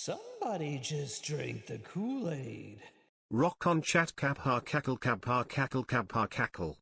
Somebody just drank the Kool-Aid. Rock on chat. Kabha cackle. Kabha cackle. Kabha cackle.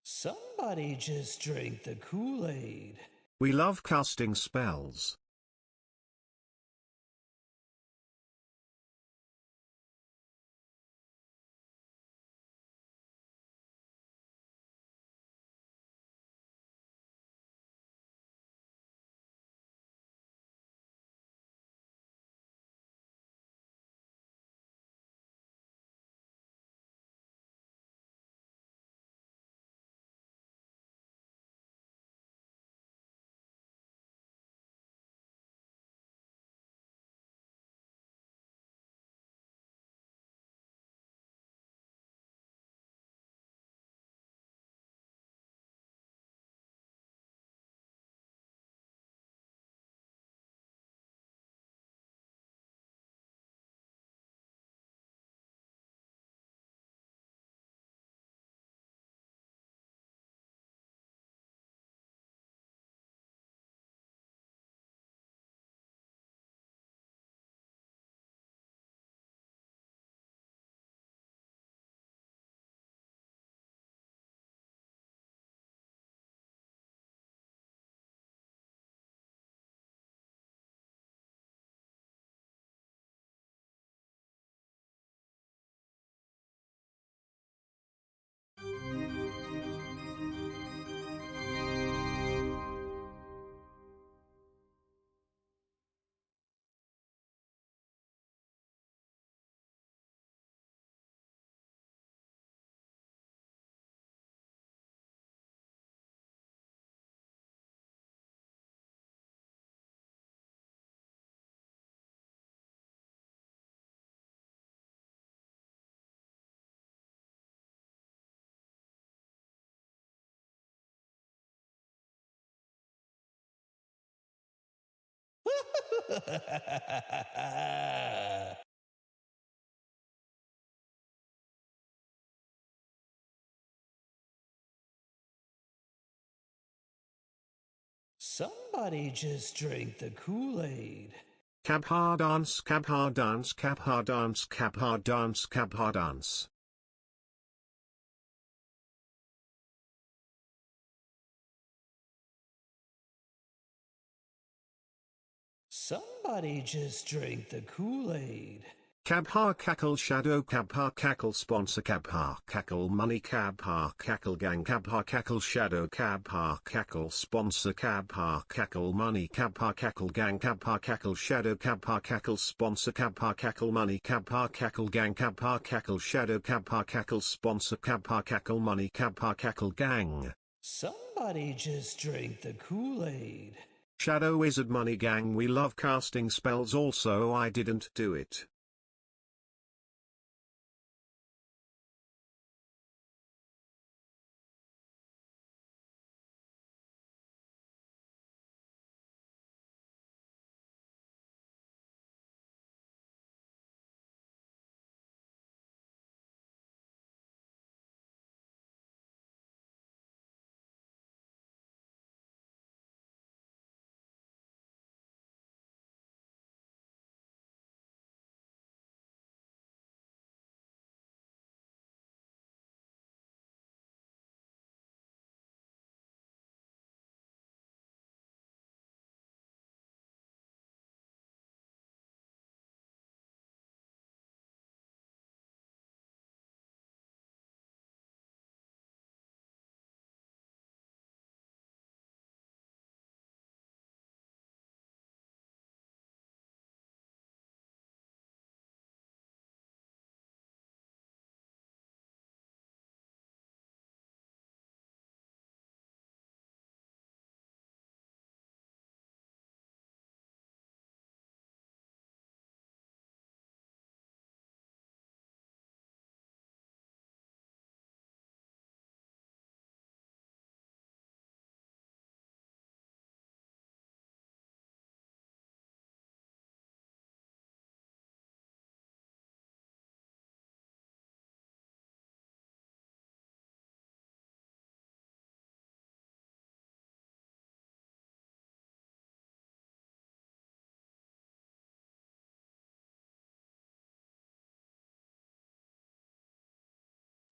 Somebody just drank the Kool-Aid. We love casting spells. Somebody just drank the Kool-Aid. Kabha dance. Kabha dance. Kabha dance. Kabha dance. Kabha dance. Somebody just drank the Kool-Aid. Kabha cackle shadow Kabha cackle sponsor Kabha cackle money Kabha cackle gang Kabha cackle shadow Kabha cackle sponsor Kabha cackle money Kabha cackle gang Kabha cackle shadow Kabha cackle sponsor Kabha cackle money Kabha cackle gang Kabha cackle shadow Kabha cackle sponsor Kabha cackle money Kabha cackle gang. Somebody just drank the Kool-Aid. Shadow wizard money gang, we love casting spells, also I didn't do it.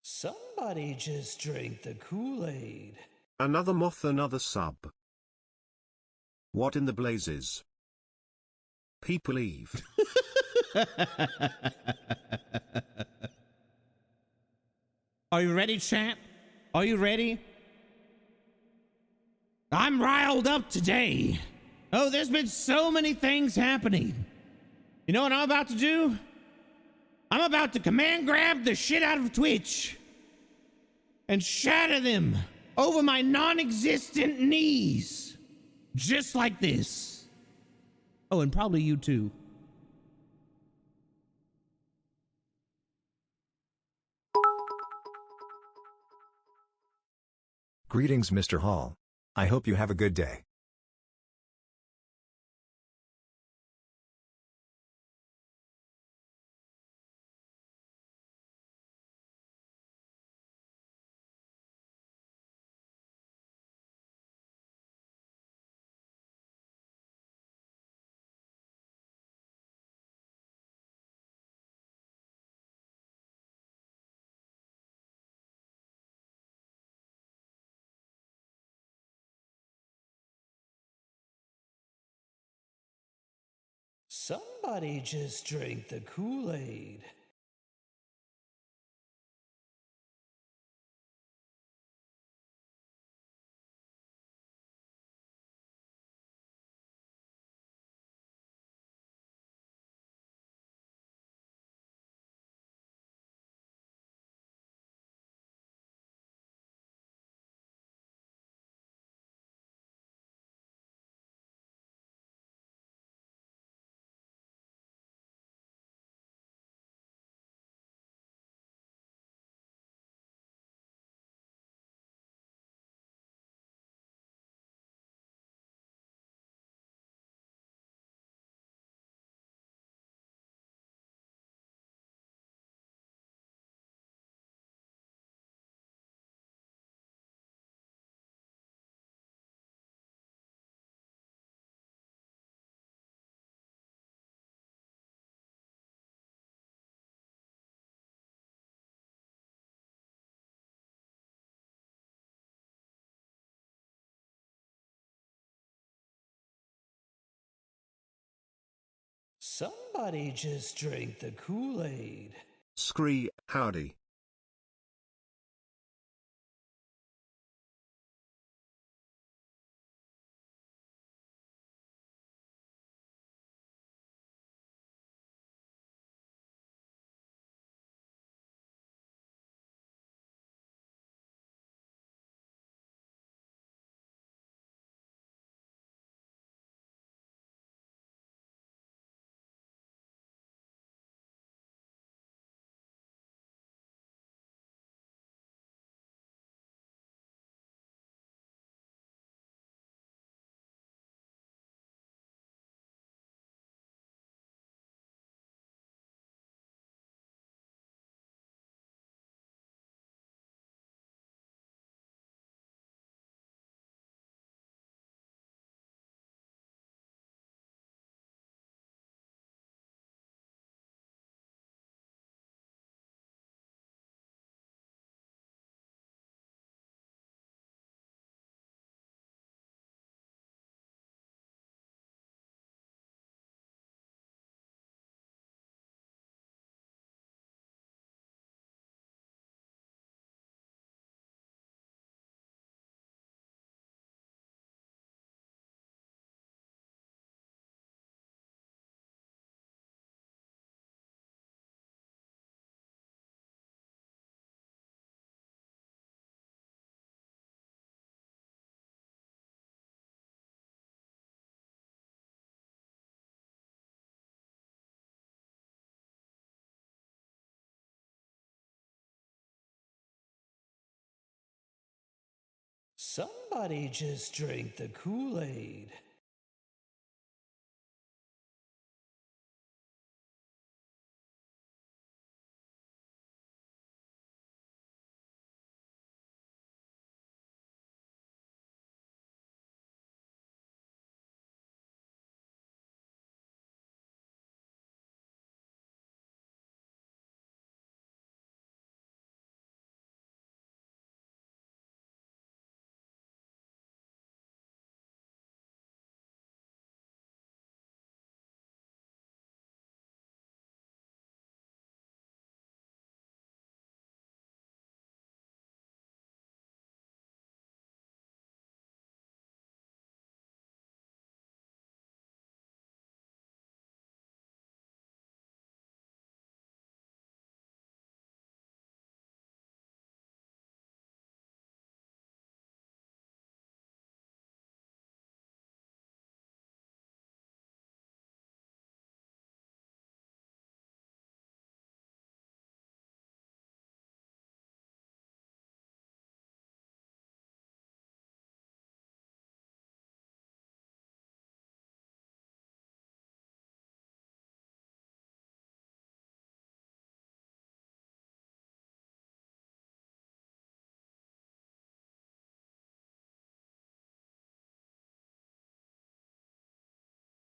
Somebody just drank the Kool-Aid. Another moth, another sub. What in the blazes? People leave. Are you ready, champ? Are you ready? I'm riled up today. Oh, there's been so many things happening. You know what I'm about to do? I'm about to command grab the shit out of Twitch and shatter them over my non-existent knees. Just like this. Oh, and probably you too. Greetings, Mr. Hall. I hope you have a good day. Somebody just drank the Kool-Aid. Somebody just drank the Kool-Aid. Scree, howdy. Somebody just drank the Kool-Aid.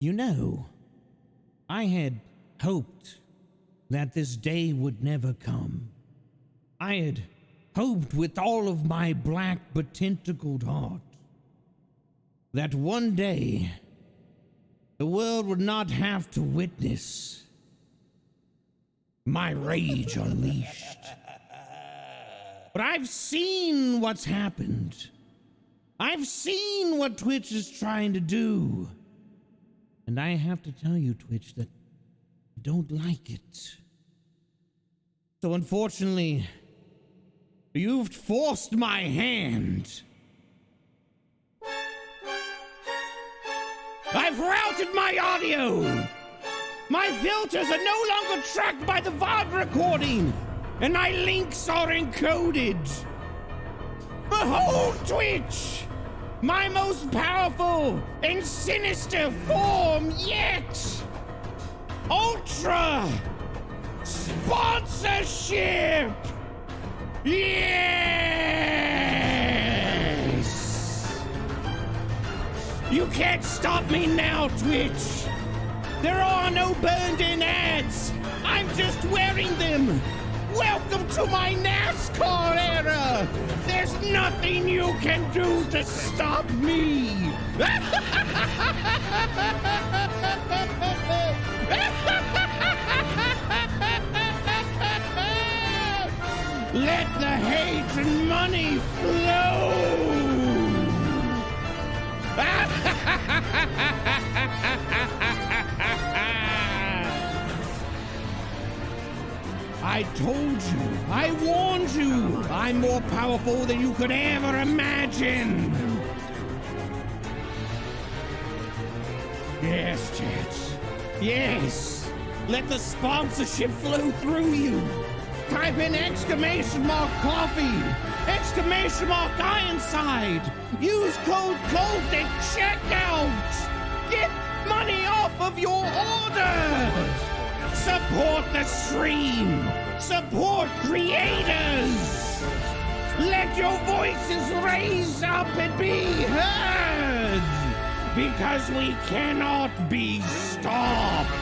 You know, I had hoped that this day would never come. I had hoped with all of my black but tentacled heart that one day the world would not have to witness my rage unleashed. But I've seen what's happened. I've seen what Twitch is trying to do. And I have to tell you, Twitch, that I don't like it. So unfortunately, you've forced my hand. I've routed my audio. My filters are no longer tracked by the VOD recording, and my links are encoded. Behold, Twitch! My most powerful and sinister form yet! Ultra sponsorship! Yes! You can't stop me now, Twitch! There are no burned-in ads! I'm just wearing them! Welcome to my NASCAR era! There's nothing you can do to stop me! the hate and money flow. I told you, I warned you, I'm more powerful than you could ever imagine. Yes, chat. Yes. Let the sponsorship flow through you. Type in exclamation mark coffee, exclamation mark Ironside. Use code GOLD at checkout. Get money off of your order. Support the stream. Support creators. Let your voices raise up and be heard. Because we cannot be stopped.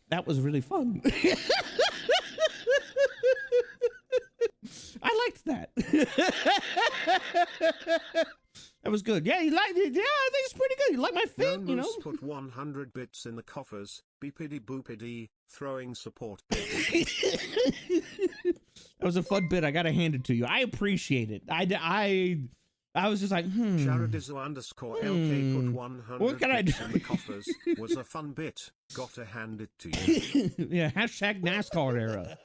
That was really fun. I liked that. That was good. Yeah, you liked it. Yeah, I think it's pretty good. You like my fit, you know? Put 100 bits in the coffers. Beepity boopity, throwing support bits. That was a fun bit. I gotta hand it to you. I appreciate it. I was just like, Sharadizo underscore LK put 100 what can I do? bits in the coffers. Was a fun bit. Gotta hand it to you. Yeah, hashtag NASCAR era.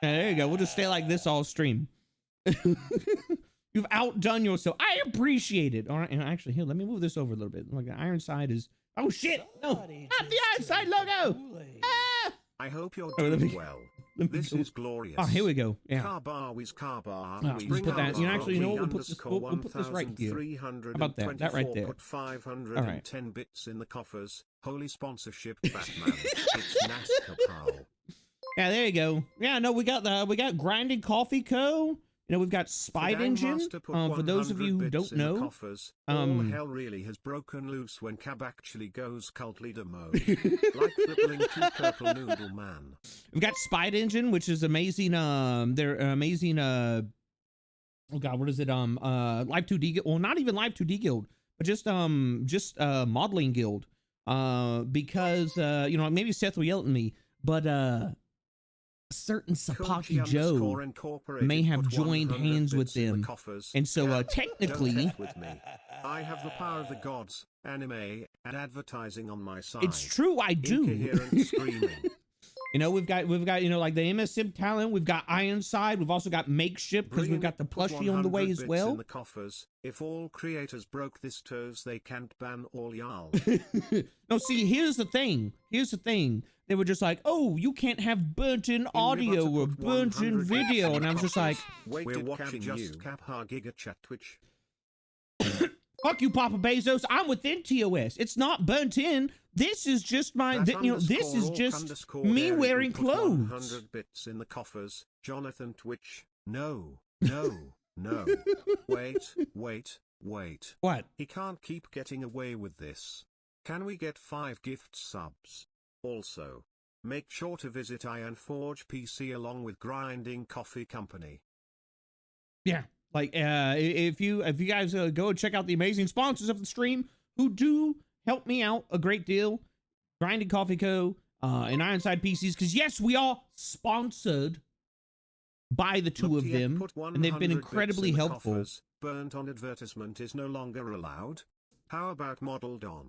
Yeah, there you go. We'll just stay like this all stream. You've outdone yourself. I appreciate it. All right, and actually, here, let me move this over a little bit. Like the Ironside is. Oh shit! No, not the Ironside logo. Ah! I hope you're doing well. This is glorious. Oh, here we go. Yeah. Carbarwies, Just put that. You know, actually, you know what? We'll put this right here. How about that? That right there. Put 510 bits in the coffers. Holy sponsorship, Batman. It's NASCAR. Yeah, there you go. Yeah, no, we got Grinding Coffee Co. You know, we've got Spide Engine. For those of you who don't know, all hell really has broken loose when Cab actually goes cult leader mode, like flipping to Purple Noodle Man. We've got Spide Engine, which is amazing. They're amazing. Oh God, what is it? Live 2D. Well, not even Live 2D Guild, but just modeling guild. Because you know, maybe Seth will yell at me, but certain Sapaki Joe may have joined hands with them, and so technically, with me. I have the power of the gods, anime, and advertising on my side. It's true, I do. Incoherent screaming. You know, we've got you know, like the MSM talent. We've got Ironside. We've also got Makeshift because we've got the plushie on the way as well. In the coffers. If all creators broke this toes, they can't ban all y'all. No, see, here's the thing. They were just like, oh, you can't have burnt-in audio or burnt-in video, and I was just like, we're watching you. Giga chat Twitch. Fuck you, Papa Bezos. I'm within TOS. It's not burnt in. This is just my, you know, this is just me wearing clothes. 100 bits in the coffers. Jonathan Twitch. No. Wait. What? He can't keep getting away with this. Can we get 5 gift subs? Also, make sure to visit Ironforge PC along with Grinding Coffee Company. Yeah. Like, if you guys go check out the amazing sponsors of the stream who do help me out a great deal, Grinding Coffee Co. And Ironside PCs, because yes, we are sponsored by the two of them, and they've been incredibly helpful. Coffers. Burnt on advertisement is no longer allowed. How about modeled on?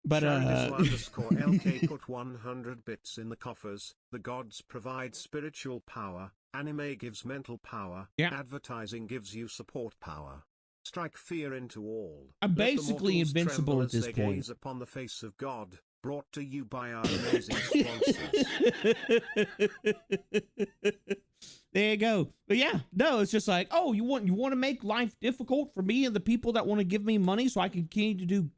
But underscore LK put 100 bits in the coffers. The gods provide spiritual power. Anime gives mental power. Yeah. Advertising gives you support power. Strike fear into all. I'm basically invincible at this point. Gaze upon the face of God. Brought to you by our amazing sponsors. There you go. But yeah, no, it's just like, oh, you want to make life difficult for me and the people that want to give me money so I can continue to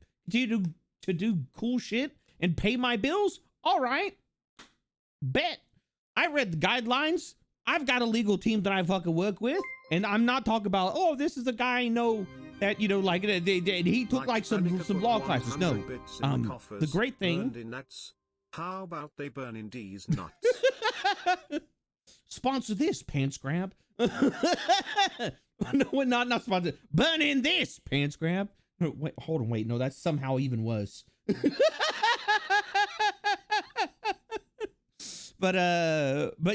do cool shit and pay my bills? All right. Bet. I read the guidelines. I've got a legal team that I fucking work with. And I'm not talking about, oh, this is a guy I know that, you know, like he took like some law classes. No, the great thing. How about they burn in D's nuts? Sponsor this, Pants Grab. No, we're not sponsored. Burn in this, Pants Grab. No, wait, hold on, wait. No, that's somehow even worse. But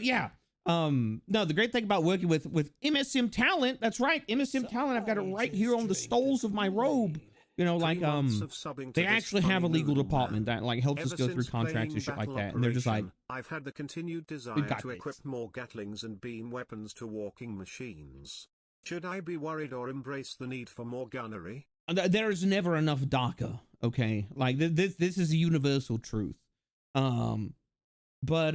yeah. No, the great thing about working with MSM Talent, that's right, MSM Talent, I've got it right here on the stoles of my robe. You know, like, they actually have a legal department that like helps us go through contracts and shit like that. And they're just like, I've had the continued desire to equip more Gatlings and beam weapons to walking machines. Should I be worried or embrace the need for more gunnery? There's never enough DACA, okay? Like, this is a universal truth. But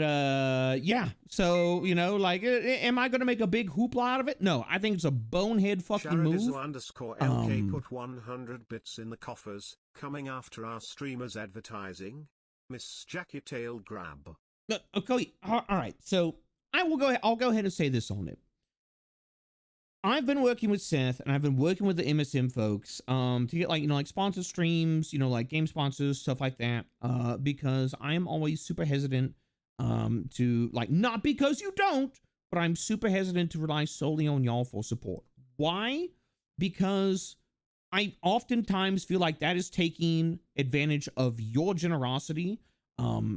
yeah, so, you know, like, am I going to make a big hoopla out of it? No, I think it's a bonehead fucking move. _LK put 100 bits in the coffers, coming after our streamers advertising. Miss Jackie Tail Grab. Okay, all right, so I'll go ahead and say this on it. I've been working with Seth, and I've been working with the MSM folks to get, like, you know, like sponsored streams, you know, like game sponsors, stuff like that, because I am always super hesitant to, like, not because you don't, but I'm super hesitant to rely solely on y'all for support. Why? Because I oftentimes feel like that is taking advantage of your generosity,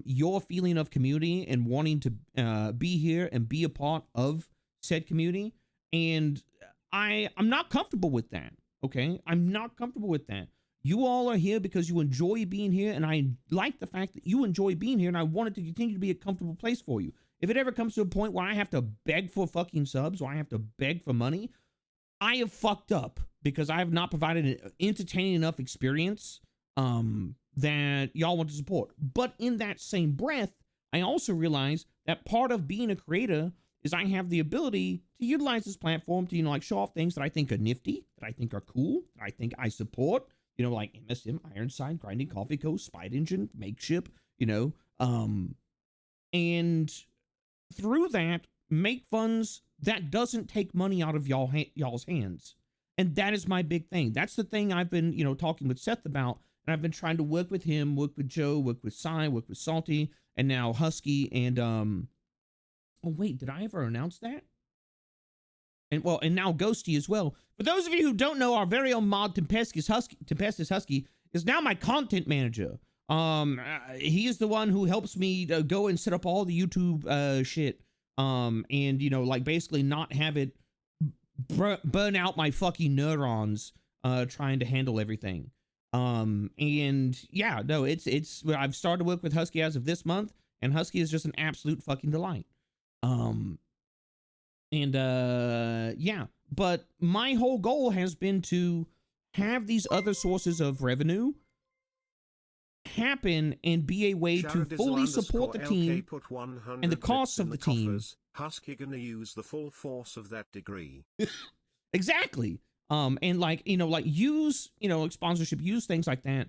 your feeling of community and wanting to be here and be a part of said community. And I'm not comfortable with that. Okay. I'm not comfortable with that. You all are here because you enjoy being here, and I like the fact that you enjoy being here, and I want it to continue to be a comfortable place for you. If it ever comes to a point where I have to beg for fucking subs or I have to beg for money, I have fucked up because I have not provided an entertaining enough experience that y'all want to support. But in that same breath, I also realize that part of being a creator is I have the ability to utilize this platform to, you know, like show off things that I think are nifty, that I think are cool, that I think I support. You know, like MSM, Ironside, Grinding Coffee Co., Spite Engine, Makeship, you know, and through that, make funds that doesn't take money out of y'all's hands. And that is my big thing. That's the thing I've been, you know, talking with Seth about, and I've been trying to work with him, work with Joe, work with Cy, work with Salty, and now Husky, and, oh wait, did I ever announce that? And well, and now Ghosty as well. For those of you who don't know, our very own mod Tempestus Husky is now my content manager. He is the one who helps me go and set up all the YouTube shit. And you know, like basically not have it burn out my fucking neurons trying to handle everything. And yeah, no, it's I've started to work with Husky as of this month, and Husky is just an absolute fucking delight. Yeah, but my whole goal has been to have these other sources of revenue happen and be a way to fully support the team and the costs of the team. Husky gonna use the full force of that degree. Exactly. And like, you know, like use, you know, like sponsorship, use things like that,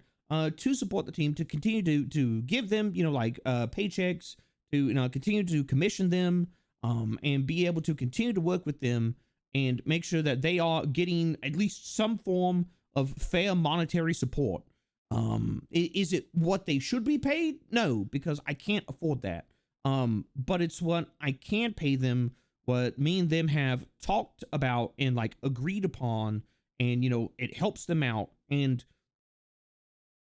to support the team, to continue to give them, you know, like, paychecks, to, you know, continue to commission them, and be able to continue to work with them and make sure that they are getting at least some form of fair monetary support. Is it what they should be paid? No, because I can't afford that. But it's what I can pay them, what me and them have talked about and like agreed upon, and, you know, it helps them out. And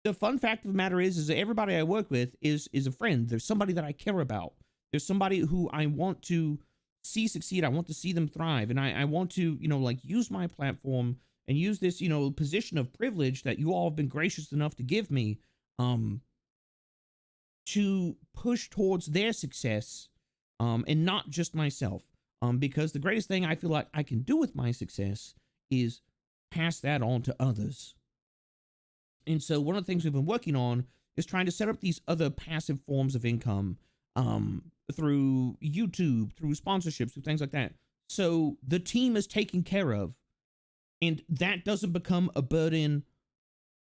the fun fact of the matter is that everybody I work with is a friend. There's somebody that I care about. There's somebody who I want to see succeed. I want to see them thrive. And I want to, you know, like use my platform and use this, you know, position of privilege that you all have been gracious enough to give me, to push towards their success, and not just myself. Because the greatest thing I feel like I can do with my success is pass that on to others. And so one of the things we've been working on is trying to set up these other passive forms of income, through YouTube, through sponsorships, through things like that. So the team is taken care of, and that doesn't become a burden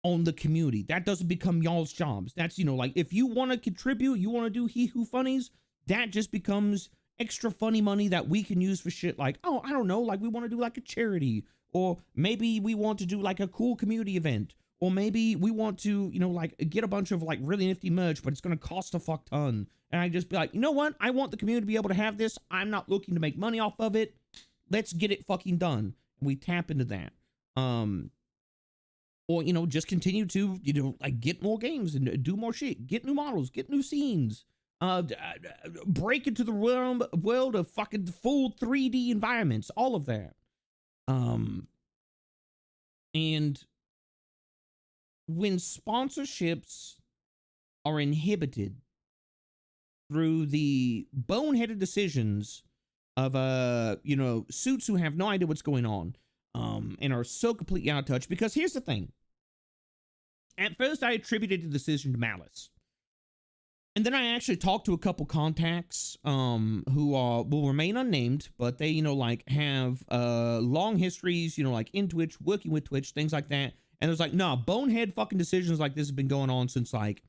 on the community. That doesn't become y'all's jobs. That's, you know, like if you want to contribute, you want to do He Who Funnies, that just becomes extra funny money that we can use for shit like, oh, I don't know, like we want to do like a charity, or maybe we want to do like a cool community event, or maybe we want to, you know, like get a bunch of like really nifty merch, but it's going to cost a fuck ton. And I just be like, you know what? I want the community to be able to have this. I'm not looking to make money off of it. Let's get it fucking done. And we tap into that. Or, you know, just continue to, you know, like get more games and do more shit, get new models, get new scenes, break into the world of fucking full 3D environments, all of that. And when sponsorships are inhibited through the boneheaded decisions of, you know, suits who have no idea what's going on, and are so completely out of touch, because here's the thing. At first, I attributed the decision to malice. And then I actually talked to a couple contacts who will remain unnamed, but they, you know, like have long histories, you know, like in Twitch, working with Twitch, things like that. And there's like, nah, bonehead fucking decisions like this have been going on since like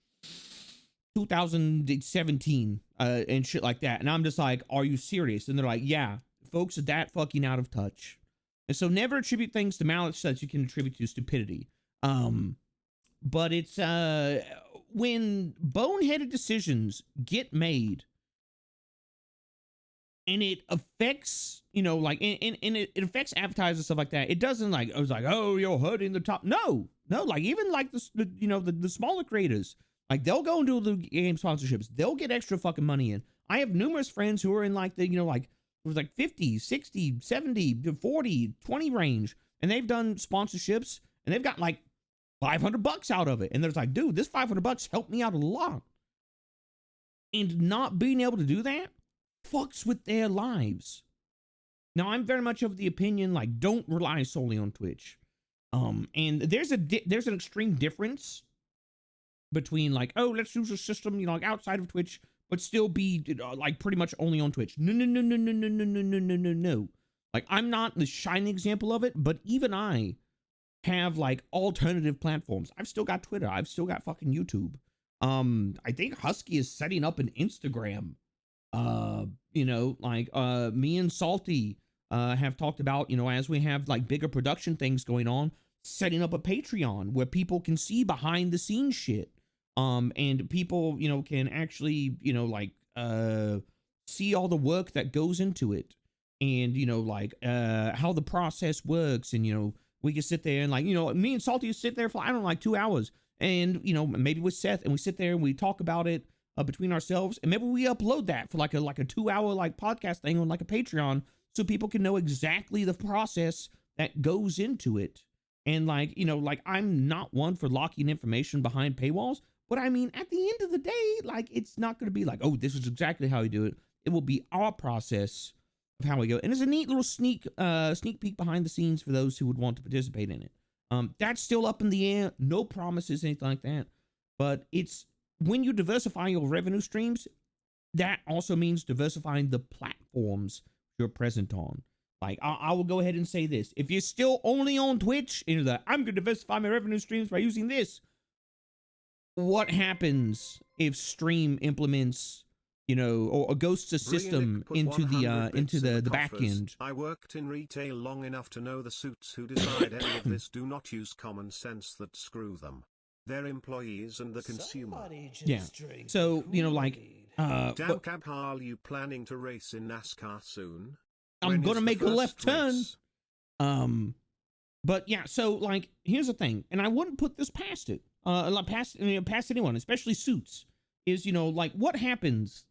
2017 and shit like that. And I'm just like, are you serious? And they're like, yeah, folks are that fucking out of touch. And so never attribute things to malice that you can attribute to stupidity. But it's when boneheaded decisions get made and it affects, you know, like, and it affects advertisers and stuff like that. It doesn't like, I was like, oh, you're hurting the top. No, like even like the you know, the smaller creators, like they'll go and do the game sponsorships. They'll get extra fucking money in. I have numerous friends who are in like the, you know, like, it was like 50, 60, 70, 40, 20 range. And they've done sponsorships and they've got like $500 out of it. And they're like, dude, this $500 helped me out a lot. And not being able to do that fucks with their lives. Now, I'm very much of the opinion, like, don't rely solely on Twitch. And there's an extreme difference between like, oh, let's use a system, you know, like outside of Twitch, but still be like pretty much only on Twitch. No. Like, I'm not the shining example of it, but even I have like alternative platforms. I've still got Twitter. I've still got fucking YouTube. I think Husky is setting up an Instagram. You know, like me and Salty have talked about, you know, as we have like bigger production things going on, setting up a Patreon where people can see behind the scenes shit. And people, you know, can actually, you know, like, see all the work that goes into it and, you know, like, how the process works. And, you know, we can sit there and like, you know, me and Salty sit there for, I don't know, like 2 hours and, you know, maybe with Seth and we sit there and we talk about it between ourselves. And maybe we upload that for like a 2 hour like podcast thing on like a Patreon so people can know exactly the process that goes into it. And like, you know, like I'm not one for locking information behind paywalls. But I mean, at the end of the day, like, it's not going to be like, oh, this is exactly how we do it. It will be our process of how we go. And it's a neat little sneak peek behind the scenes for those who would want to participate in it. That's still up in the air. No promises, anything like that. But it's when you diversify your revenue streams, that also means diversifying the platforms you're present on. Like, I will go ahead and say this. If you're still only on Twitch, and you're like, I'm going to diversify my revenue streams by using this. What happens if Stream implements, you know, or ghosts a system into the back end? I worked in retail long enough to know the suits who decide any of this do not use common sense that screw them. Their employees and the consumer. Yeah. So, you know, like, Dan Kabhaal, you planning to race in NASCAR soon? I'm gonna make a left turn. But yeah, so like, here's the thing, and I wouldn't put this past it. Past anyone, especially suits, is, you know, like, what happens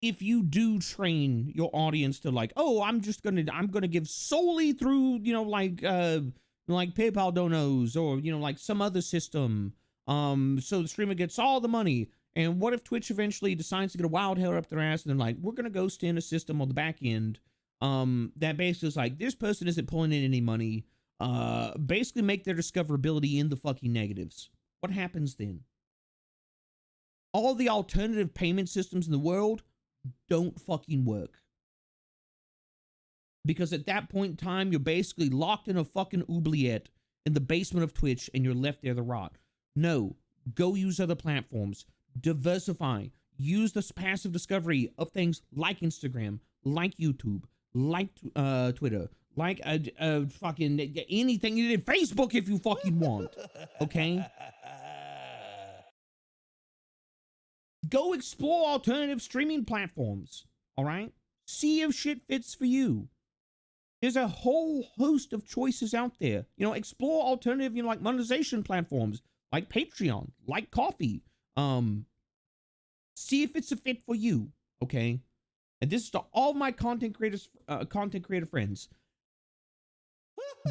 if you do train your audience to like, oh, I'm gonna give solely through, you know, like PayPal donos or, you know, like some other system, so the streamer gets all the money. And what if Twitch eventually decides to get a wild hair up their ass and they're like, we're gonna ghost in a system on the back end, that basically is like, this person isn't pulling in any money, basically make their discoverability in the fucking negatives. What happens then? All the alternative payment systems in the world don't fucking work. Because at that point in time, you're basically locked in a fucking oubliette in the basement of Twitch and you're left there to rot. No, go use other platforms. Diversify. Use the passive discovery of things like Instagram, like YouTube, like Twitter, like a fucking anything, Facebook if you fucking want, okay? Go explore alternative streaming platforms, all right? See if shit fits for you. There's a whole host of choices out there. You know, explore alternative, you know, like monetization platforms, like Patreon, like Coffee. See if it's a fit for you, okay? And this is to all my content creator friends.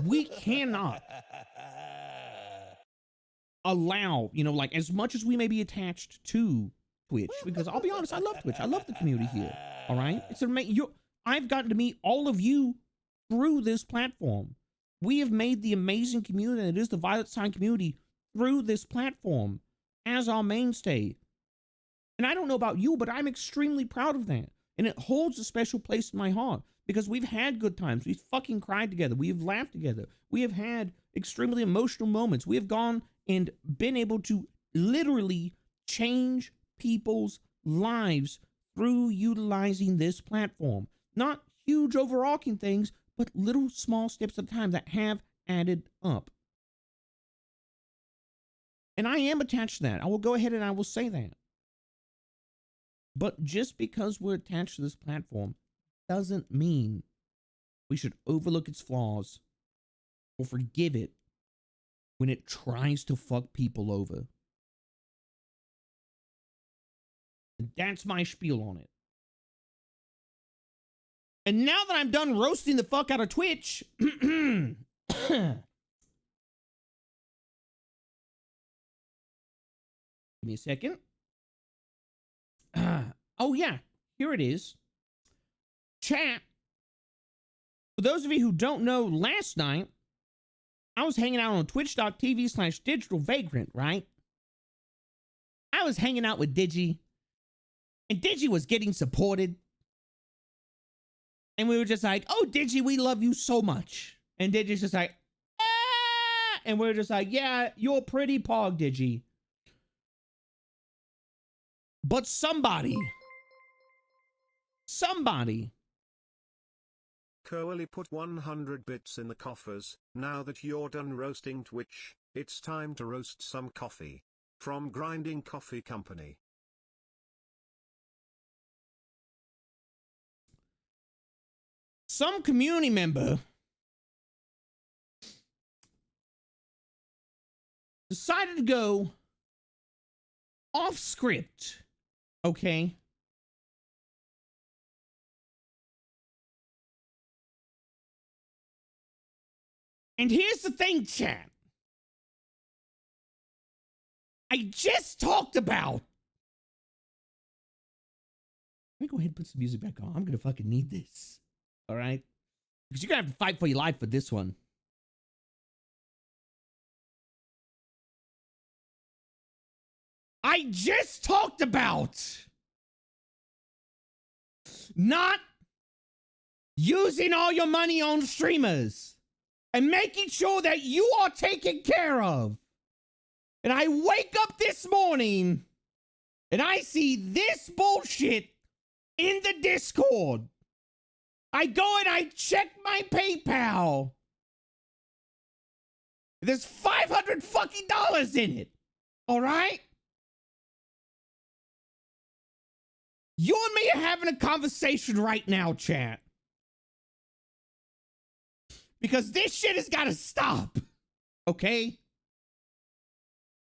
We cannot allow, you know, like as much as we may be attached to Twitch, because I'll be honest, I love Twitch. I love the community here. All right, it's amazing. I've gotten to meet all of you through this platform. We have made the amazing community that is the Violet Sign community through this platform as our mainstay. And I don't know about you, but I'm extremely proud of that. And it holds a special place in my heart because we've had good times. We've fucking cried together. We have laughed together. We have had extremely emotional moments. We have gone and been able to literally change people's lives through utilizing this platform. Not huge overarching things, but little small steps at a time that have added up. And I am attached to that. I will go ahead and I will say that. But just because we're attached to this platform doesn't mean we should overlook its flaws or forgive it when it tries to fuck people over. And that's my spiel on it. And now that I'm done roasting the fuck out of Twitch, give me a second. Oh yeah, here it is. Chat. For those of you who don't know, last night, I was hanging out on twitch.tv/digitalvagrant, right? I was hanging out with Digi, and Digi was getting supported. And we were just like, oh, Digi, we love you so much. And Digi's just like, ah! And we're just like, yeah, you're pretty pog, Digi. But somebody. Coeli put 100 bits in the coffers. Now that you're done roasting Twitch, it's time to roast some coffee. From Grinding Coffee Company. Some community member decided to go off script, okay? And here's the thing, chat. I just talked about. Let me go ahead and put some music back on. I'm gonna fucking need this. All right? Because you're gonna have to fight for your life for this one. I just talked about not using all your money on streamers and making sure that you are taken care of. And I wake up this morning and I see this bullshit in the Discord. I go and I check my PayPal. There's $500 fucking dollars in it. All right? You and me are having a conversation right now, chat. Because this shit has got to stop. Okay?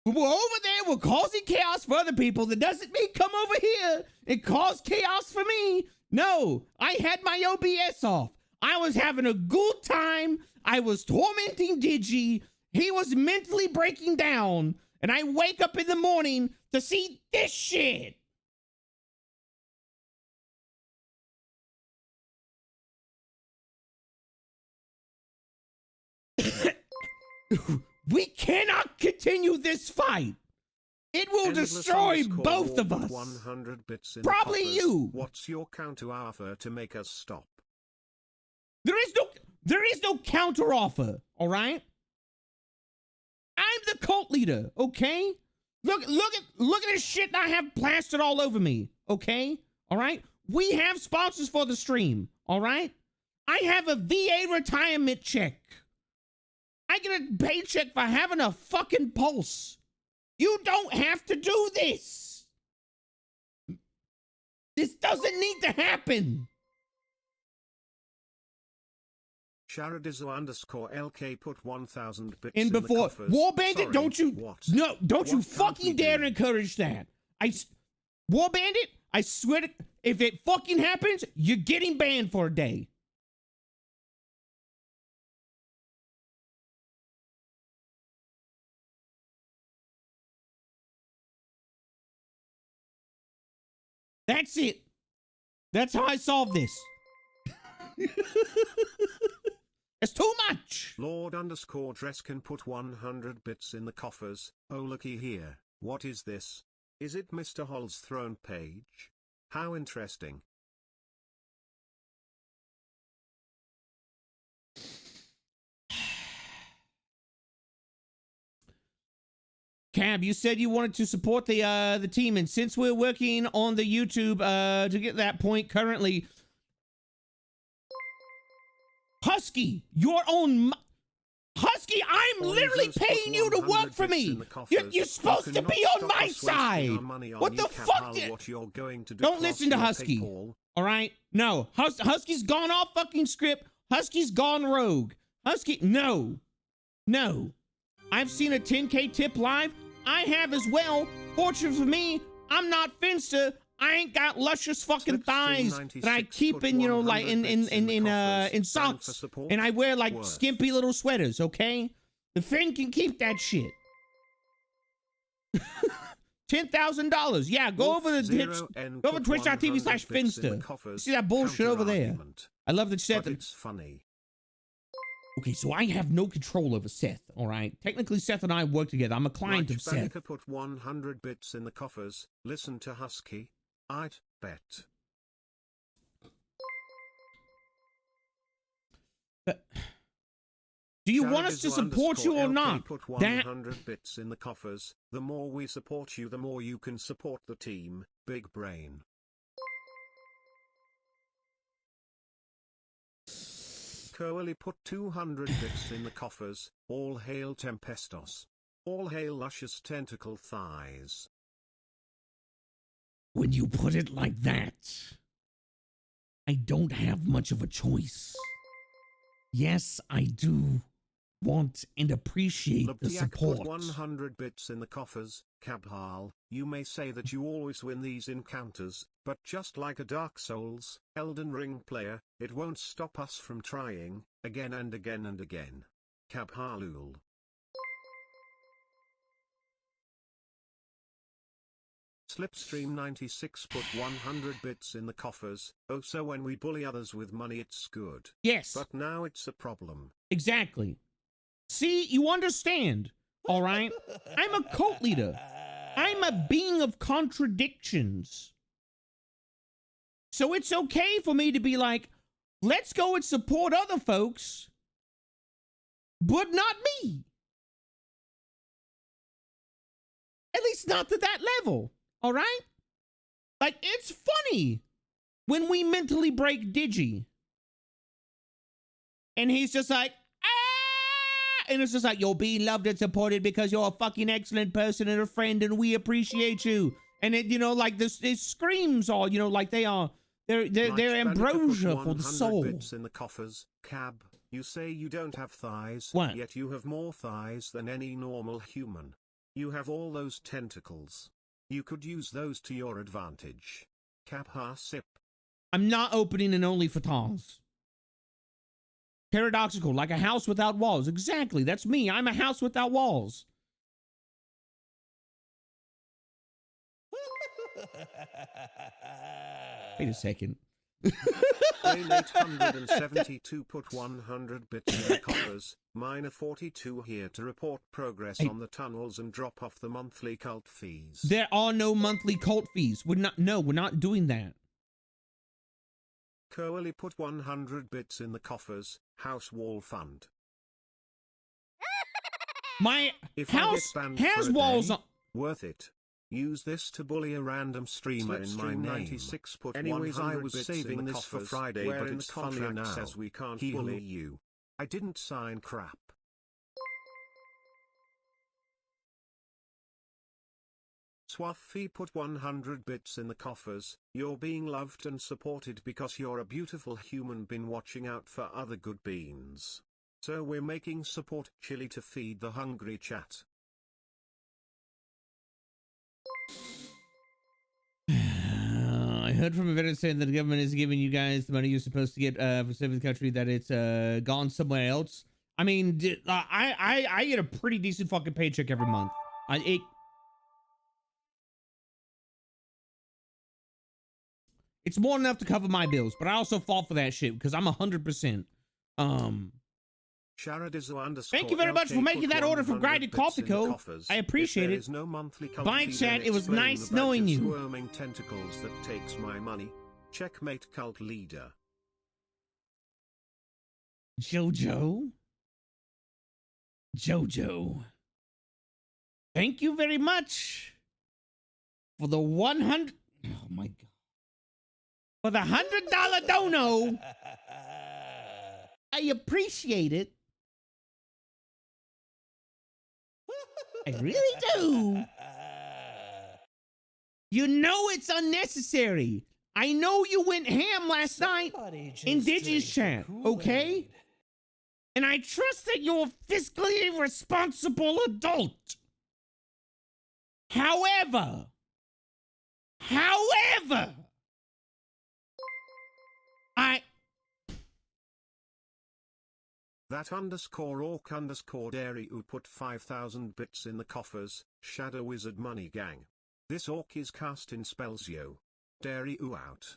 We're over there, we're causing chaos for other people. That doesn't mean come over here and cause chaos for me. No, I had my OBS off. I was having a good time. I was tormenting Digi. He was mentally breaking down. And I wake up in the morning to see this shit. We cannot continue this fight. It will destroy both of us. 100 bits in probably coffers. You. What's your counter offer to make us stop? There is no counter offer, all right? I'm the cult leader, okay? Look at this shit I have plastered all over me, okay? All right? We have sponsors for the stream, all right? I have a VA retirement check. I get a paycheck for having a fucking pulse. You don't have to do this. This doesn't need to happen. Sharadizo_LK put 1,000 bits And before in the War Bandit, Sorry, don't you? what? No, don't you What can't we fucking dare do? encourage that. War Bandit, I swear to, if it fucking happens, you're getting banned for a day. That's it. That's how I solve this. It's too much. Lord_Dress can put 100 bits in the coffers. Oh, looky here. What is this? Is it Mr. Hall's throne page? How interesting. Cab, you said you wanted to support the team, and since we're working on the YouTube to get that point currently, Husky, your own Husky, I'm literally paying you to work for me. You're supposed to be on my side. What the fuck? Don't listen to Husky. All right? No, Husky's gone off fucking script. Husky's gone rogue. Husky, no. I've seen a 10K tip live. I have as well. Fortunately for me, I'm not Finster. I ain't got luscious fucking thighs that I keep in, you know, like in socks, and I wear like skimpy little sweaters. Okay, the Finn can keep that shit. $10,000. Yeah, go over to twitch.tv/Finster. See that bullshit over there. I love that Seth. It's funny. Okay, so I have no control over Seth, all right? Technically, Seth and I work together. I'm a client of Seth. Put 100 bits in the coffers. Listen to Husky. I'd bet. But do you want us to support you or not? Put 100 bits in the coffers. The more we support you, the more you can support the team. Big brain. Curly put 200 bits in the coffers. All hail Tempestos. All hail luscious tentacle thighs. When you put it like that, I don't have much of a choice. Yes, I do want and appreciate the support. Put 100 bits in the coffers. Kabhaal, you may say that you always win these encounters, but just like a Dark Souls, Elden Ring player, it won't stop us from trying, again and again and again. Kabhaalul. Slipstream 96 put 100 bits in the coffers. Oh, so when we bully others with money it's good. Yes. But now it's a problem. Exactly. See, you understand, all right? I'm a cult leader. I'm a being of contradictions. So it's okay for me to be like, let's go and support other folks, but not me. At least not to that level, all right? Like, it's funny when we mentally break Digi. And he's just like, and it's just like, you're being loved and supported because you're a fucking excellent person and a friend, and we appreciate you. And it, you know, like this, it screams all, you know, like they're ambrosia for the soul. Bits in the coffers. Cab, you say you don't have thighs, what? Yet you have more thighs than any normal human. You have all those tentacles. You could use those to your advantage. Kabha sip. I'm not opening an OnlyFans. Paradoxical, like a house without walls. Exactly, that's me. I'm a house without walls. Wait a second. 872 put 100 bits in the coffers. Miner 42 here to report progress on the tunnels and drop off the monthly cult fees. There are no monthly cult fees. We're not doing that. Curly put 100 bits in the coffers. House wall fund. My If house has walls on. Worth it. Use this to bully a random streamer in my name. Anyways, I was saving this for Friday, but it's funnier now. Says we can't bully you. I didn't sign crap. Swaffy put 100 bits in the coffers. You're being loved and supported because you're a beautiful human been watching out for other good beans. So we're making support chili to feed the hungry chat. I heard from a veteran saying that the government is giving you guys the money you're supposed to get for saving the country, that it's gone somewhere else. I mean, I get a pretty decent fucking paycheck every month. It's more than enough to cover my bills, but I also fall for that shit because I'm 100%. Thank you very much for making that order from Grinded Coffee Co. I appreciate it. Bye, chat. It was nice knowing you. Squirming tentacles that takes my money. Checkmate, cult leader. Jojo. Thank you very much for the 100. Oh my God. For the $100 dono. I appreciate it. I really do. You know it's unnecessary. I know you went ham last night in Digi's chat, okay? And I trust that you're a fiscally responsible adult. However, That _orc_ dairy who put 5,000 bits in the coffers, Shadow Wizard Money Gang. This orc is casting spells, yo. Dairy oo out.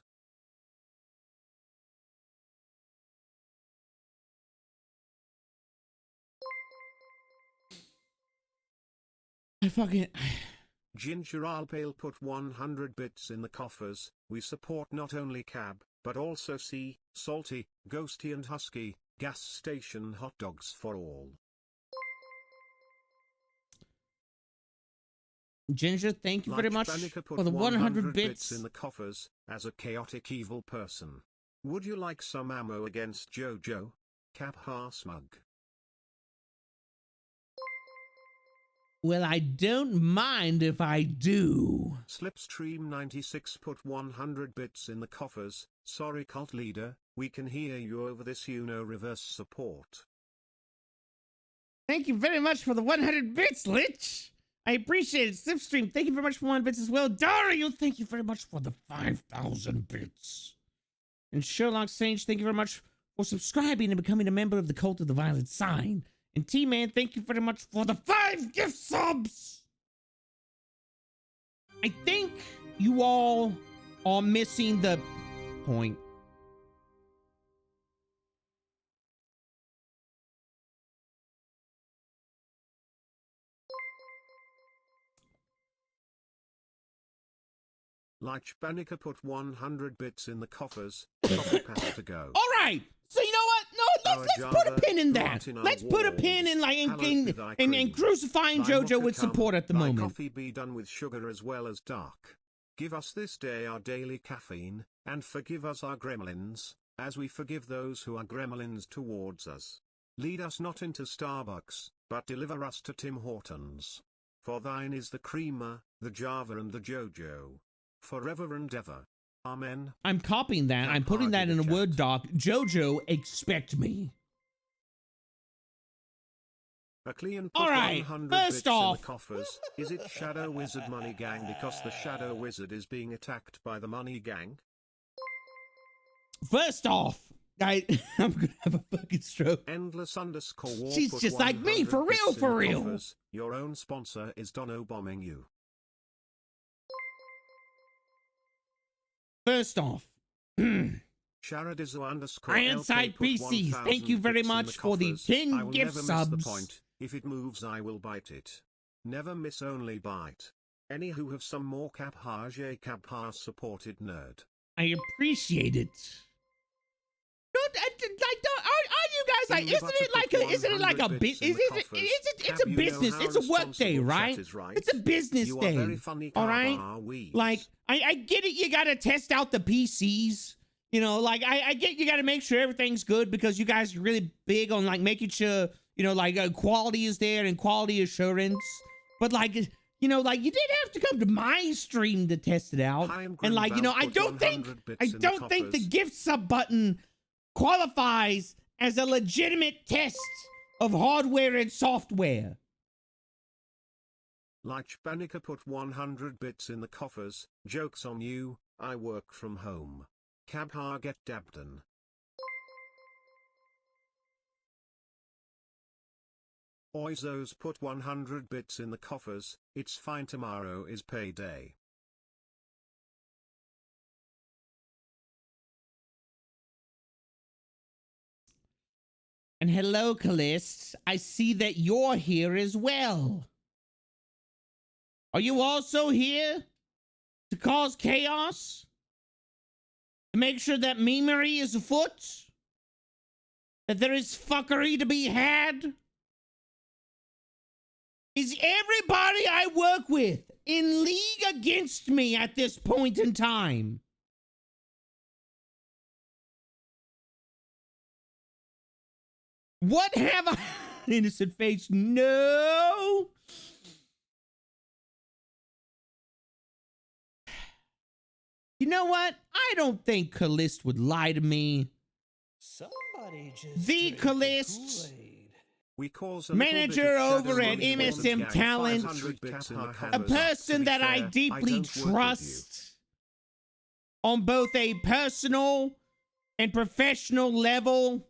Ginger Alpale put 100 bits in the coffers. We support not only Cab, but also C, Salty, Ghosty and Husky. Gas station hot dogs for all. Ginger, thank you very much for the 100 bits in the coffers. As a chaotic evil person, would you like some ammo against Jojo? Kabhaal smug. Well, I don't mind if I do. Slipstream 96 put 100 bits in the coffers. Sorry, cult leader, we can hear you over this, reverse support. Thank you very much for the 100 bits, Lich. I appreciate it. Slipstream, thank you very much for 100 bits as well. Dario, thank you very much for the 5,000 bits. And Sherlock Sage, thank you very much for subscribing and becoming a member of the Cult of the Violet Sign. And T-Man, thank you very much for the 5 gift subs. I think you all are missing the point. Lich Banica put 100 bits in the coffers. Copy pass to go. All right. So you know what? No, let's put a pin in that. Let's put a pin in and crucifying Jojo with support at the moment. Coffee be done with sugar as well as dark. Give us this day our daily caffeine, and forgive us our gremlins, as we forgive those who are gremlins towards us. Lead us not into Starbucks, but deliver us to Tim Hortons. For thine is the creamer, the Java and the Jojo. Forever and ever. Amen. I'm copying that. I'm putting that in a Word doc. Jojo, expect me. All right, first off, coffers. Is it Shadow Wizard Money Gang because the Shadow Wizard is being attacked by the Money Gang? First off, I'm gonna have a fucking stroke. Endless _ She's just like me, for real, for real. Coffers. Your own sponsor is Dono bombing you. First off, Ironside PCs, thank you very much for the 10 gift subs. If it moves, I will bite it. Never miss, only bite. Any who have some more Kabhaal supported nerd. I appreciate it. Are you guys it's like, isn't it like a bit? It's a business. It's a work day, right? It's a business day. All right. Like, I get it. You got to test out the PCs. You know, like I get you got to make sure everything's good because you guys are really big on like making sure, you know, like quality is there and quality assurance. But like, you know, like you did have to come to my stream to test it out. And like, you know, I don't think the gift sub button qualifies as a legitimate test of hardware and software. Lichbanica put 100 bits in the coffers. Joke's on you, I work from home. Kabhaal get Dabden. Oizos put 100 bits in the coffers. It's fine, tomorrow is payday. And hello, Callist. I see that you're here as well. Are you also here to cause chaos? To make sure that memery is afoot? That there is fuckery to be had? Is everybody I work with in league against me at this point in time? What have I... Innocent face, no! You know what? I don't think Callist would lie to me. Somebody just The drank Callist, manager over at MSM Talent, a person that I deeply trust on both a personal and professional level.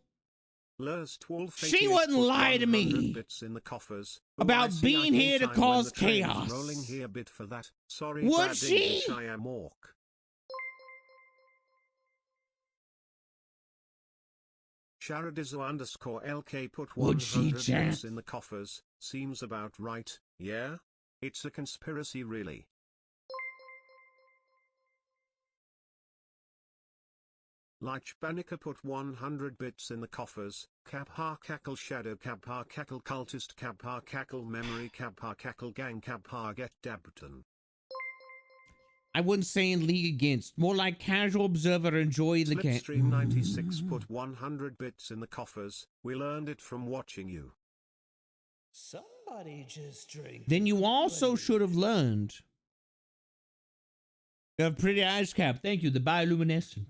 She wouldn't lie to me about being here to cause chaos. Would she? Sharadizo_LK put Would she, 100 chat? bits in the coffers. Seems about right, yeah? It's a conspiracy, really. Lichbanica put 100 bits in the coffers. Kabhaal cackle shadow, Kabhaal cackle cultist, Kabhaal cackle memory, Kabhaal cackle gang, Kabhaal get Dabton. I wouldn't say in league against, more like casual observer, enjoy the game. Slipstream 96 put 100 bits in the coffers. We learned it from watching you. Somebody just drank. Then you also should have learned. You have pretty eyes, Cap. Thank you. The bioluminescent.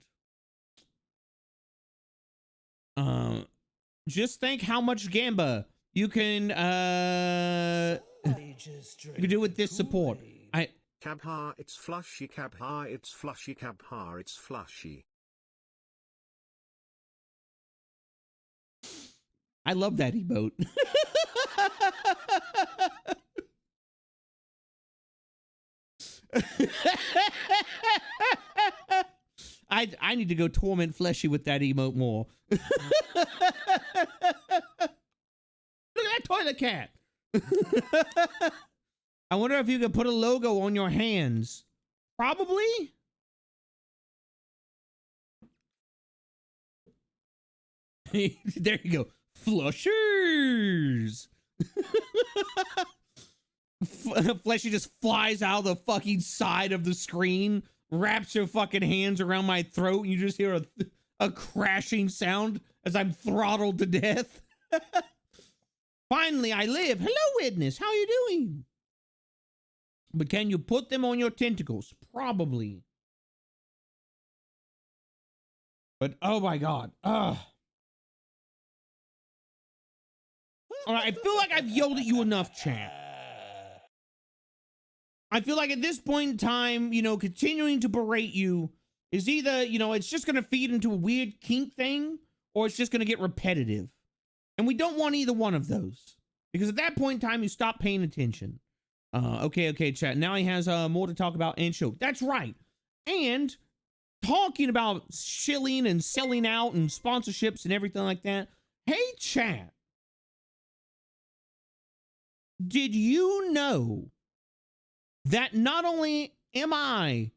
Just think how much Gamba you can do with this support. Kabhaal, it's flushy, Kabhaal, it's flushy, Kabhaal, it's flushy. I love that emote. I need to go torment Fleshy with that emote more. Look at that toilet cat. I wonder if you could put a logo on your hands. Probably. There you go. Flushers. Fleshy just flies out of the fucking side of the screen, wraps your fucking hands around my throat, and you just hear a crashing sound as I'm throttled to death. Finally, I live. Hello, witness. How are you doing? But can you put them on your tentacles? Probably. But oh my god. All right, I feel like I've yelled at you enough, chat. I feel like at this point in time, you know, continuing to berate you is either, you know, it's just going to feed into a weird kink thing, or it's just going to get repetitive. And we don't want either one of those. Because at that point in time, you stop paying attention. Okay, chat. Now he has more to talk about and show. That's right. And talking about shilling and selling out and sponsorships and everything like that. Hey, chat. Did you know that not only am I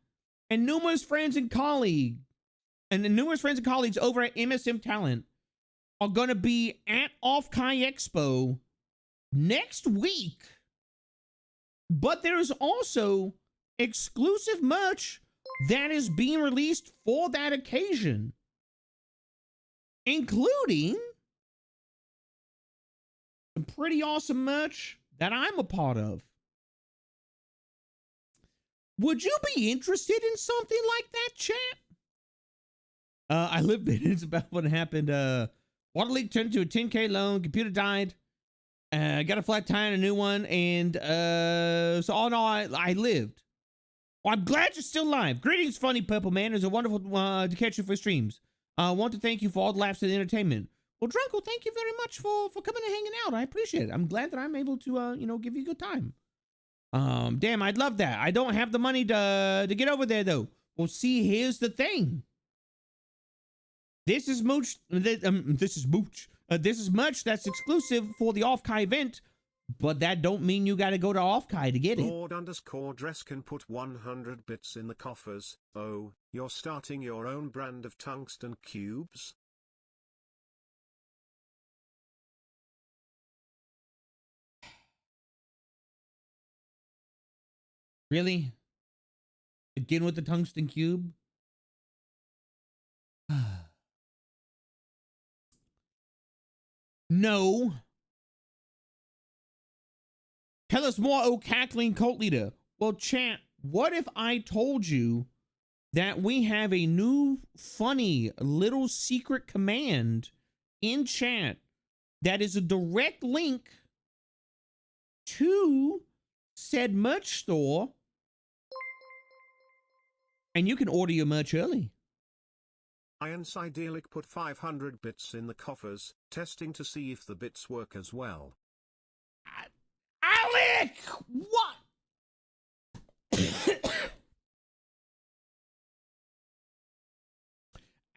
and numerous friends and colleagues over at MSM Talent are going to be at Off-Kai Expo next week. But there is also exclusive merch that is being released for that occasion, including some pretty awesome merch that I'm a part of. Would you be interested in something like that, chat? I lived it. It's about what happened. Water leak turned into a 10K loan. Computer died. Got a flat tire and a new one. And so all in all, I lived. Well, I'm glad you're still alive. Greetings, funny purple man. It's a wonderful to catch you for streams. I want to thank you for all the laughs and entertainment. Well, Drunkle, thank you very much for coming and hanging out. I appreciate it. I'm glad that I'm able to give you a good time. Damn, I'd love that. I don't have the money to get over there though. Well, see, here's the thing. This is mooch. This is mooch. This is merch that's exclusive for the Off-Kai event, but that don't mean you got to go to Off-Kai to get it. Lord_Dress can put 100 bits in the coffers. Oh, you're starting your own brand of tungsten cubes? Really? Again with the tungsten cube? No. Tell us more, oh cackling cult leader. Well, chat, what if I told you that we have a new funny little secret command in chat that is a direct link to said merch store, and you can order your merch early. Ironside put 500 bits in the coffers, testing to see if the bits work as well. Alec! What?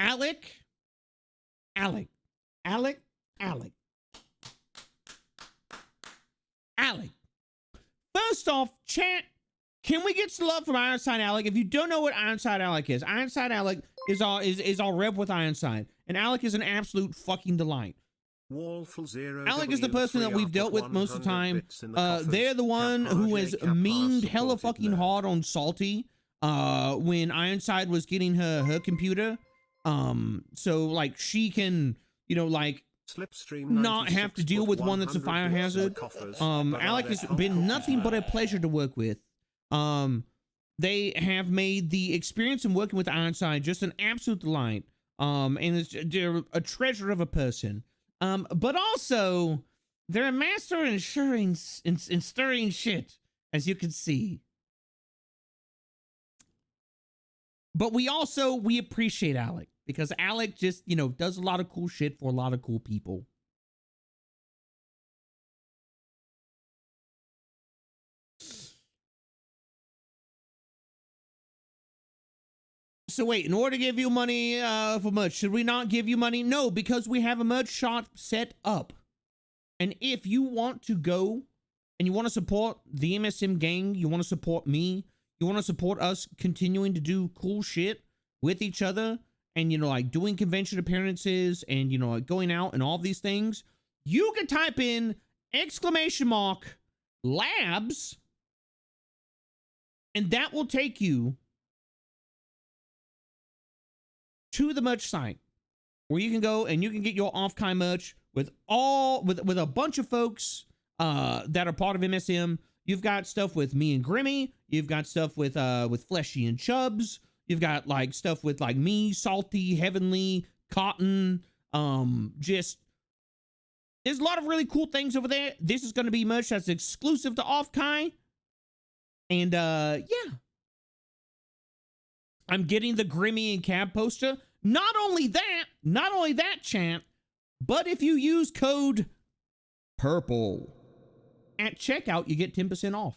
Alec. First off, chat, can we get some love from Ironside Alec? If you don't know what Ironside Alec is, Ironside Alec is our rep with Ironside, and Alec is an absolute fucking delight. Alec is the person that we've dealt with most of the time. They're the one who has meaned hella fucking hard on Salty when Ironside was getting her computer. So like she can, not have to deal with one that's a fire hazard. Alec has been nothing but a pleasure to work with. They have made the experience in working with Ironside just an absolute delight. And they're a treasure of a person. But also they're a master in stirring shit, as you can see. But we appreciate Alec because Alec just, does a lot of cool shit for a lot of cool people. So wait, in order to give you money for merch, should we not give you money? No, because we have a merch shop set up. And if you want to go and you want to support the MSM gang, you want to support me, you want to support us continuing to do cool shit with each other and, doing convention appearances and, going out and all these things, you can type in !labs and that will take you to the merch site where you can go and you can get your Off-Kai merch with a bunch of folks that are part of MSM. You've got stuff with me and Grimmy. You've got stuff with Fleshy and Chubbs. You've got stuff with me, Salty, Heavenly, Cotton. Just there's a lot of really cool things over there. This is going to be merch that's exclusive to Off-Kai. And yeah. I'm getting the Grimmy and Cab poster. Not only that, chat, but if you use code PURPLE at checkout, you get 10% off.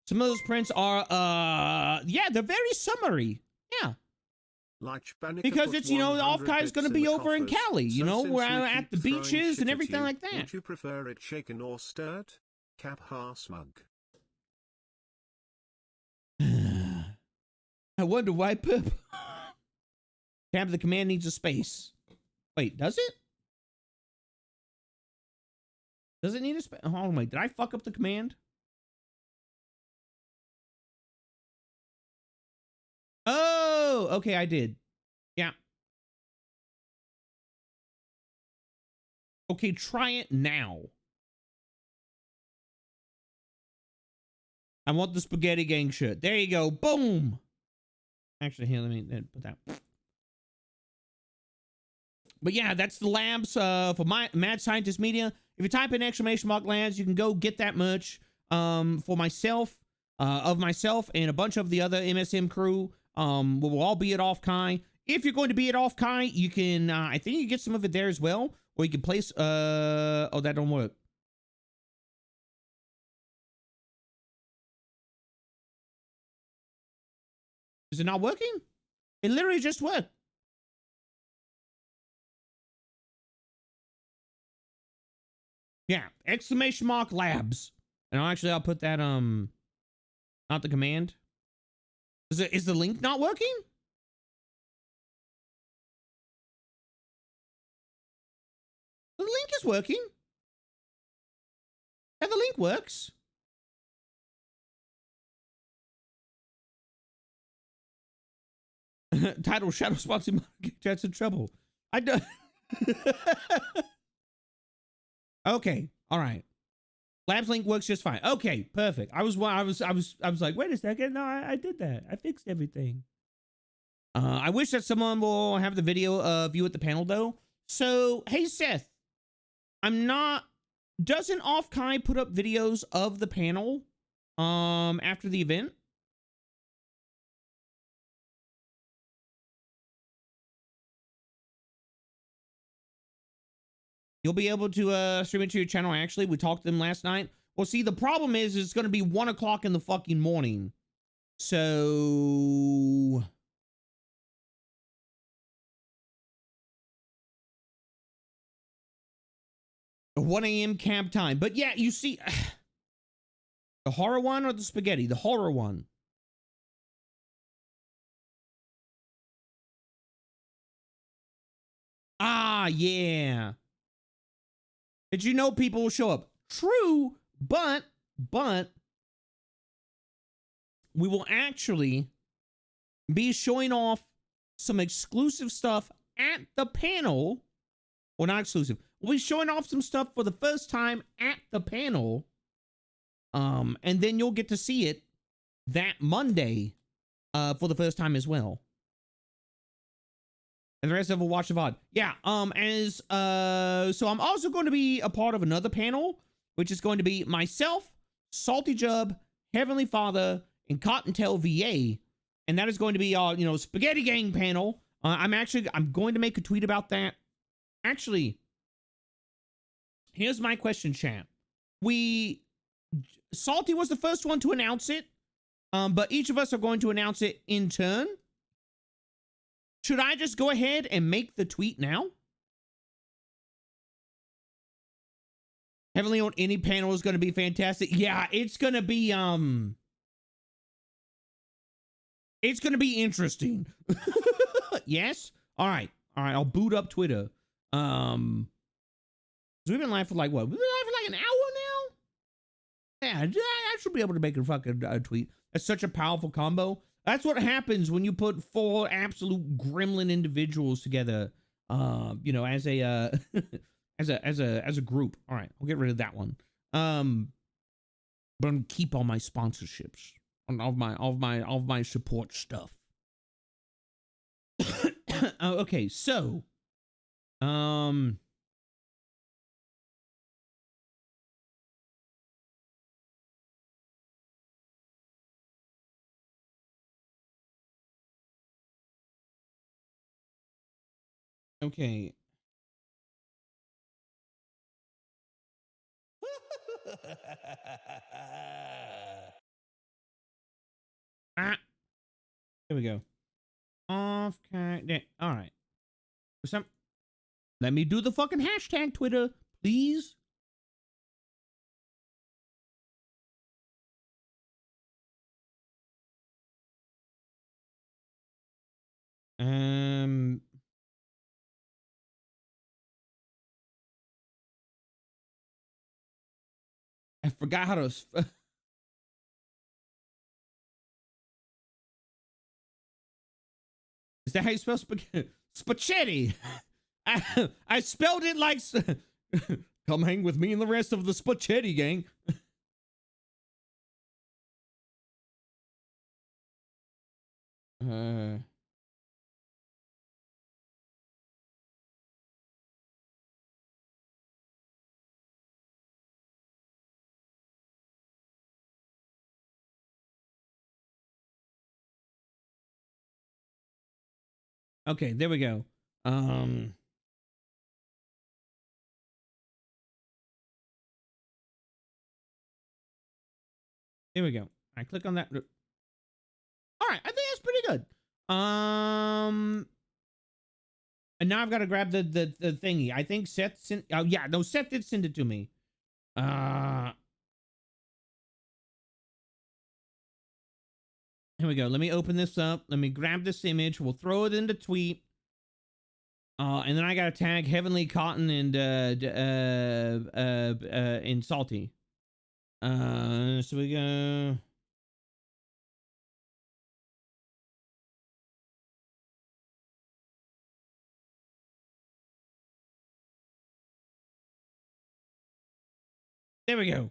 Some of those prints are, yeah, they're very summary. Yeah. Because it's, the Off-Kai is going to be over in Cali, we're at the beaches and everything like that. Would you prefer it shaken or stirred? Kabhaal smug. I wonder why Pip. Tab the command needs a space. Wait, does it? Does it need a space? Oh, wait, did I fuck up the command? Oh, okay, I did. Yeah. Okay, try it now. I want the spaghetti gang shirt. There you go. Boom. Actually, here, let me put that. But yeah, that's the labs for my Mad Scientist Media. If you type in !labs, you can go get that merch for myself, of myself and a bunch of the other MSM crew. We'll all be at Off Kai. If you're going to be at Off Kai, you can, I think you can get some of it there as well. Or you can place, oh, that don't work. Is it not working? It literally just worked. Yeah, !labs. And I'll put that, not the command. Is the link not working? The link is working. Yeah, the link works. Title Shadow Sponsor That's in trouble. I do. Okay, all right. Labs link works just fine. Okay, perfect. I was like, wait a second. No, I did that. I fixed everything. I wish that someone will have the video of you at the panel though. So, hey Seth, doesn't Off Kai put up videos of the panel after the event? You'll be able to stream it to your channel. Actually, we talked to them last night. Well, see, the problem is it's going to be 1 o'clock in the fucking morning. So... 1 a.m. camp time. But yeah, you see... The horror one or the spaghetti? The horror one. Ah, yeah. Did you know people will show up? True, but we will actually be showing off some exclusive stuff at the panel. Well, not exclusive. We'll be showing off some stuff for the first time at the panel. And then you'll get to see it that Monday for the first time as well. And the rest of it will watch the VOD. Yeah, so I'm also going to be a part of another panel, which is going to be myself, Salty Jub, Heavenly Father, and Cottontail VA. And that is going to be our, Spaghetti Gang panel. I'm going to make a tweet about that. Actually, here's my question, chat. Salty was the first one to announce it, but each of us are going to announce it in turn. Should I just go ahead and make the tweet now? Heavenly on any panel is going to be fantastic. Yeah, it's going to be interesting. Yes? All right. I'll boot up Twitter. So we've been live for like what? We've been live for like an hour now? Yeah, I should be able to make a fucking tweet. That's such a powerful combo. That's what happens when you put 4 absolute gremlin individuals together, as a as a group. All right, I'll get rid of that one. But I'm gonna keep all my sponsorships and all my support stuff. Okay, so okay. Here we go. Off Kai. All right. Let me do the fucking hashtag Twitter, please. Um, I forgot how to. Is that how you spell spaghetti? I spelled it like. Come hang with me and the rest of the spaghetti gang. Okay, there we go. There we go. I click on that. All right, I think that's pretty good. And now I've got to grab the thingy. I think Seth sent. Oh yeah, no, Seth did send it to me. Here we go. Let me open this up. Let me grab this image. We'll throw it into tweet. And then I gotta tag Heavenly Cotton and Salty. So we go. There we go.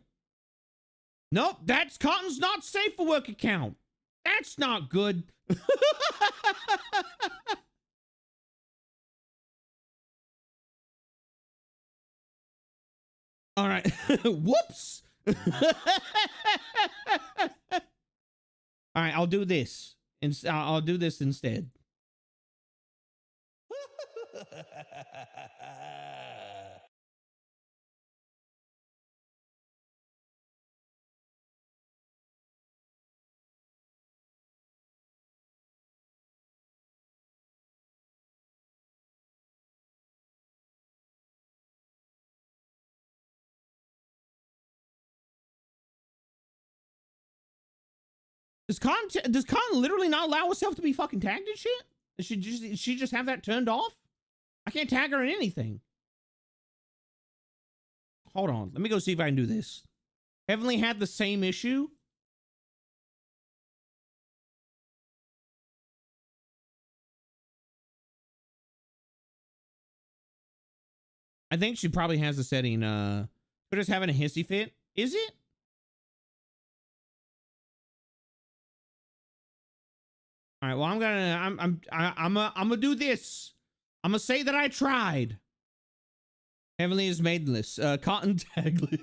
Nope, that's Cotton's not safe for work account. That's not good. All right. Whoops. All right, I'll do this. I'll do this instead. Does Con literally not allow herself to be fucking tagged and shit? Does she just have that turned off? I can't tag her in anything. Hold on. Let me go see if I can do this. Heavenly had the same issue. I think she probably has the setting, Twitter's having a hissy fit. Is it? All right, well, I'm gonna do this. I'm gonna say that I tried. Heavenly is maidenless. Cotton Tagley.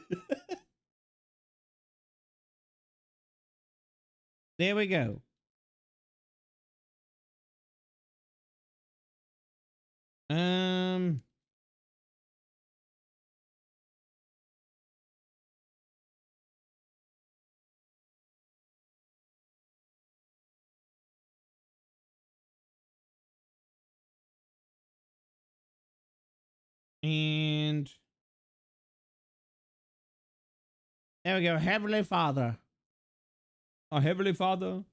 There we go. And there we go. Heavenly Father. Our Heavenly Father,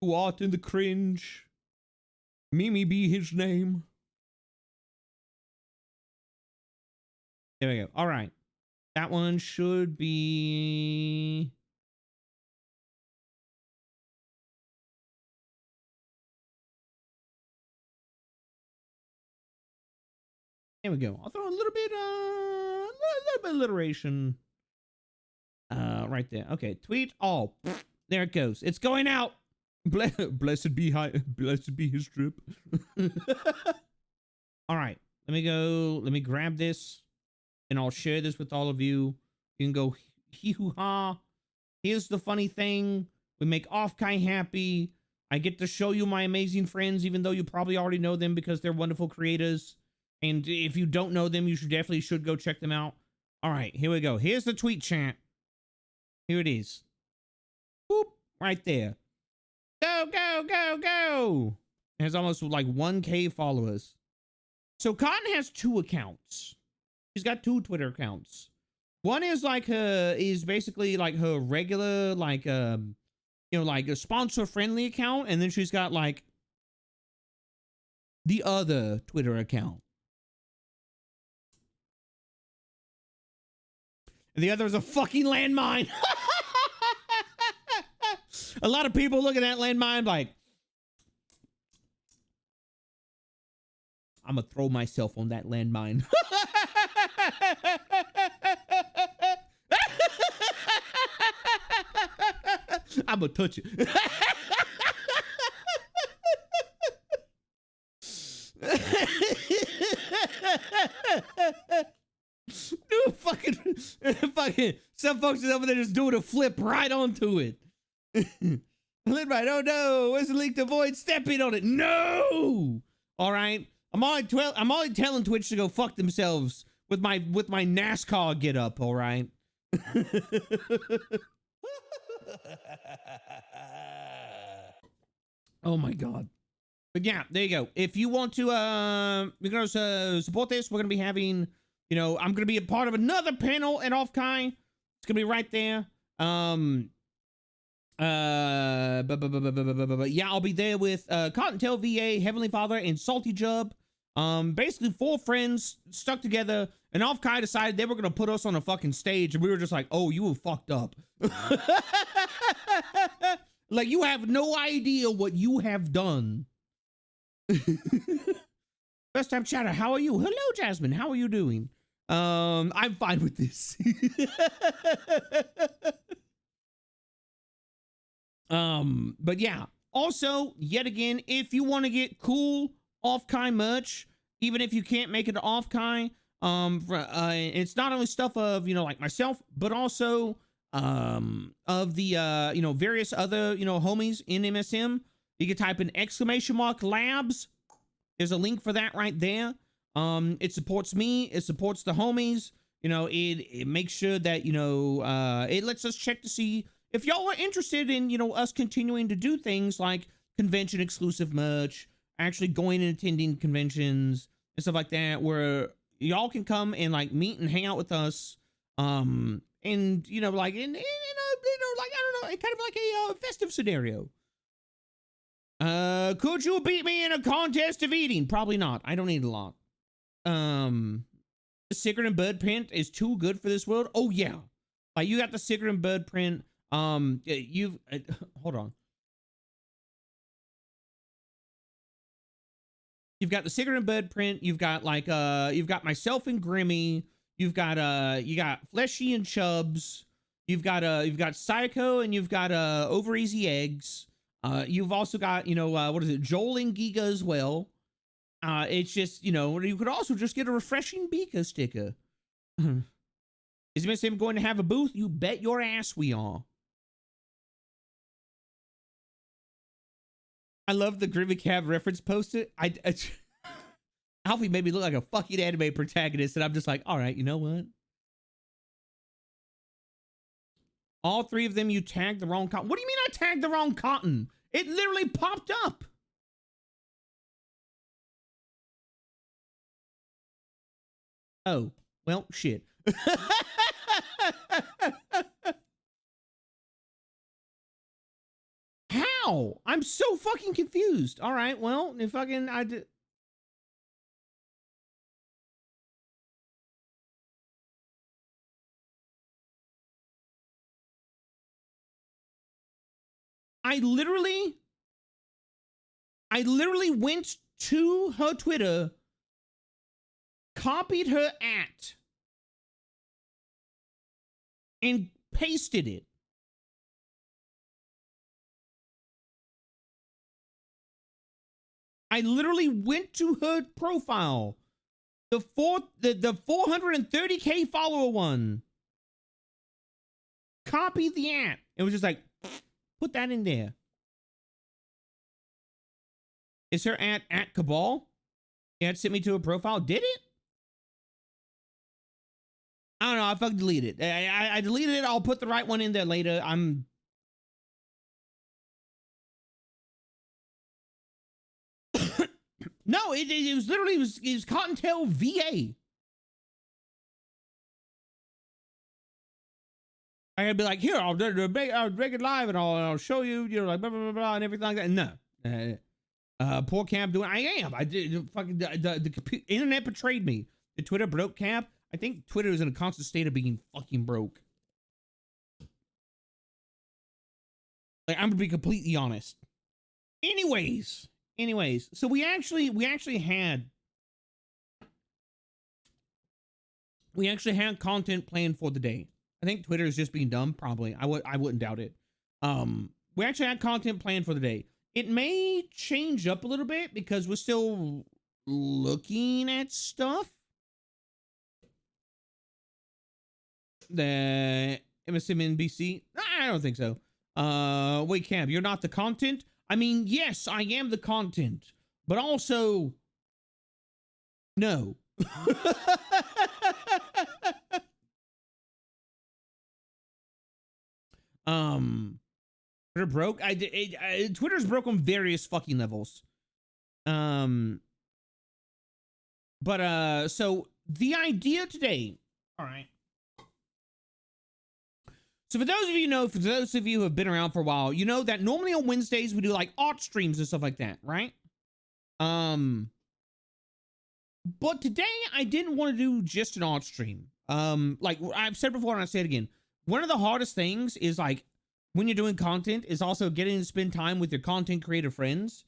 who art in the cringe, Mimi be his name. There we go. All right. That one should be... There we go. I'll throw a little bit of alliteration. Right there. Okay. Tweet all. There it goes. It's going out. Blessed be his drip. All right. Let me go. Let me grab this and I'll share this with all of you. You can go hee-hoo-ha. Here's the funny thing. We make Off-Kai happy. I get to show you my amazing friends, even though you probably already know them because they're wonderful creators. And if you don't know them, you definitely should go check them out. All right, here we go. Here's the tweet chant. Here it is. Boop, right there. Go, go, go, go. It has almost like 1K followers. So Cotton has 2 accounts. She's got 2 Twitter accounts. One is like is basically like her regular, like, you know, like a sponsor friendly account. And then she's got like the other Twitter account. And the other is a fucking landmine. A lot of people look at that landmine like, I'm gonna throw myself on that landmine. I'm gonna touch it. Dude, fucking, some folks is over there just doing a flip right onto it. Right, oh no, where's the link to avoid stepping on it? No! All right, I'm only telling Twitch to go fuck themselves with my NASCAR get up, all right? Oh my God. But yeah, there you go. If you want to support this, we're gonna be having, you know, I'm gonna be a part of another panel at Offkai. It's gonna be right there. Yeah, I'll be there with Cottontail VA, Heavenly Father, and Salty Jub. Basically 4 friends stuck together, and Offkai decided they were gonna put us on a fucking stage, and we were just like, oh, you were fucked up. Like, you have no idea what you have done. First time chatter, how are you? Hello, Jasmine, how are you doing? I'm fine with this. But yeah, also, yet again, if you want to get cool Offkai merch, even if you can't make it to Offkai, it's not only stuff of, you know, like myself, but also, of the, you know, various other, you know, homies in MSM. You can type in !labs. There's a link for that right there. It supports me. It supports the homies. You know, it makes sure that, you know, it lets us check to see if y'all are interested in, you know, us continuing to do things like convention exclusive merch, actually going and attending conventions and stuff like that, where y'all can come and like meet and hang out with us. And, you know, like in a, you know, like, I don't know, kind of like a festive scenario. Could you beat me in a contest of eating? Probably not. I don't eat a lot. The Secret and Bird print is too good for this world. Oh yeah. Like, you got the Secret and Bird print. You've, hold on. You've got the Secret and Bird print. You've got like, you've got myself and Grimmy. You've got, you got Fleshy and Chubs. You've got Psycho, and you've got, Over Easy Eggs. You've also got, you know, what is it? Joel and Giga as well. It's just, you know, you could also just get a refreshing Beaker sticker. Is MSM going to have a booth? You bet your ass we are. I love the Grimmy Cab reference posted. Alfie made me look like a fucking anime protagonist, and I'm just like, all right, you know what? All 3 of them, you tagged the wrong cotton. What do you mean I tagged the wrong cotton? It literally popped up. Oh, well, shit. How? I'm so fucking confused. All right, well, if fucking I did. I literally went to her Twitter, copied her @ and pasted it. I literally went to her profile, the 430K follower one, copied the @ It was just like, put that in there. Is her @ Kabhaal? Yeah, it sent me to a profile. Did it? I don't know. I fucking deleted it. I deleted it. I'll put the right one in there later. No, it was literally, it was Cottontail VA. I gotta be like, here, I'll make it live, and I'll show you, you know, like blah blah blah, blah and everything like that. No, Poor Cab doing. I am. I did. Fucking the internet betrayed me. The Twitter broke Cab. I think Twitter is in a constant state of being fucking broke. Like, I'm gonna be completely honest. Anyways, so we actually had content planned for the day. I think Twitter is just being dumb. Probably. I wouldn't doubt it. We actually had content planned for the day. It may change up a little bit because we're still looking at stuff. The MSNBC? I don't think so. Wait, Cab, you're not the content? I mean, yes, I am the content, but also, no. Twitter broke. Twitter's broke on various fucking levels. So the idea today, all right. So for those of you know, for those of you who have been around for a while, you know that normally on Wednesdays we do like art streams and stuff like that, right? But today I didn't want to do just an art stream. Like I've said before and I say it again, one of the hardest things is like when you're doing content is also getting to spend time with your content creator friends.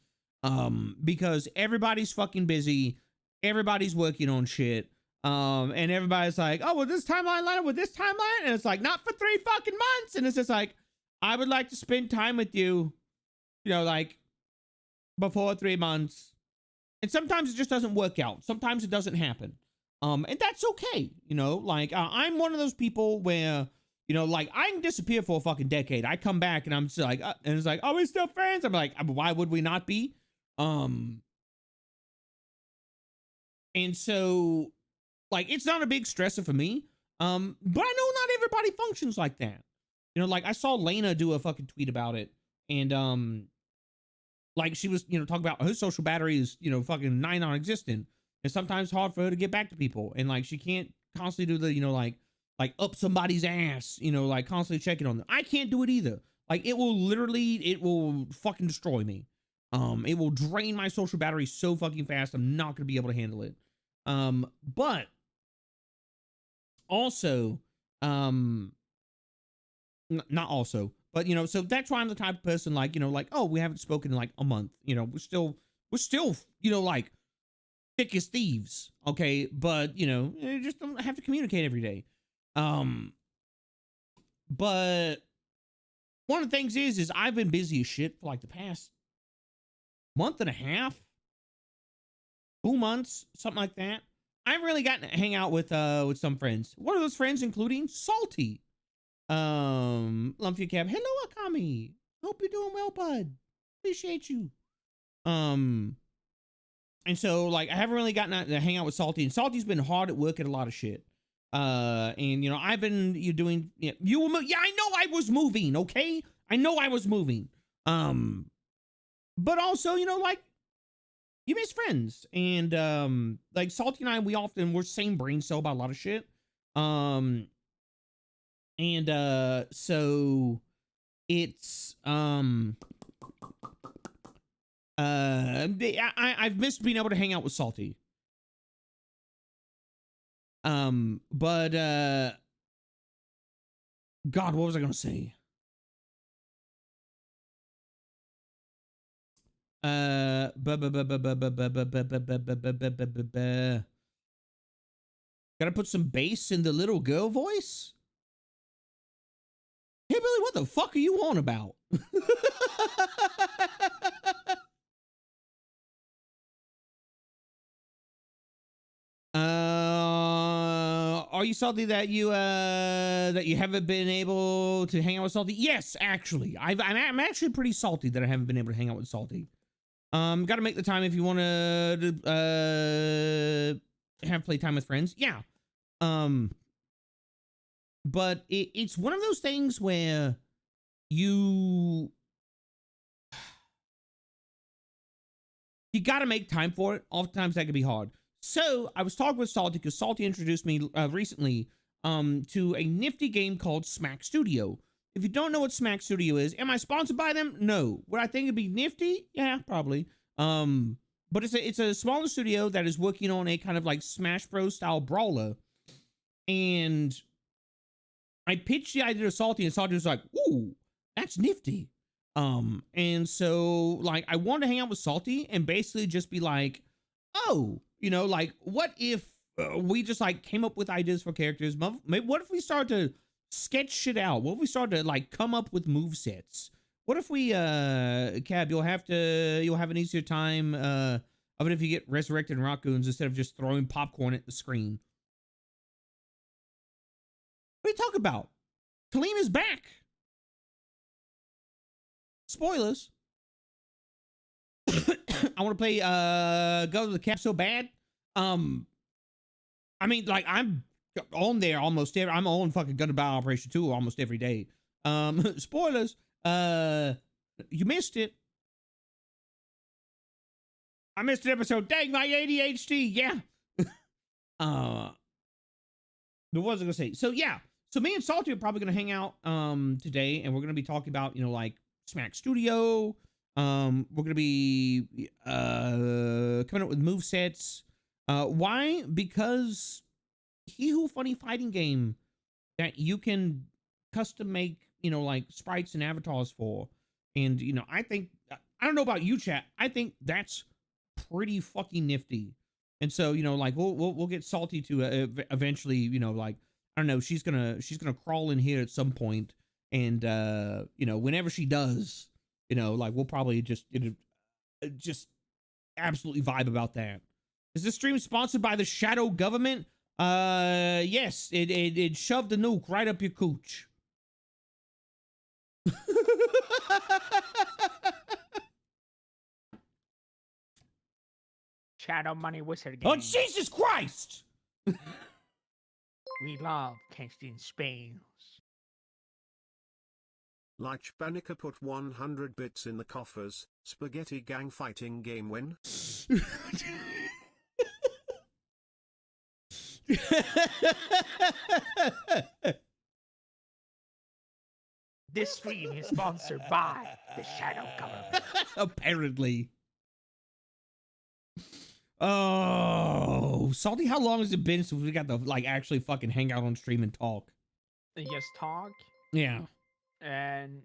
Because everybody's fucking busy, everybody's working on shit. And everybody's like, oh, well, this timeline line up with this timeline, and it's like, not for 3 fucking months. And it's just like, I would like to spend time with you, you know, like before 3 months. And sometimes it just doesn't work out. Sometimes it doesn't happen. And that's okay. You know, like I'm one of those people where, you know, like I can disappear for a fucking decade. I come back and I'm just like, and it's like, oh, we're still friends. I'm like, why would we not be? And so, like, it's not a big stressor for me. But I know not everybody functions like that. You know, like I saw Lena do a fucking tweet about it. And, like she was, you know, talking about her social battery is, you know, fucking nigh non-existent. It's sometimes hard for her to get back to people. And like, she can't constantly do the, you know, like up somebody's ass, you know, like constantly checking on them. I can't do it either. Like it will fucking destroy me. It will drain my social battery so fucking fast. I'm not going to be able to handle it. But also, not also, but you know, so that's why I'm the type of person like, you know, like, oh, we haven't spoken in like a month, you know, we're still, you know, like thick as thieves. Okay. But you know, you just don't have to communicate every day. But one of the things is I've been busy as shit for like the past month and a half, 2 months, something like that. I've really gotten to hang out with some friends. One of those friends including Salty. Lumpy Cab. Hello, Akami. Hope you're doing well, bud. Appreciate you. And so like I haven't really gotten to hang out with Salty, and Salty's been hard at work at a lot of shit. And you know, I've been doing, yeah, I know I was moving, okay? I know I was moving. But also, you know, like you miss friends, and like Salty and I, we're same brain cell about a lot of shit. So it's I've missed being able to hang out with Salty. But God, what was I gonna say? Gotta put some bass in the little girl voice. Hey Billy, what the fuck are you on about? Are you salty that you haven't been able to hang out with Salty? Yes, actually, I'm actually pretty salty that I haven't been able to hang out with Salty. Got to make the time if you want to have playtime with friends. Yeah. But it's one of those things where you got to make time for it. Oftentimes that can be hard. So I was talking with Salty because Salty introduced me recently to a nifty game called Smack Studio. If you don't know what Smack Studio is, am I sponsored by them? No. Would I think it'd be nifty? Yeah, probably. But it's a smaller studio that is working on a kind of like Smash Bros style brawler. And I pitched the idea to Salty, and Salty was like, "Ooh, that's nifty." And so like I wanted to hang out with Salty and basically just be like, "Oh, you know, like what if we just like came up with ideas for characters? What if we started to sketch shit out? What if we started to like come up with move sets? What if we Cab, you'll have an easier time of it if you get resurrected in raccoons instead of just throwing popcorn at the screen." What are you talking about? Kaleem is back. Spoilers. I want to play Go to the Cap so bad. I mean, like I'm on there almost every. I'm on fucking Gun to Battle Operation 2 almost every day. Spoilers. You missed it. I missed an episode. Dang my ADHD. Yeah. What was I gonna say? So yeah. So me and Salty are probably gonna hang out today, and we're gonna be talking about, you know, like Smack Studio. We're gonna be coming up with move sets. Why? Because He Who Funny fighting game that you can custom make, you know, like sprites and avatars for. And, you know, I think, I don't know about you, chat. I think that's pretty fucking nifty. And so, you know, like we'll get Salty to eventually, you know, like, I don't know, she's gonna crawl in here at some point, and you know, whenever she does, you know, like we'll probably just absolutely vibe about that. Is this stream sponsored by the shadow government? Yes, it shoved a nuke right up your cooch. Shadow Money Wizard game. Oh Jesus Christ! We love casting spells. Lich Banica put 100 bits in the coffers. Spaghetti gang fighting game win. This stream is sponsored by the shadow government. Apparently. Oh, Salty, how long has it been since we got to like actually fucking hang out on stream and talk? Just talk. Yeah. And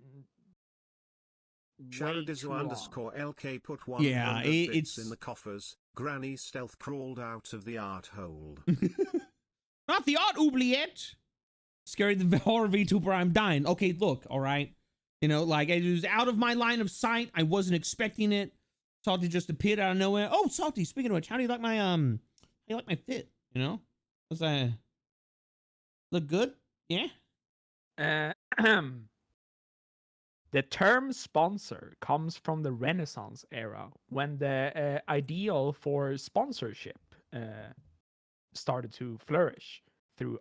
Shadow way too Dizzle long. _LK put 100 Yeah, bits it's in the coffers. Granny stealth crawled out of the art hold. not the art oubliette. Scary the horror VTuber, I'm dying. Okay, look, all right. You know, like it was out of my line of sight. I wasn't expecting it. Salty just appeared out of nowhere. Oh, Salty, speaking of which, how do you like my fit? You know? Was I look good? Yeah? The term sponsor comes from the Renaissance era, when the ideal for sponsorship started to flourish through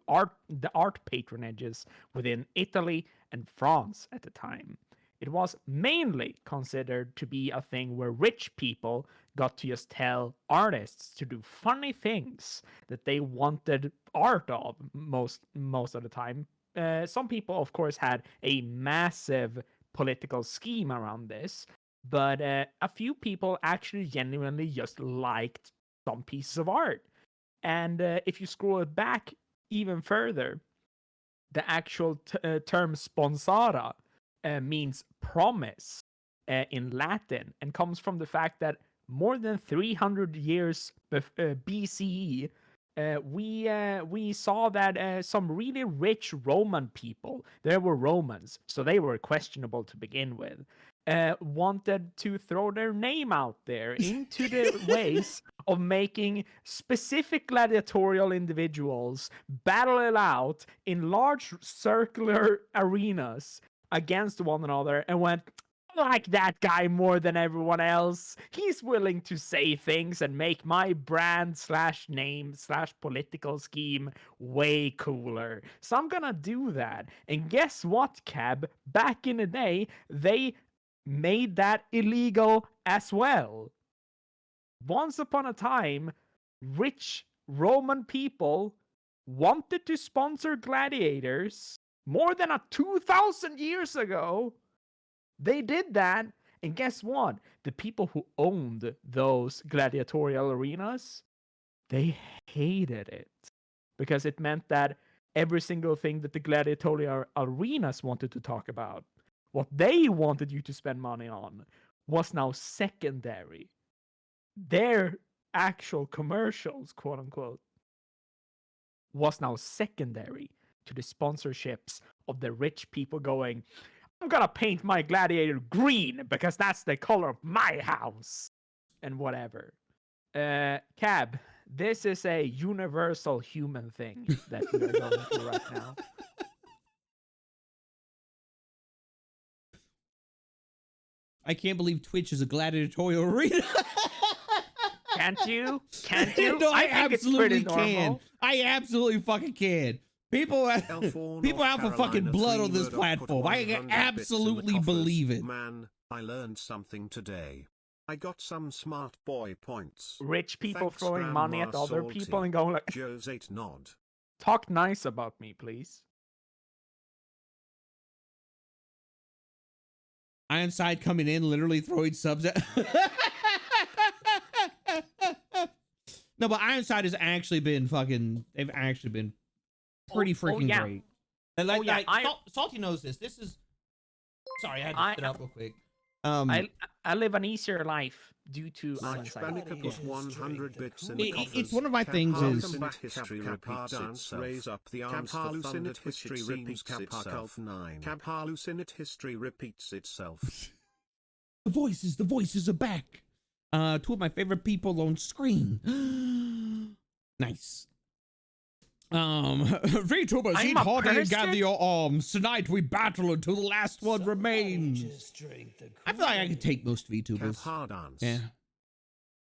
the art patronages within Italy and France at the time. It was mainly considered to be a thing where rich people got to just tell artists to do funny things that they wanted art of most of the time. Some people, of course, had a massive political scheme around this, but a few people actually genuinely just liked some pieces of art. And if you scroll it back even further, the actual term sponsara means promise in Latin, and comes from the fact that more than 300 years BCE, we saw that some really rich Roman people, there were Romans, so they were questionable to begin with, wanted to throw their name out there into the ways of making specific gladiatorial individuals battle it out in large circular arenas against one another, and went, I like that guy more than everyone else. He's willing to say things and make my brand / name / political scheme way cooler. So I'm gonna do that. And guess what, Cab? Back in the day, they made that illegal as well. Once upon a time, rich Roman people wanted to sponsor gladiators more than 2,000 years ago. They did that, And guess what? The people who owned those gladiatorial arenas, they hated it because it meant that every single thing that the gladiatorial arenas wanted to talk about, what they wanted you to spend money on, was now secondary. Their actual commercials, quote unquote, was now secondary to the sponsorships of the rich people going, I'm gonna paint my gladiator green because that's the color of my house and whatever. Cab, this is a universal human thing that we are going through right now. I can't believe Twitch is a gladiatorial arena. Can't you? Can't you? No, I think it's pretty absolutely can. normal. I absolutely fucking can. People have a fucking blood on this platform. I absolutely believe it. Man, I learned something today. I got some smart boy points. Rich people Thanks, throwing money at Grandma other Salty. people and going like, Joe's 8 nod. talk nice about me, please. Ironside coming in, literally throwing subs at. No, but Ironside has actually been fucking. They've actually been pretty freaking yeah. great. And Salty knows this. This is. Sorry, I had to sit up real quick. I live an easier life due to Ironside. Ironside. Put 100 bits in the coffers. It's one of my things is. History repeats itself. Raise up the arms for thunder. History repeats itself. Kabhaal history repeats itself. The voices are back. Two of my favorite people on screen. Nice. VTubers, eat hearty and gather your arms. Tonight we battle until the last one remains. I feel like I could take most VTubers. Yeah. I feel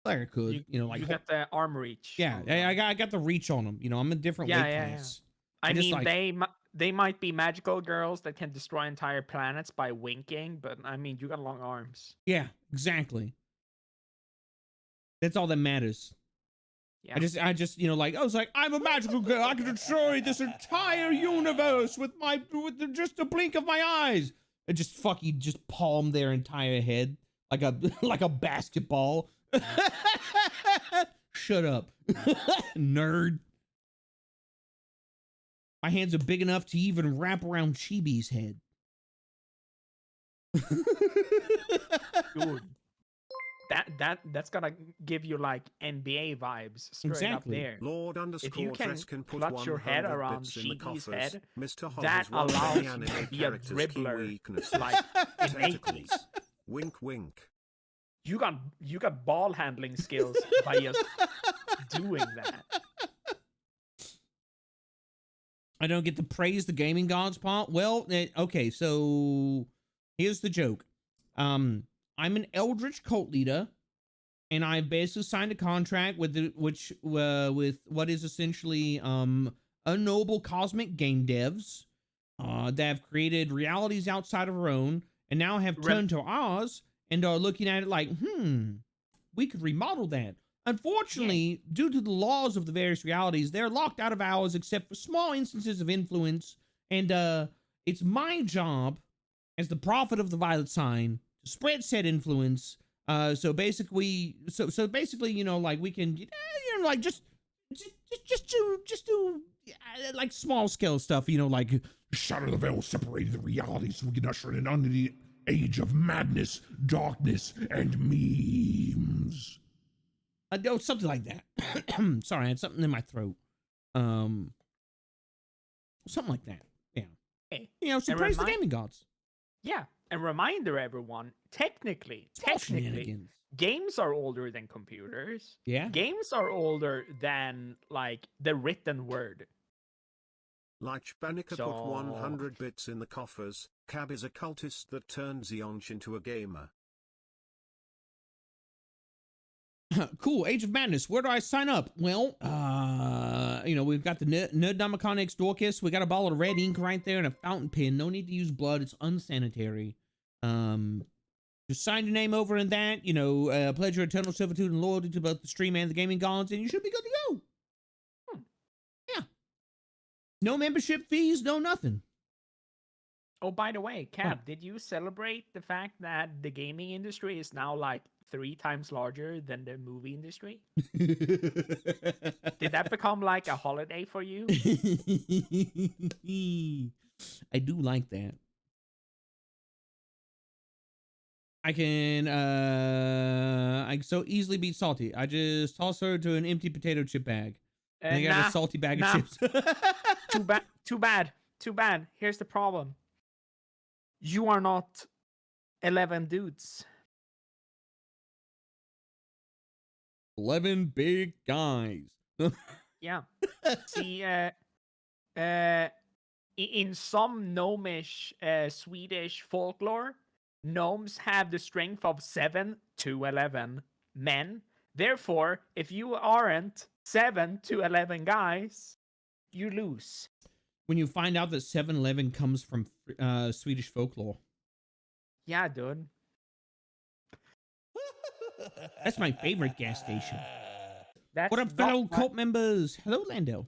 like I could. You know, like you got the arm reach. Yeah, I got the reach on them. You know, I'm a different weight class. I mean, they might be magical girls that can destroy entire planets by winking, but I mean, you got long arms. Yeah, exactly. That's all that matters. Yeah. I just, you know, like, I was like, I'm a magical girl. I can destroy this entire universe with just a blink of my eyes. And just fucking just palm their entire head like a basketball. Shut up, nerd. My hands are big enough to even wrap around Chibi's head. Dude. That's gonna give you like NBA vibes straight up there. Lord if you can put clutch your head around Shibi's head, that allows you to be a dribbler like innately. Wink wink. You got ball handling skills by just doing that. I don't get to praise the gaming gods part. Well, okay, so here's the joke. I'm an eldritch cult leader, and I've basically signed a contract with with what is essentially a noble cosmic game devs that have created realities outside of our own, and now have turned to ours and are looking at it like, we could remodel that. Unfortunately, due to the laws of the various realities, they're locked out of ours except for small instances of influence, and it's my job as the prophet of the violet sign to spread said influence. So basically, you know, like we can, you know, like just do like small scale stuff, you know, like shatter the veil separating the realities so we can usher in under the age of madness, darkness, and memes. Something like that. Sorry, I had something in my throat. Something like that. Yeah. Hey, you know, so praise the gaming gods. Yeah, and reminder everyone, technically, games are older than computers. Yeah. Games are older than, like, the written word. Lachbanica put 100 bits in the coffers. Cab is a cultist that turns Yonch into a gamer. Cool. Age of Madness. Where do I sign up? Well, you know, we've got the Nerdomiconics Dorcas. We got a bottle of red ink right there and a fountain pen. No need to use blood. It's unsanitary. Just sign your name over in that. You know, pledge your eternal servitude and loyalty to both the stream and the gaming gods, and you should be good to go. Yeah. No membership fees, no nothing. Oh, by the way, Cab, did you celebrate the fact that the gaming industry is now like 3 times larger than the movie industry? Did that become like a holiday for you? I do like that. I can I so easily beat Salty. I just toss her to an empty potato chip bag. And I got a salty bag of chips. Too bad. Here's the problem. You are not 11 dudes. 11 big guys. Yeah. See, in some gnomish Swedish folklore, gnomes have the strength of 7 to 11 men. Therefore, if you aren't 7 to 11 guys, you lose. When you find out that 7-Eleven comes from Swedish folklore. Yeah, dude. That's my favorite gas station. That's What up, fellow cult members? Hello, Lando.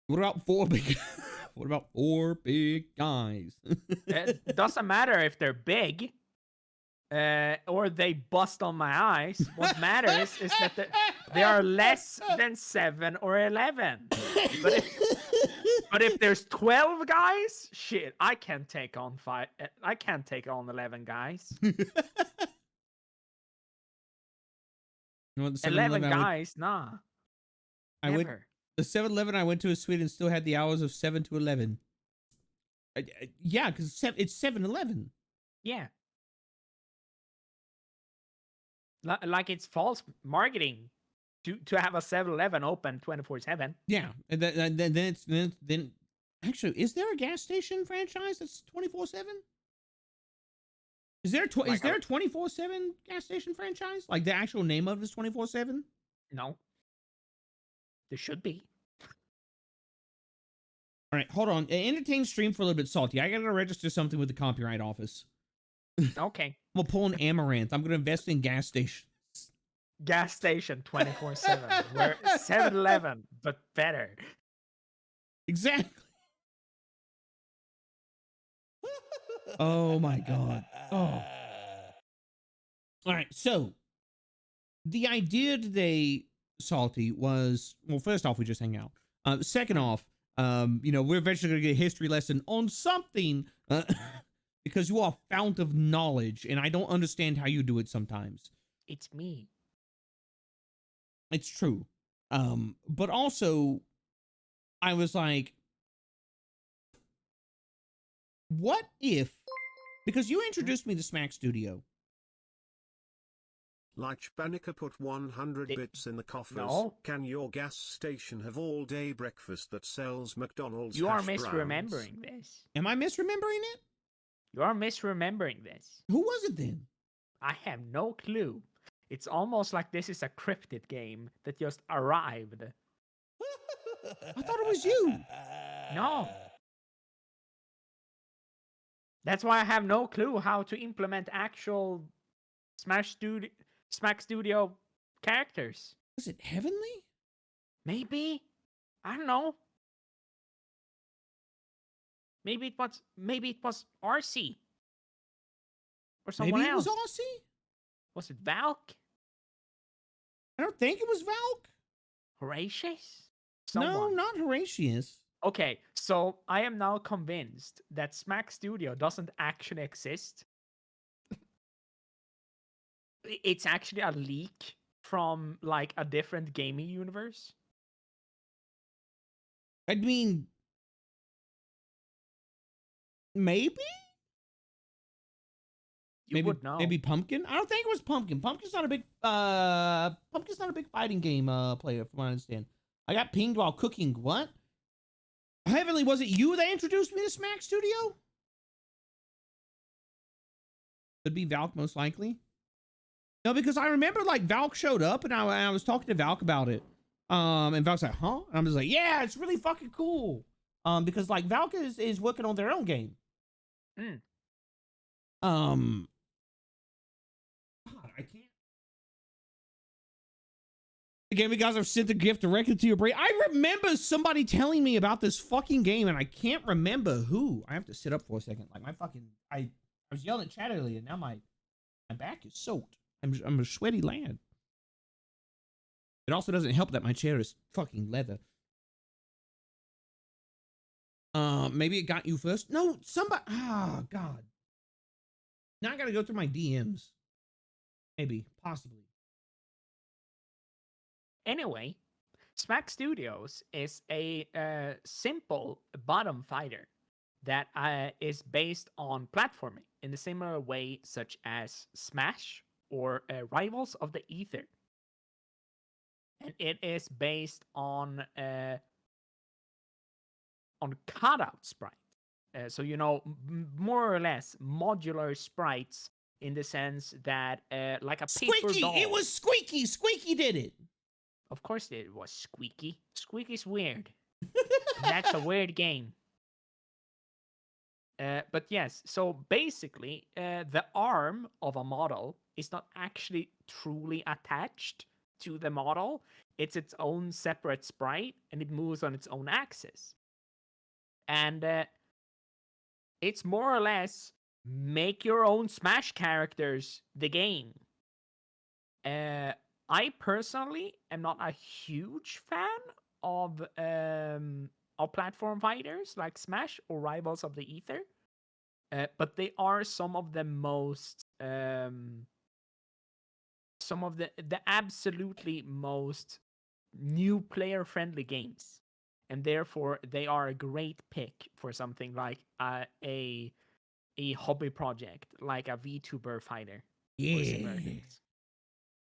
What about 4 big? What about 4 big guys? It doesn't matter if they're big or they bust on my eyes. What matters is that they are less than 7 or 11. But if there's 12 guys, shit, I can't take on 5. I can't take on 11 guys. 11 guys, nah. Never. The 7-Eleven I went to in Sweden still had the hours of 7 to 11. Yeah, because it's 7-Eleven. Yeah. Like it's false marketing to have a 7-Eleven open 24/7. Yeah, and then actually, is there a gas station franchise that's 24/7? Is there a 24/7 gas station franchise? Like the actual name of it is 24/7? No. There should be. All right, hold on. Entertain stream for a little bit, Salty. I gotta register something with the copyright office. Okay. I'm gonna pull an amaranth. I'm gonna invest in gas stations. Gas station 24/7. Where 7-Eleven, but better. Exactly. Oh my god. Oh. All right. So the idea today, Salty, was, well, first off, we just hang out. Second off, we're eventually gonna get a history lesson on something because you are a fount of knowledge, and I don't understand how you do it sometimes. It's me. It's true. But also, I was like, what if, because you introduced me to Smack Studio. Like Spanica put 100 bits in the coffers. No. Can your gas station have all-day breakfast that sells McDonald's You are hash browns? misremembering this. Am I misremembering it? You are misremembering this. Who was it then? I have no clue. It's almost like this is a cryptid game that just arrived. I thought it was you. No. That's why I have no clue how to implement actual Smack Studio characters. Was it Heavenly? Maybe. I don't know. Maybe it was RC. Or someone Maybe it else. was Aussie? Was it Valk? I don't think it was Valk. Horatius? No, Someone. not Horatius. Okay, so I am now convinced that Smack Studio doesn't actually exist. It's actually a leak from like a different gaming universe. I mean, maybe? You would know. Maybe Pumpkin? I don't think it was Pumpkin. Pumpkin's not a big fighting game player, from what I understand. I got pinged while cooking. What? Heavenly, was it you that introduced me to Smack Studio? Could be Valk, most likely. No, because I remember like Valk showed up and I was talking to Valk about it. And Valk's like, huh? And I'm just like, yeah, it's really fucking cool. Because like Valk is working on their own game. God, I can't. The gaming gods have sent the gift directly to your brain. I remember somebody telling me about this fucking game, and I can't remember who. I have to sit up for a second. Like, my fucking... I was yelling at chat earlier, and now my back is soaked. I'm a sweaty lad. It also doesn't help that my chair is fucking leather. Maybe it got you first. No, somebody. Ah, God. Now I gotta go through my DMs. Maybe, possibly. Anyway, Smack Studios is a simple bottom fighter that is based on platforming in a similar way, such as Smash or Rivals of the Ether. And it is based on cutout sprites. So, you know, more or less modular sprites in the sense that, like a paper Squeaky! doll. It was Squeaky! Squeaky did it! Of course it was Squeaky. Squeaky's weird. That's a weird game. But yes, so basically, the arm of a model is not actually truly attached to the model. It's its own separate sprite, and it moves on its own axis. And it's more or less make your own Smash characters the game. I personally am not a huge fan of platform fighters like Smash or Rivals of the Ether, but they are some of the most, some of the absolutely most new player-friendly games, and therefore they are a great pick for something like a hobby project, like a VTuber fighter. Yeah.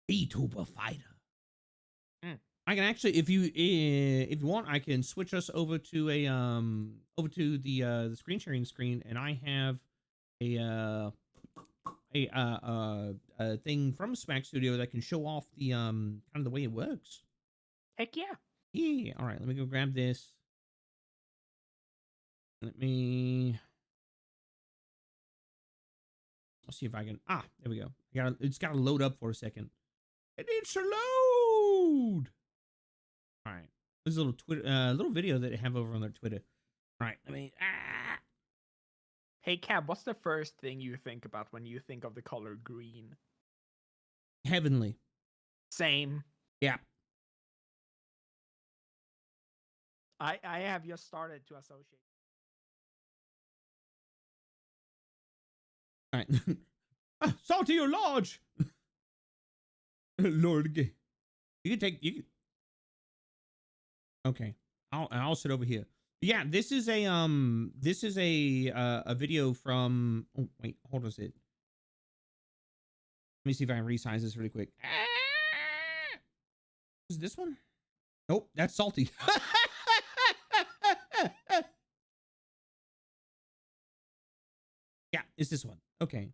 VTuber fighter. I can actually, if you want, I can switch us over to a the screen sharing screen, and I have a thing from Smack Studio that can show off the kind of the way it works. Heck yeah. Yeah. All right, let me go grab this. Let's see if I can. Ah, there we go. It's got to load up for a second. It needs to load. All right. This is a little little video that they have over on their Twitter. All right. Hey, Cab, what's the first thing you think about when you think of the color green? Heavenly. Same. Yeah. I have just started to associate. All right. Salty, you're large. Lord, you can take you. Okay, I'll sit over here. Yeah, this is a video from. Oh wait, hold on a second. Let me see if I can resize this really quick. Is this one? Nope, that's Salty. Yeah, it's this one. Okay.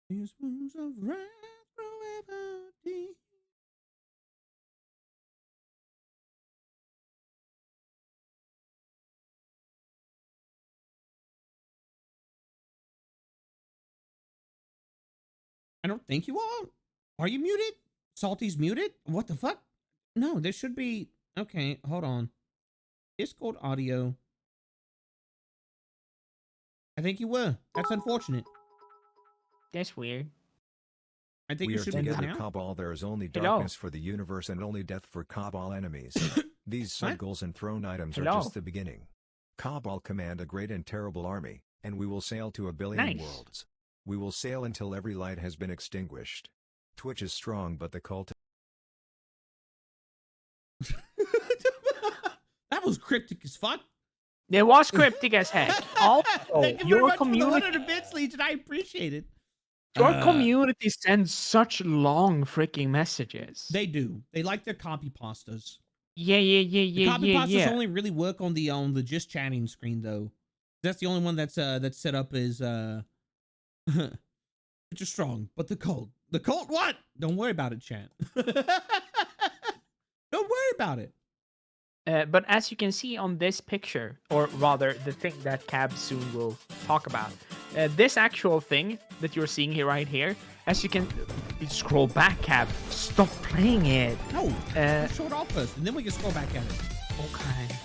These wounds of wrath forever deep. I don't think you are. Are you muted? Salty's muted? What the fuck? No, there should be. Okay, hold on. Discord audio. I think you were. That's unfortunate. That's weird. I think We you are should be good together, now. Kabhaal. There is only Hello. darkness for the universe and only death for Kabhaal enemies. These What? sub-goals and throne items Hello. are just the beginning. Kabhaal command a great and terrible army, and we will sail to 1 billion Nice. worlds. We will sail until every light has been extinguished. Twitch is strong, but the cult... That was cryptic as fuck. It was cryptic as heck. Also, Thank you very your much for the community, 100 bits, Legion. I appreciate it. your community sends such long freaking messages. They do. They like their copy pastas. Yeah. The copy pastas Yeah. only really work on the just chatting screen though. That's the only one that's set up as which is strong. But the cult what? Don't worry about it, chat. Don't worry about it. But as you can see on this picture, or rather the thing that Cab soon will talk about, this actual thing that you're seeing here right here, as you can scroll back, Cab. Stop playing it. No, Uh, show it off first, and then we can scroll back at it. Okay.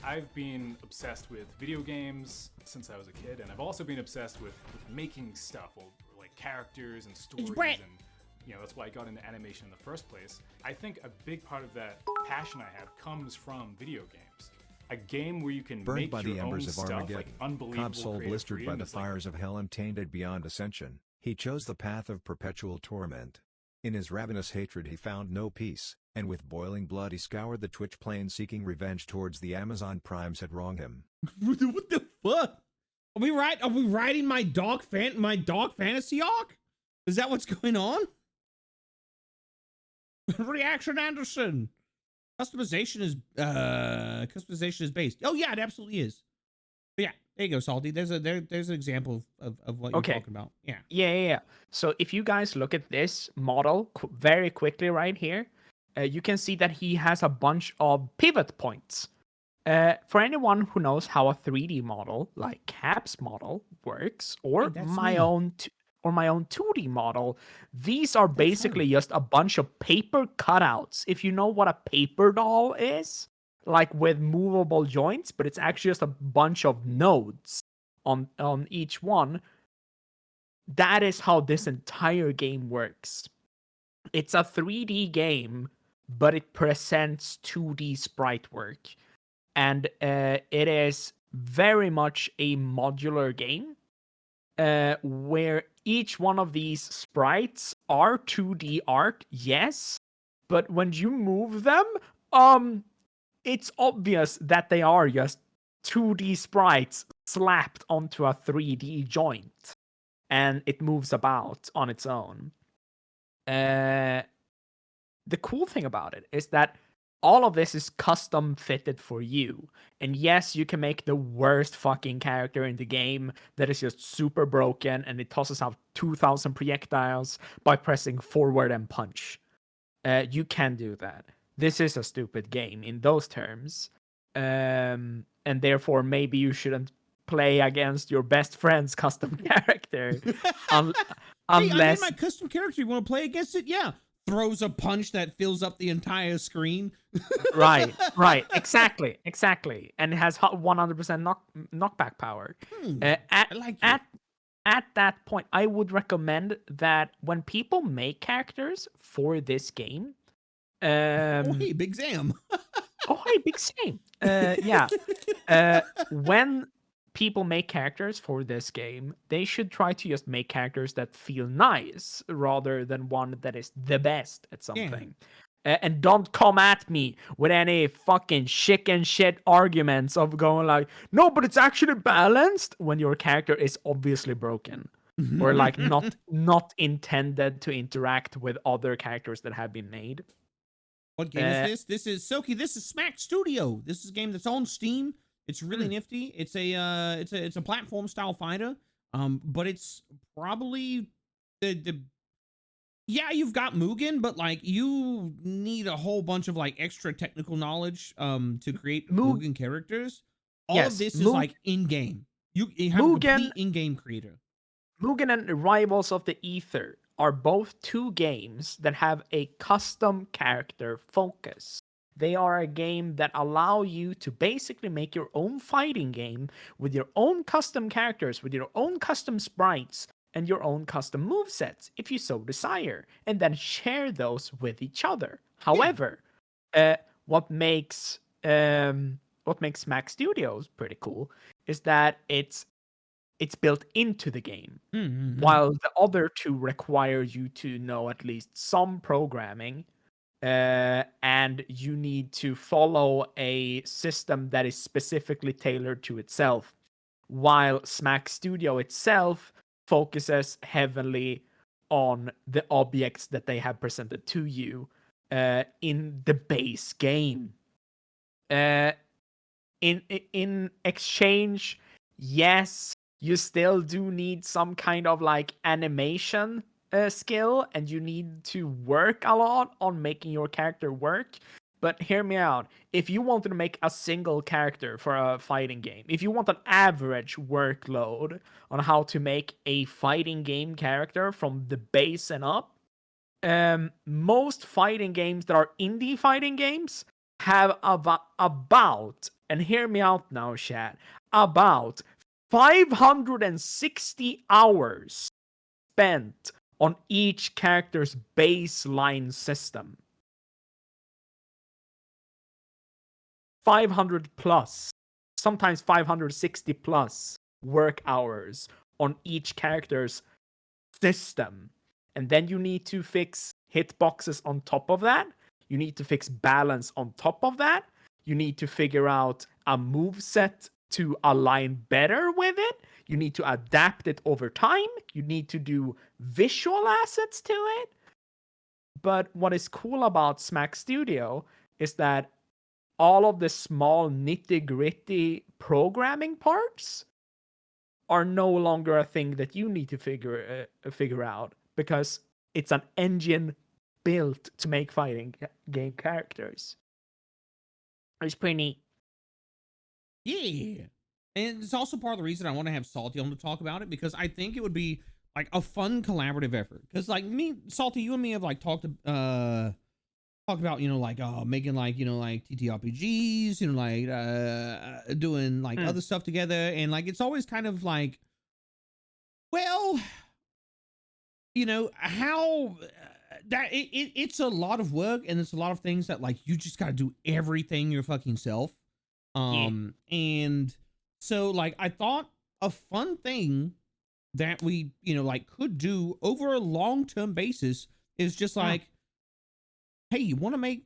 I've been obsessed with video games since I was a kid, and I've also been obsessed with making stuff, or like characters and stories, Brett. and that's why I got into animation in the first place. I think a big part of that passion I have comes from video games. A game where you can Burned make by your the own embers of stuff, Armageddon, like unbelievable Cobb's soul creative blistered by freedom the is, like, fires of hell and tainted beyond ascension, he chose the path of perpetual torment. In his ravenous hatred he found no peace, and with boiling blood he scoured the Twitch plane seeking revenge towards the Amazon Primes had wronged him. What the fuck? Are we riding my dog fantasy arc? Is that what's going on? Reaction Anderson. Customization is based. Oh yeah, it absolutely is. But yeah, there you go, Salty. There's an example of what you're Okay. talking about. Yeah. Yeah. So if you guys look at this model very quickly right here, you can see that he has a bunch of pivot points. For anyone who knows how a 3D model, like Cap's model, works, or Hey, that's my me. own 2D model, these are basically her. just a bunch of paper cutouts. If you know what a paper doll is, like with movable joints, but it's actually just a bunch of nodes on each one. That is how this entire game works. It's a 3D game, but it presents 2D sprite work. And it is very much a modular game, where each one of these sprites are 2D art, yes, but when you move them, it's obvious that they are just 2D sprites slapped onto a 3D joint, and it moves about on its own. The cool thing about it is that all of this is custom fitted for you. And yes, you can make the worst fucking character in the game that is just super broken and it tosses out 2,000 projectiles by pressing forward and punch. You can do that. This is a stupid game in those terms. And therefore, maybe you shouldn't play against your best friend's custom character. Unless... Hey, I made my custom character. You want to play against it? Yeah. Throws a punch that fills up the entire screen. right, exactly, and it has 100% knockback power. At that point, I would recommend that when people make characters for this game, oh hey, Big Sam. Big Sam. When people make characters for this game, they should try to just make characters that feel nice rather than one that is the best at something. And don't come at me with any fucking chicken shit arguments of going like, no, but it's actually balanced, when your character is obviously broken or like not intended to interact with other characters that have been made. What game is this? This is Soki. This is Smack Studio. This is a game that's on Steam. It's really nifty. It's a platform style fighter. But it's probably yeah, you've got Mugen, but like you need a whole bunch of like extra technical knowledge to create Mugen characters. All of this is like in game. You have a complete in-game creator. Mugen and Rivals of the Ether are both two games that have a custom character focus. They are a game that allow you to basically make your own fighting game with your own custom characters, with your own custom sprites, and your own custom movesets, if you so desire, and then share those with each other. However, what makes Mac Studios pretty cool is that it's built into the game, while the other two require you to know at least some programming. And you need to follow a system that is specifically tailored to itself, while Smack Studio itself focuses heavily on the objects that they have presented to you in the base game. In exchange, yes, you still do need some kind of like animation skill, and you need to work a lot on making your character work. But hear me out. If you wanted to make a single character for a fighting game, if you want an average workload on how to make a fighting game character from the base and up, most fighting games that are indie fighting games have about, and hear me out now, chat, about 560 hours spent on each character's baseline system. 500 plus, sometimes 560 plus work hours on each character's system. And then you need to fix hitboxes on top of that. You need to fix balance on top of that. You need to figure out a move set to align better with it. You need to adapt it over time. You need to do visual assets to it. But what is cool about Smack Studio is that all of the small nitty-gritty programming parts are no longer a thing that you need to figure out, because it's an engine built to make fighting game characters. It's pretty neat. Yeah. And it's also part of the reason I want to have Salty on to talk about it, because I think it would be like a fun collaborative effort. Because like me, Salty, you and me have like talked about, like making like, like TTRPGs, like doing like other stuff together. And like it's always kind of like, well, how that it's a lot of work, and it's a lot of things that like you just gotta do everything your fucking self. And so like I thought a fun thing that we like could do over a long-term basis is just like, hey, you want to make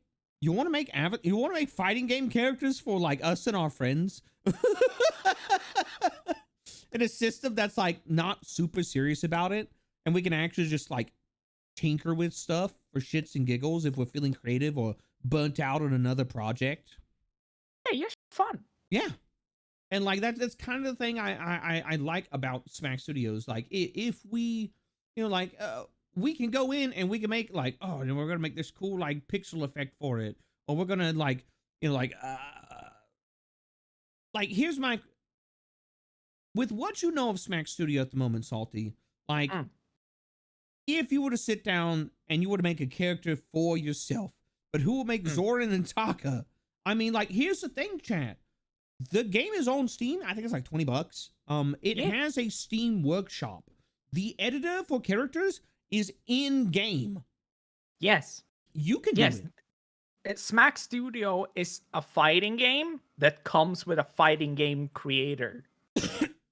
fighting game characters for like us and our friends in a system that's like not super serious about it, and we can actually just like tinker with stuff for shits and giggles if we're feeling creative or burnt out on another project. Yeah, you're fun. Yeah. And like that's kind of the thing I like about Smack Studios. Like if we, we can go in and we can make like, we're gonna make this cool like pixel effect for it, or we're gonna like, here's my, with what you know of Smack Studio at the moment, Salty, like if you were to sit down and you were to make a character for yourself, but who will make Zoran and Taka? I mean, like, here's the thing, chat. The game is on Steam. I think it's like $20. It has a Steam workshop. The editor for characters is in game. Yes. You can do it. Smack Studio is a fighting game that comes with a fighting game creator.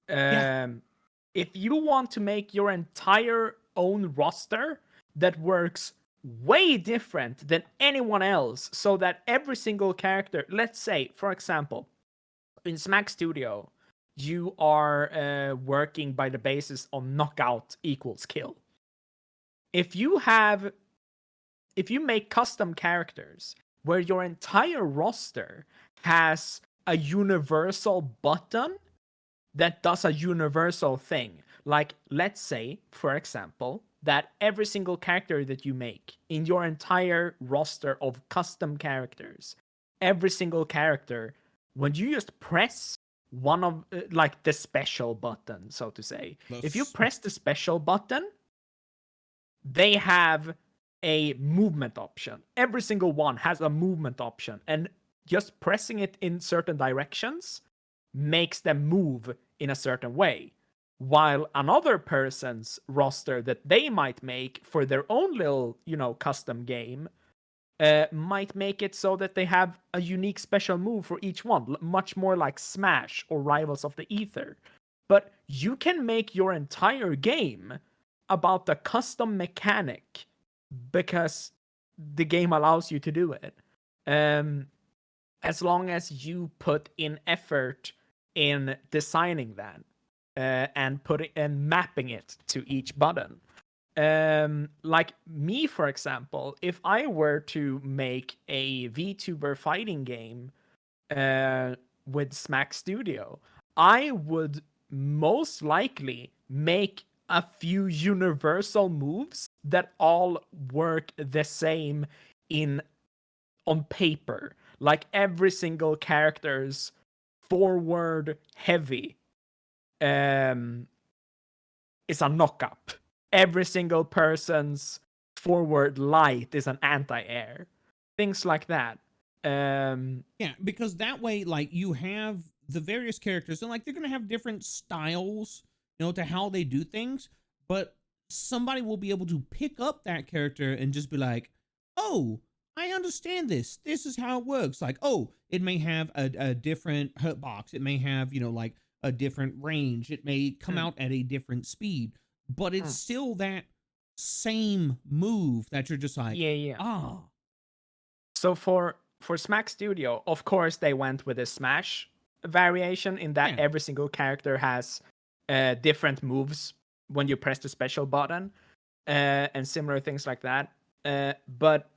If you want to make your entire own roster that works way different than anyone else, so that every single character, let's say, for example, in Smack Studio, you are working by the basis on knockout equals kill. If you make custom characters where your entire roster has a universal button that does a universal thing, like let's say, for example, that every single character that you make in your entire roster of custom characters, every single character, when you just press one of like the special button, so to say, if you press the special button, they have a movement option. Every single one has a movement option, and just pressing it in certain directions makes them move in a certain way. While another person's roster that they might make for their own little, custom game might make it so that they have a unique special move for each one, much more like Smash or Rivals of the Ether. But you can make your entire game about the custom mechanic because the game allows you to do it. As long as you put in effort in designing that and mapping it to each button. Like me, for example, if I were to make a VTuber fighting game with Smack Studio, I would most likely make a few universal moves that all work the same in on paper, like every single character's forward heavy is a knock-up. Every single person's forward light is an anti-air. Things like that. Yeah, because that way, like, you have the various characters, and like they're gonna have different styles, to how they do things, but somebody will be able to pick up that character and just be like, oh, I understand this. This is how it works. Like, oh, it may have a different hurt box. It may have, like a different range. It may come out at a different speed, but it's still that same move that you're just like, yeah. ah. So for Smack Studio, of course, they went with a Smash variation in that every single character has different moves when you press the special button and similar things like that. But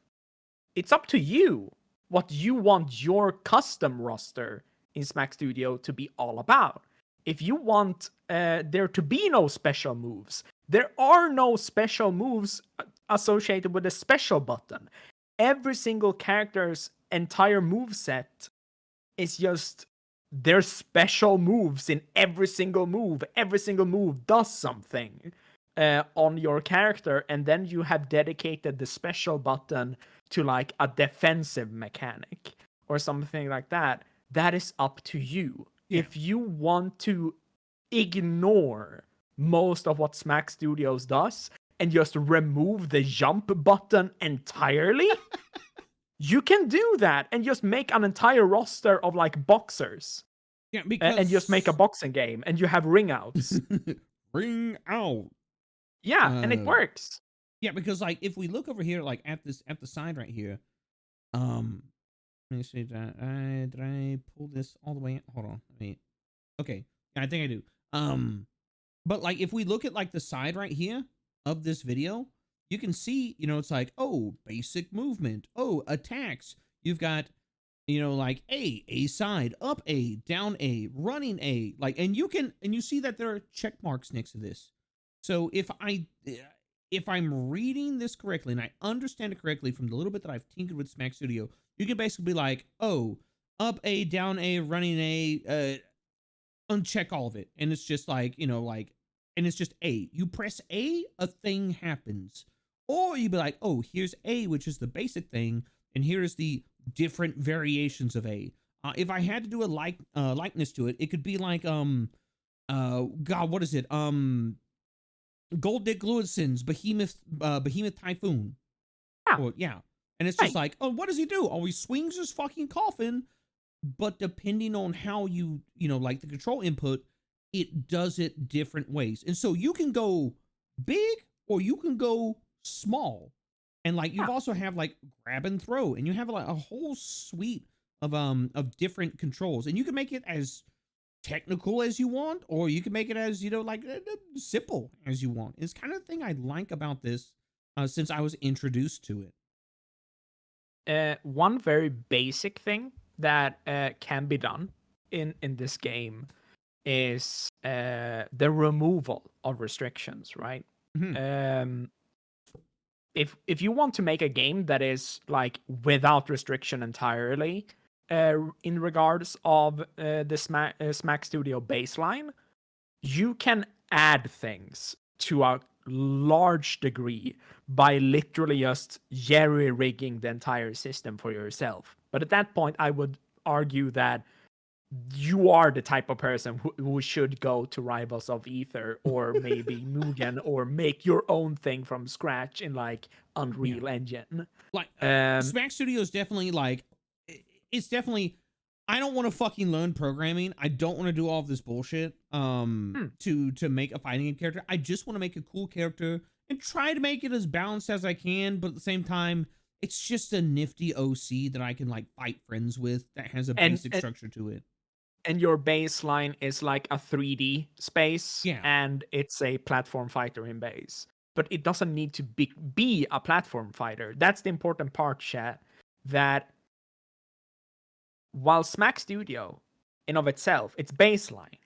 it's up to you what you want your custom roster in Smack Studio to be all about. If you want there to be no special moves, there are no special moves associated with a special button. Every single character's entire move set is just their special moves in every single move. Every single move does something on your character, and then you have dedicated the special button to like a defensive mechanic or something like that. That is up to you. Yeah. If you want to ignore most of what Smack Studios does and just remove the jump button entirely, you can do that and just make an entire roster of like boxers. Yeah, because and just make a boxing game and you have ring outs. Ring out. Yeah, and it works. Yeah, because like if we look over here, like at the side right here, let me see that. Did I pull this all the way? Hold on. Okay, yeah, I think I do. But like if we look at like the side right here of this video, you can see, it's like, oh, basic movement, oh, attacks. You've got, like A side, up A, down A, running A, like, and you see that there are check marks next to this. So if I'm reading this correctly and I understand it correctly from the little bit that I've tinkered with Smack Studio, you can basically be like, oh, up A, down A, running A, uncheck all of it. And it's just like, and it's just A. You press A, a thing happens. Or you'd be like, oh, here's A, which is the basic thing, and here is the different variations of A. If I had to do a likeness to it, it could be like, God, what is it? Gold Dick Lewison's Behemoth Typhoon. Yeah. Or, yeah. And it's just like, oh, what does he do? Oh, he swings his fucking coffin, but depending on how you like the control input, it does it different ways. And so you can go big or you can go small. And like you've also have like grab and throw, and you have like a whole suite of different controls. And you can make it as technical as you want, or you can make it as, like simple as you want. It's kind of the thing I like about this since I was introduced to it. One very basic thing that can be done in this game is the removal of restrictions, right? Mm-hmm. If you want to make a game that is like without restriction entirely, in regards of the Smack Studio baseline, you can add things to a large degree by literally just jerry-rigging the entire system for yourself. But at that point, I would argue that you are the type of person who should go to Rivals of Ether or maybe Mugen or make your own thing from scratch in like Unreal Engine. Like Smack Studio is definitely like, it's definitely, I don't want to fucking learn programming. I don't want to do all of this bullshit to make a fighting game character. I just want to make a cool character and try to make it as balanced as I can, but at the same time, it's just a nifty OC that I can like fight friends with that has a basic structure to it. And your baseline is like a 3D space, and it's a platform fighter in base. But it doesn't need to be a platform fighter. That's the important part, chat. That while Smack Studio, in of itself, its baseline,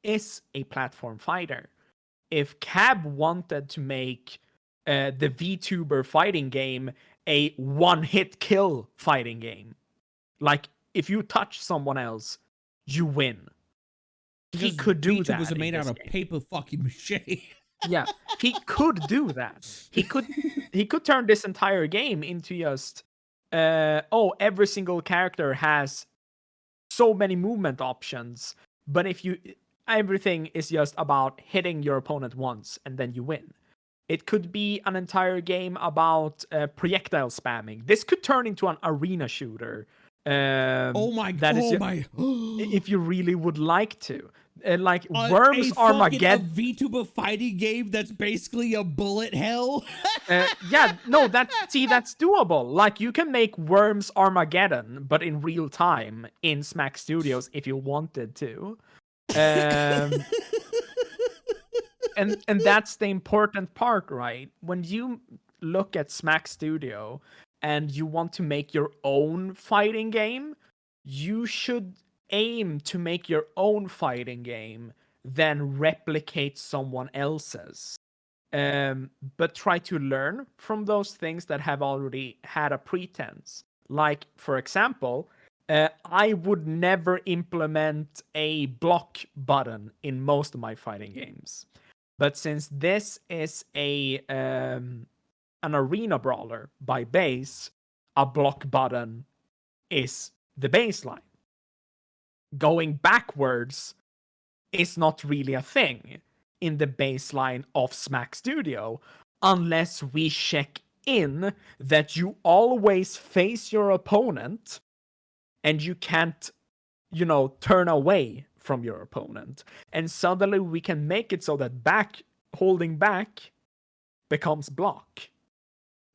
is a platform fighter, if Cab wanted to make the VTuber fighting game a one-hit kill fighting game. Like, if you touch someone else, you win. He could do that. VTubers are made in out this of game. paper fucking mache. Yeah, he could do that. He could turn this entire game into just every single character has so many movement options, but everything is just about hitting your opponent once and then you win. It could be an entire game about projectile spamming. This could turn into an arena shooter. Oh my that is god! if you really would like to. Like A Worms Armageddon. VTuber fighting game that's basically a bullet hell. Yeah, no, that's doable. Like, you can make Worms Armageddon, but in real time in Smack Studios if you wanted to. And that's the important part, right? When you look at Smack Studio and you want to make your own fighting game, you should aim to make your own fighting game, then replicate someone else's. But try to learn from those things that have already had a pretense. Like, for example, I would never implement a block button in most of my fighting games. But since this is an arena brawler by base, a block button is the baseline. Going backwards is not really a thing in the baseline of Smack Studio, unless we check in that you always face your opponent and you can't, turn away from your opponent. And suddenly we can make it so that holding back becomes block.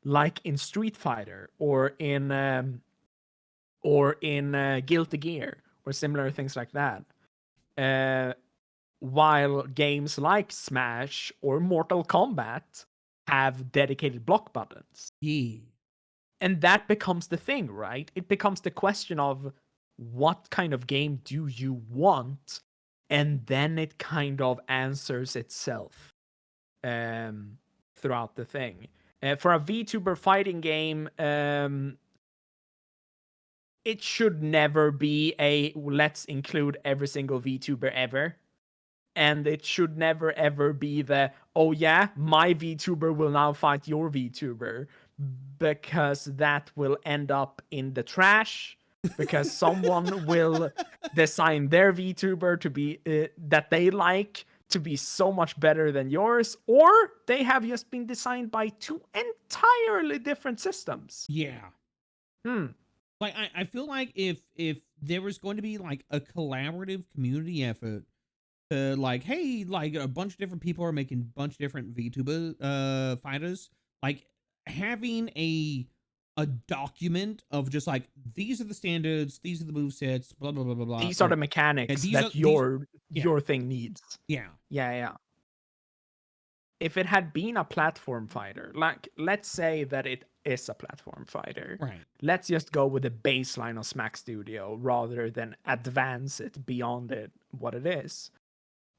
Like in Street Fighter or in Guilty Gear or similar things like that. While games like Smash or Mortal Kombat have dedicated block buttons. Yeah. And that becomes the thing, right? It becomes the question of what kind of game do you want? And then it kind of answers itself throughout the thing. For a VTuber fighting game, it should never be let's include every single VTuber ever. And it should never ever be oh yeah, my VTuber will now fight your VTuber, because that will end up in the trash, because someone will design their VTuber to be that they like to be so much better than yours, or they have just been designed by two entirely different systems. Yeah. Like, I feel like if there was going to be like a collaborative community effort to, like, hey, like a bunch of different people are making a bunch of different VTuber fighters, like having a document of just like, these are the standards, these are the movesets, blah blah blah blah blah. These are the mechanics that your thing needs. Yeah. If it had been a platform fighter, like, let's say that it is a platform fighter. Right. Let's just go with the baseline of Smack Studio rather than advance it beyond what it is.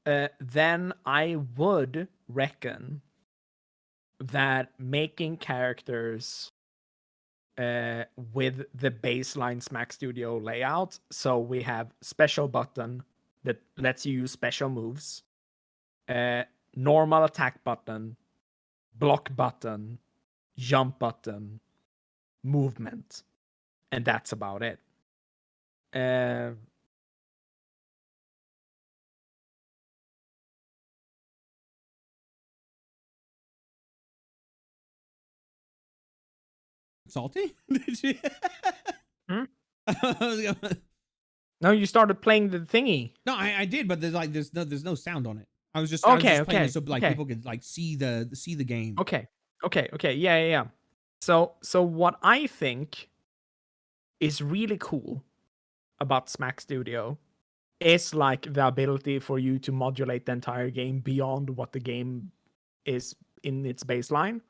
Then I would reckon that making characters with the baseline Smack Studio layout, so we have special button that lets you use special moves, normal attack button, block button, jump button, movement, and that's about it. Salty? No, you started playing the thingy. No, I did, but there's no sound on it. I was just Okay, playing okay, it so like okay. people could like see the game. Okay. Yeah. So what I think is really cool about Smack Studio is like the ability for you to modulate the entire game beyond what the game is in its baseline.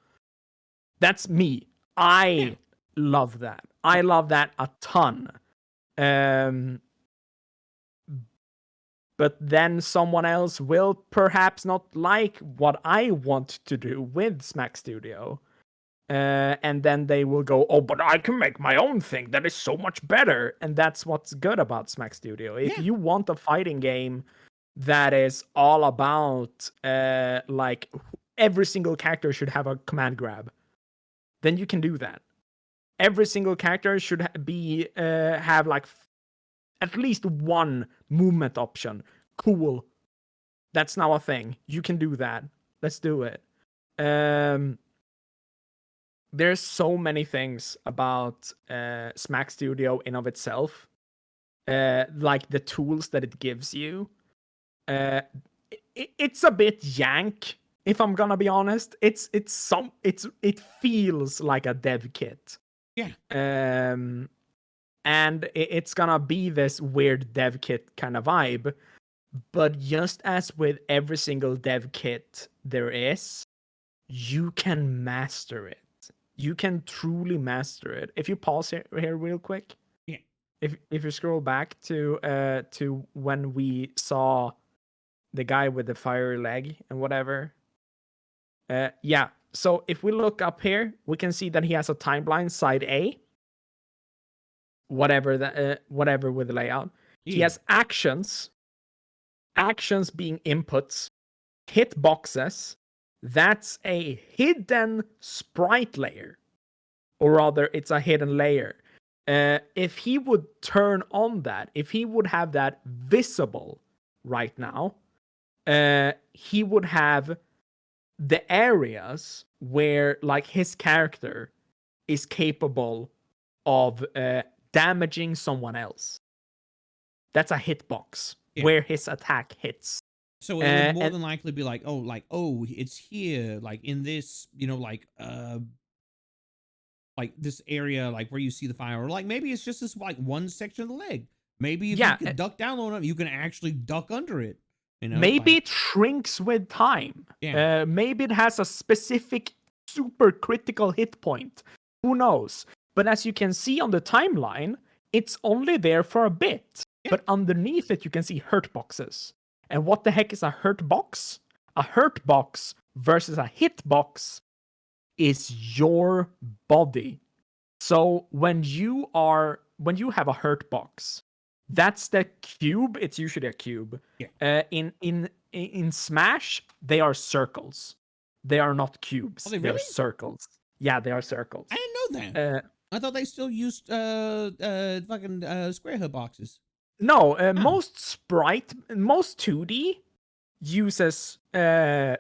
That's me. I love that. I love that a ton. But then someone else will perhaps not like what I want to do with Smack Studio. And then they will go, oh, but I can make my own thing that is so much better. And that's what's good about Smack Studio. If you want a fighting game that is all about like every single character should have a command grab, then you can do that. Every single character should be have like at least one movement option. Cool. That's now a thing. You can do that. Let's do it. There's so many things about Smack Studio in of itself, like the tools that it gives you. It's a bit yank, if I'm gonna be honest. It feels like a dev kit. Yeah. And it's gonna be this weird dev kit kind of vibe. But just as with every single dev kit there is, you can master it. You can truly master it. If you pause here real quick. Yeah. If you scroll back to when we saw the guy with the fire leg and whatever. Yeah. So if we look up here, we can see that he has a timeline side A. Whatever with the layout. Yeah. He has actions being inputs, hitboxes. That's a hidden sprite layer. Or rather, it's a hidden layer. If he would turn on that, if he would have that visible right now, he would have the areas where like his character is capable of damaging someone else. That's a hitbox where his attack hits. So it would more than likely be like, it's here, like in this, like this area, like where you see the fire, or like maybe it's just this like one section of the leg. Maybe if you can duck down on it, you can actually duck under it. Maybe it shrinks with time. Yeah. Maybe it has a specific super critical hit point. Who knows? But as you can see on the timeline, it's only there for a bit. Yeah. But underneath it, you can see hurt boxes. And what the heck is a hurt box? A hurt box versus a hit box is your body. So when you have a hurt box, that's the cube. It's usually a cube. Yeah. In Smash, they are circles. They are not cubes. Oh, they They're really? circles. Yeah, they are circles. I didn't know that. I thought they still used fucking square hit boxes. No, most 2D uses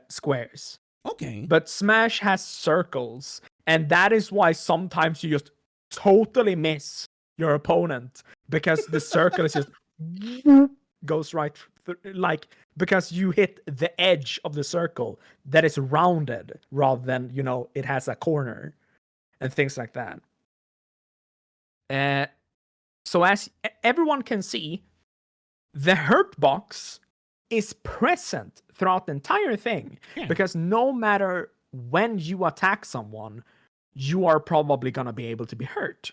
squares. Okay. But Smash has circles, and that is why sometimes you just totally miss your opponent because the circle is just goes right like because you hit the edge of the circle that is rounded rather than it has a corner and things like that. So as everyone can see, the hurt box is present throughout the entire thing because no matter when you attack someone, you are probably gonna be able to be hurt.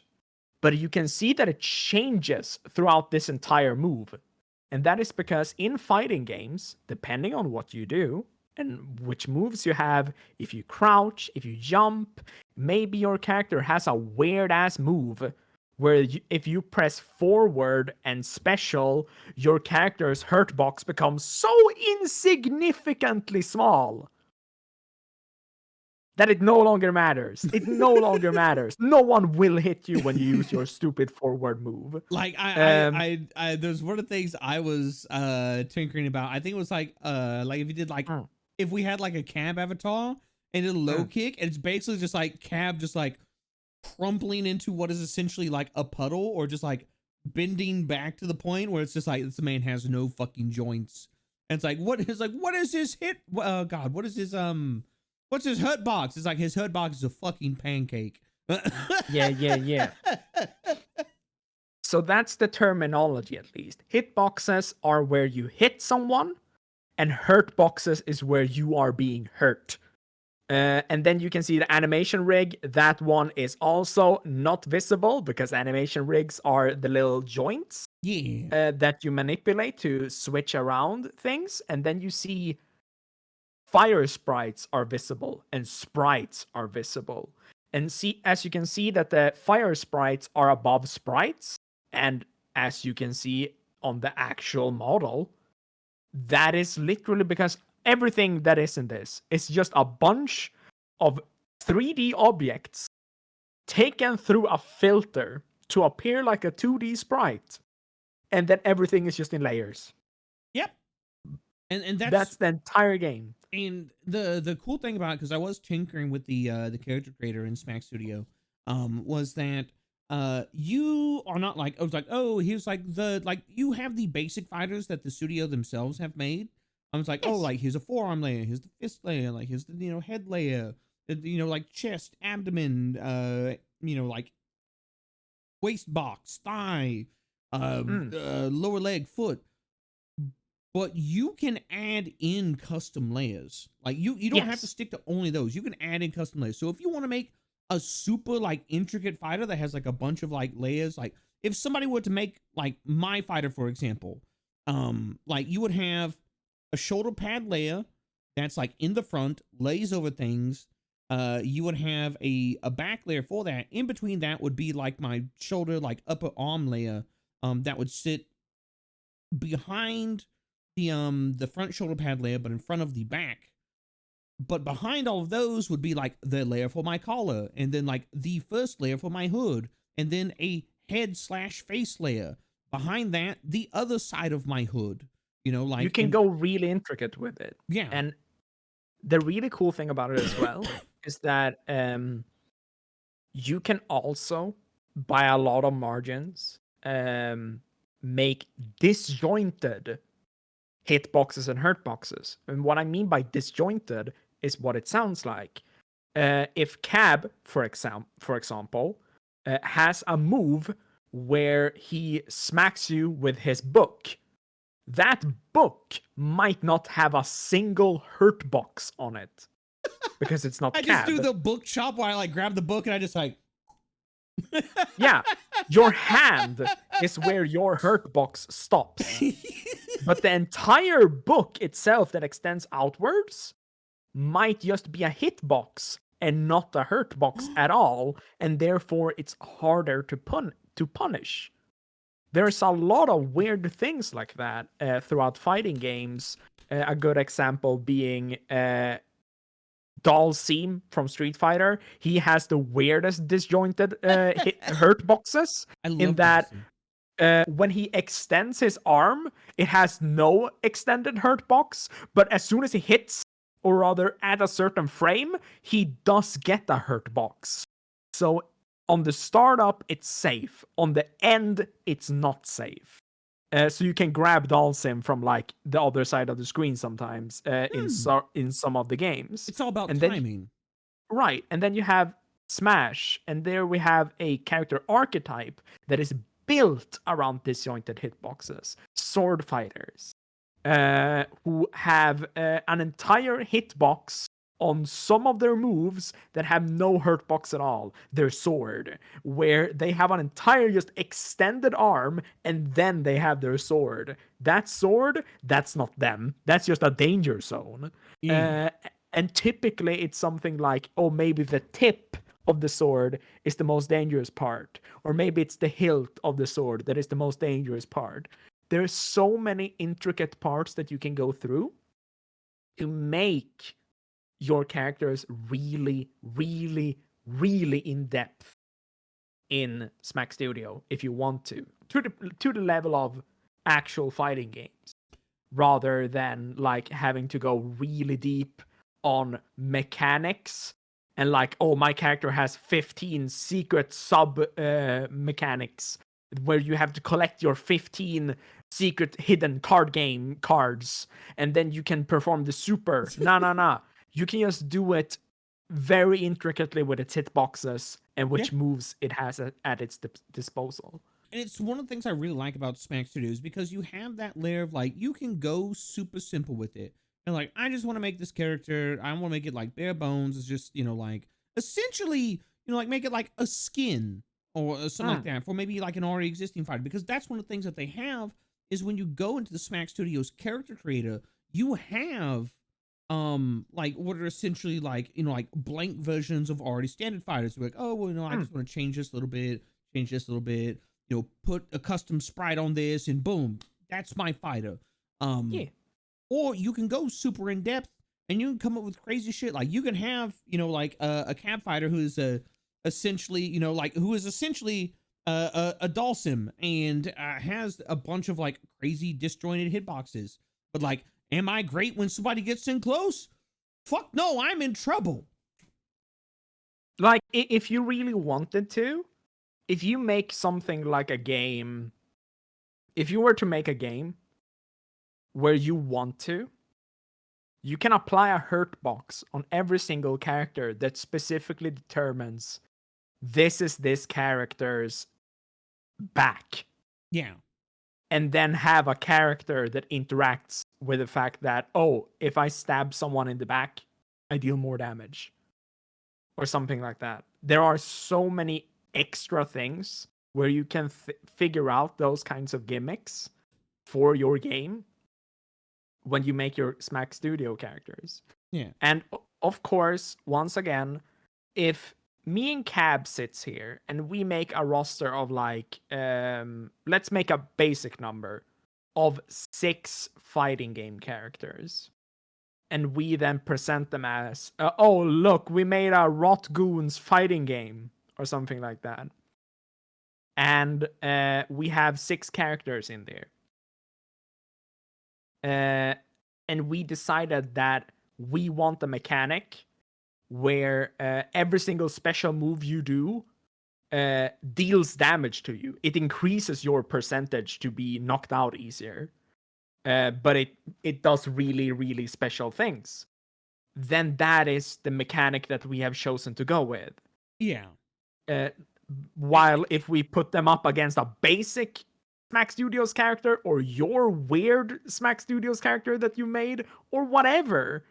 But you can see that it changes throughout this entire move. And that is because in fighting games, depending on what you do and which moves you have, if you crouch, if you jump, maybe your character has a weird-ass move where if you press forward and special, your character's hurt box becomes so insignificantly small that it no longer matters. It no longer matters. No one will hit you when you use your stupid forward move. Like I there's one of the things I was tinkering about. I think it was like if you did like if we had like a Cab avatar and did a low kick, and it's basically just like Cab just like crumpling into what is essentially like a puddle, or just like bending back to the point where it's just like this man has no fucking joints. And it's like what is his hit? God, what is his what's his hurt box? It's like his hurt box is a fucking pancake. Yeah. So that's the terminology, at least. Hit boxes are where you hit someone, and hurt boxes is where you are being hurt. And then you can see the animation rig. That one is also not visible because animation rigs are the little joints that you manipulate to switch around things. And then you see fire sprites are visible and sprites are visible. And see, as you can see that the fire sprites are above sprites, and as you can see on the actual model, that is literally because everything that is in this is just a bunch of 3D objects taken through a filter to appear like a 2D sprite, and then everything is just in layers. Yep. And That's the entire game. And the cool thing about it, because I was tinkering with the character creator in Smack Studio, was that you are not like, I was like, oh, here's like you have the basic fighters that the studio themselves have made. I was like, oh, like here's a forearm layer, here's the fist layer, like here's the head layer, like chest, abdomen, like waist box, thigh, lower leg, foot. But you can add in custom layers. Like you don't have to stick to only those. You can add in custom layers. So if you want to make a super like intricate fighter that has like a bunch of like layers, like if somebody were to make like my fighter, for example, like you would have a shoulder pad layer that's like in the front, lays over things. You would have a back layer for that. In between that would be like my shoulder, like upper arm layer, that would sit behind the front shoulder pad layer, but in front of the back. But behind all of those would be like the layer for my collar, and then like the first layer for my hood, and then a head/face layer. Behind that, the other side of my hood. Like you can go really intricate with it. Yeah. And the really cool thing about it as well is that you can also, by a lot of margins, make disjointed hitboxes and hurtboxes. And what I mean by disjointed is what it sounds like. If Cab, for example, has a move where he smacks you with his book, that book might not have a single hurtbox on it because it's not I Cab. just do the book chop where I like grab the book and I just like Yeah, your hand is where your hurtbox stops. But the entire book itself that extends outwards might just be a hitbox and not a hurtbox at all, and therefore it's harder to punish. There's a lot of weird things like that throughout fighting games. A good example being Dalsim from Street Fighter. He has the weirdest disjointed hurt boxes in that when he extends his arm, it has no extended hurt box, but as soon as he hits, or rather at a certain frame, he does get a hurt box. So on the startup, it's safe. On the end, it's not safe. So you can grab Dalsim from like the other side of the screen sometimes in some of the games. It's all about and timing. Right. And then you have Smash, and there we have a character archetype that is built around disjointed hitboxes. Sword fighters who have an entire hitbox on some of their moves that have no hurtbox at all. Their sword, where they have an entire just extended arm, and then they have their sword. That sword, that's not them. That's just a danger zone. And typically it's something like, oh, maybe the tip of the sword is the most dangerous part. Or maybe it's the hilt of the sword that is the most dangerous part. There's so many intricate parts that you can go through to make your characters really, really, really in depth in Smack Studio if you want to the level of actual fighting games, rather than like having to go really deep on mechanics and like, oh, my character has 15 secret sub mechanics where you have to collect your 15 secret hidden card game cards and then you can perform the super. No. You can just do it very intricately with its hitboxes and which moves it has at its disposal. And it's one of the things I really like about Smack Studios, because you have that layer of like, you can go super simple with it. And like, I just want to make this character, I want to make it like bare bones. It's just, like essentially, like make it like a skin or something like that for maybe like an already existing fighter. Because that's one of the things that they have is when you go into the Smack Studios character creator, you have like what are essentially like, you know, like blank versions of already standard fighters. We're like, oh, well, you know, I just want to change this a little bit, you know, put a custom sprite on this, and boom, that's my fighter. Yeah. Or you can go super in depth and you can come up with crazy shit. Like you can have, you know, like a cab fighter who's essentially, you know, like who is essentially a Dalsim and has a bunch of like crazy disjointed hitboxes. But like, am I great when somebody gets in close? Fuck no, I'm in trouble. Like, if you really wanted to, if you make something like a game, if you were to make a game where you want to, you can apply a hurt box on every single character that specifically determines this is this character's back. Yeah. And then have a character that interacts with the fact that, oh, if I stab someone in the back, I deal more damage. Or something like that. There are so many extra things where you can figure out those kinds of gimmicks for your game when you make your Smack Studio characters. Yeah. And of course, once again, if me and Cab sits here and we make a roster of like, let's make a basic number of 6 fighting game characters. And we then present them as, oh, look, we made a Rot Goons fighting game or something like that. And we have 6 characters in there. And we decided that we want a mechanic where every single special move you do deals damage to you. It increases your percentage to be knocked out easier. But it does really, really special things. Then that is the mechanic that we have chosen to go with. Yeah. While if we put them up against a basic Smack Studios character or your weird Smack Studios character that you made or whatever,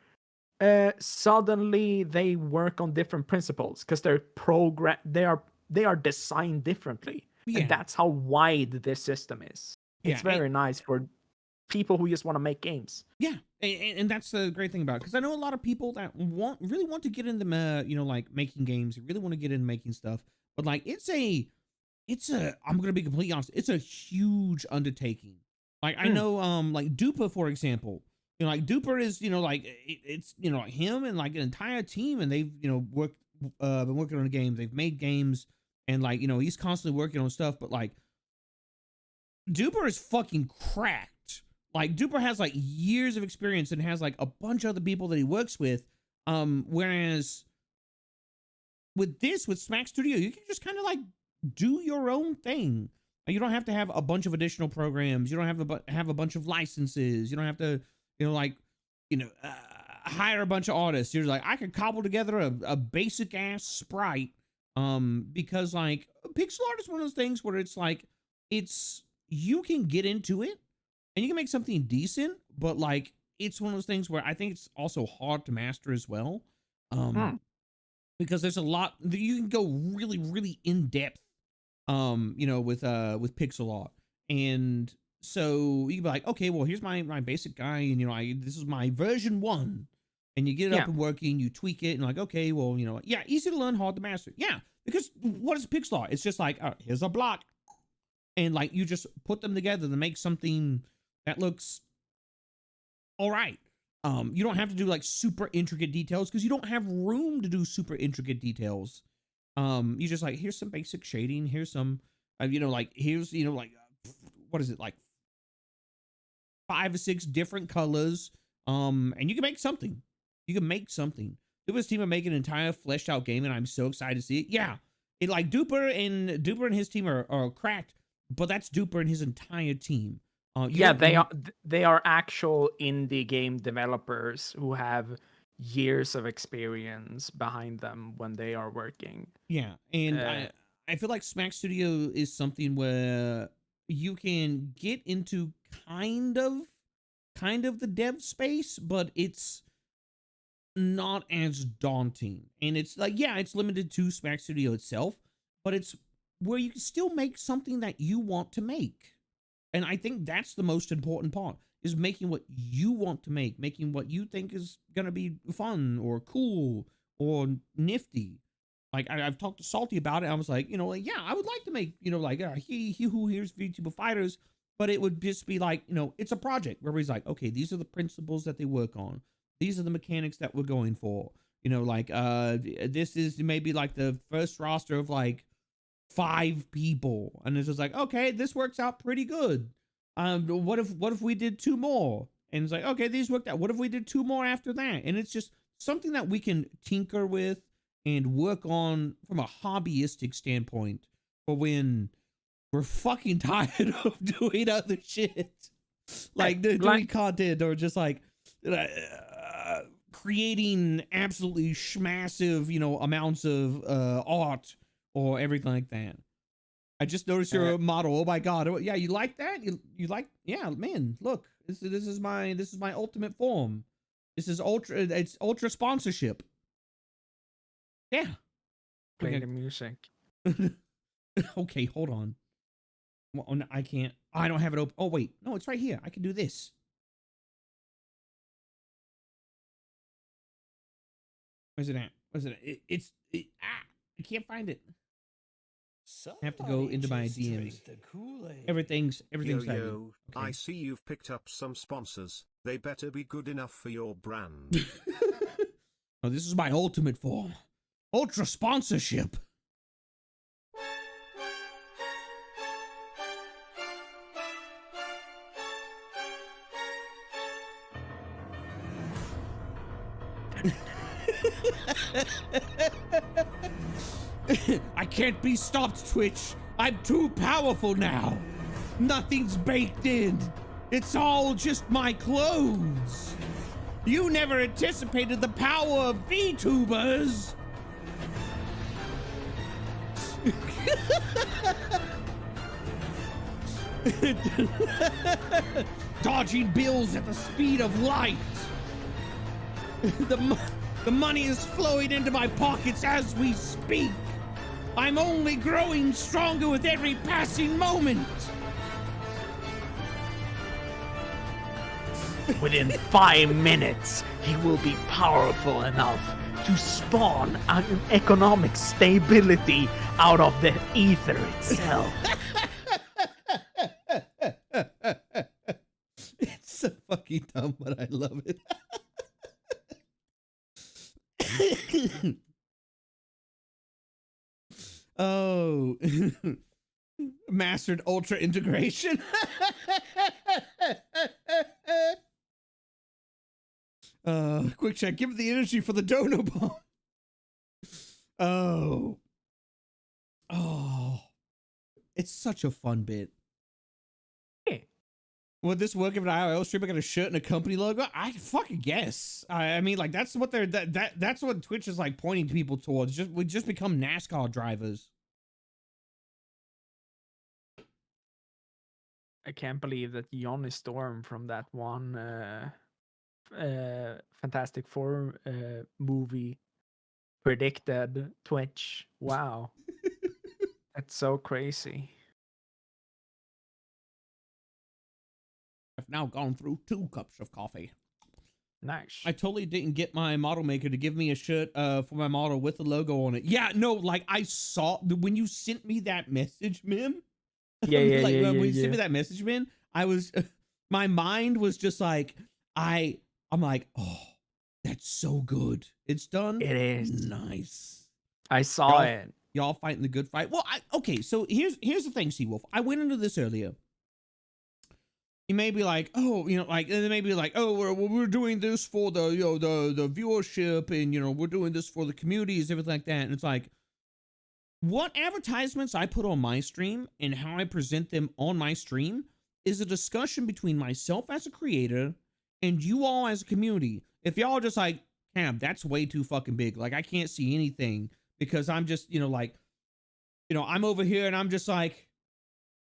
suddenly they work on different principles because they are designed differently. Yeah. And that's how wide this system is. It's very nice for people who just want to make games. Yeah, and that's the great thing about it, because I know a lot of people that really want to get into you know, like making games, really want to get into making stuff, but like it's a I'm gonna be completely honest, it's a huge undertaking. Like I know like Dupa, for example, you know, like Duper is, you know, like it's, you know, like him and like an entire team, and they've, you know, been working on games, they've made games, and like, you know, he's constantly working on stuff, but like Duper is fucking cracked. Like Duper has like years of experience and has like a bunch of other people that he works with. Whereas with Smack Studio, you can just kind of like do your own thing. You don't have to have a bunch of additional programs. You don't have to have a bunch of licenses. You don't have to, you know, like, you know, hire a bunch of artists. You're like, I could cobble together a basic ass sprite. Because like pixel art is one of those things where it's like, you can get into it and you can make something decent, but like it's one of those things where I think it's also hard to master as well. Because there's a lot that you can go really, really in depth, you know, with pixel art. And so you can be like, okay, well, here's my basic guy, and you know, this is my version 1. And you get it up and working, you tweak it, and like, okay, well, you know, yeah, easy to learn, hard to master. Yeah, because what is pixel art? It's just like, here's a block. And like you just put them together to make something that looks all right. You don't have to do like super intricate details because you don't have room to do super intricate details. You just like, here's some basic shading. Here's some, you know, like here's, you know, like what is it, like 5 or 6 different colors. And you can make something. You can make something. Duper's team are making an entire fleshed out game, and I'm so excited to see it. Yeah, it like Duper and his team are cracked, but that's Duper and his entire team. Yeah, they are actual indie game developers who have years of experience behind them when they are working. Yeah, and I feel like Smack Studio is something where you can get into kind of the dev space, but it's not as daunting. And it's like, yeah, it's limited to Smack Studio itself, but it's where you can still make something that you want to make. And I think that's the most important part. is making what you want to make, making what you think is going to be fun or cool or nifty. Like I've talked to Salty about it. I was like, you know, like, yeah, I would like to make, you know, like he who hears VTuber Fighters, but it would just be like, you know, it's a project where he's like, okay, these are the principles that they work on. These are the mechanics that we're going for. You know, like this is maybe like the first roster of like 5 people, and it's just like, okay, this works out pretty good. What if we did 2 more? And it's like, okay, these worked out. What if we did 2 more after that? And it's just something that we can tinker with and work on from a hobbyistic standpoint for when we're fucking tired of doing other shit, like doing content or just like creating absolutely massive, you know, amounts of art or everything like that. I just noticed your model. Oh my god! Yeah, you like that? You like? Yeah, man. Look, this is my ultimate form. This is ultra. It's ultra sponsorship. Yeah. Play the music. Okay, hold on. Well, no, I can't. I don't have it open. Oh wait, no, it's right here. I can do this. Where's it at? Where's it at? I can't find it. I have to go into my DMs. Everything's Yo, tight. yo, Okay. I see you've picked up some sponsors. They better be good enough for your brand. Oh, this is my ultimate form. Ultra sponsorship. I can't be stopped, Twitch. I'm too powerful now. Nothing's baked in. It's all just my clothes. You never anticipated the power of VTubers. Dodging bills at the speed of light. The money is flowing into my pockets as we speak. I'm only growing stronger with every passing moment. Within 5 minutes, he will be powerful enough to spawn an economic stability out of the ether itself. It's so fucking dumb, but I love it. Oh, mastered ultra integration. Quick check. Give it the energy for the dono bomb. Oh, it's such a fun bit. Would this work if an IRL streamer got a shirt and a company logo? I fucking guess. I mean, like that's what they're that's what Twitch is like pointing people towards. We just become NASCAR drivers. I can't believe that Johnny Storm from that one Fantastic Four movie predicted Twitch. Wow. That's so crazy. I've now gone through 2 cups of coffee. Nice. I totally didn't get my model maker to give me a shirt for my model with the logo on it. Yeah, no, like I saw when you sent me that message, Mim. Yeah, when you sent me that message, man, I was my mind was just like I'm like, oh, that's so good. It's done. It is nice. I saw it. Y'all fighting the good fight. Well, okay, so here's the thing, Seawolf. I went into this earlier. You may be like, oh, you know, like they may be like, oh, we're doing this for the, you know, the viewership, and you know, we're doing this for the communities, everything like that. And it's like, what advertisements I put on my stream and how I present them on my stream is a discussion between myself as a creator and you all as a community. If y'all just like, damn, that's way too fucking big. Like I can't see anything because I'm just, you know, like, you know, I'm over here and I'm just like,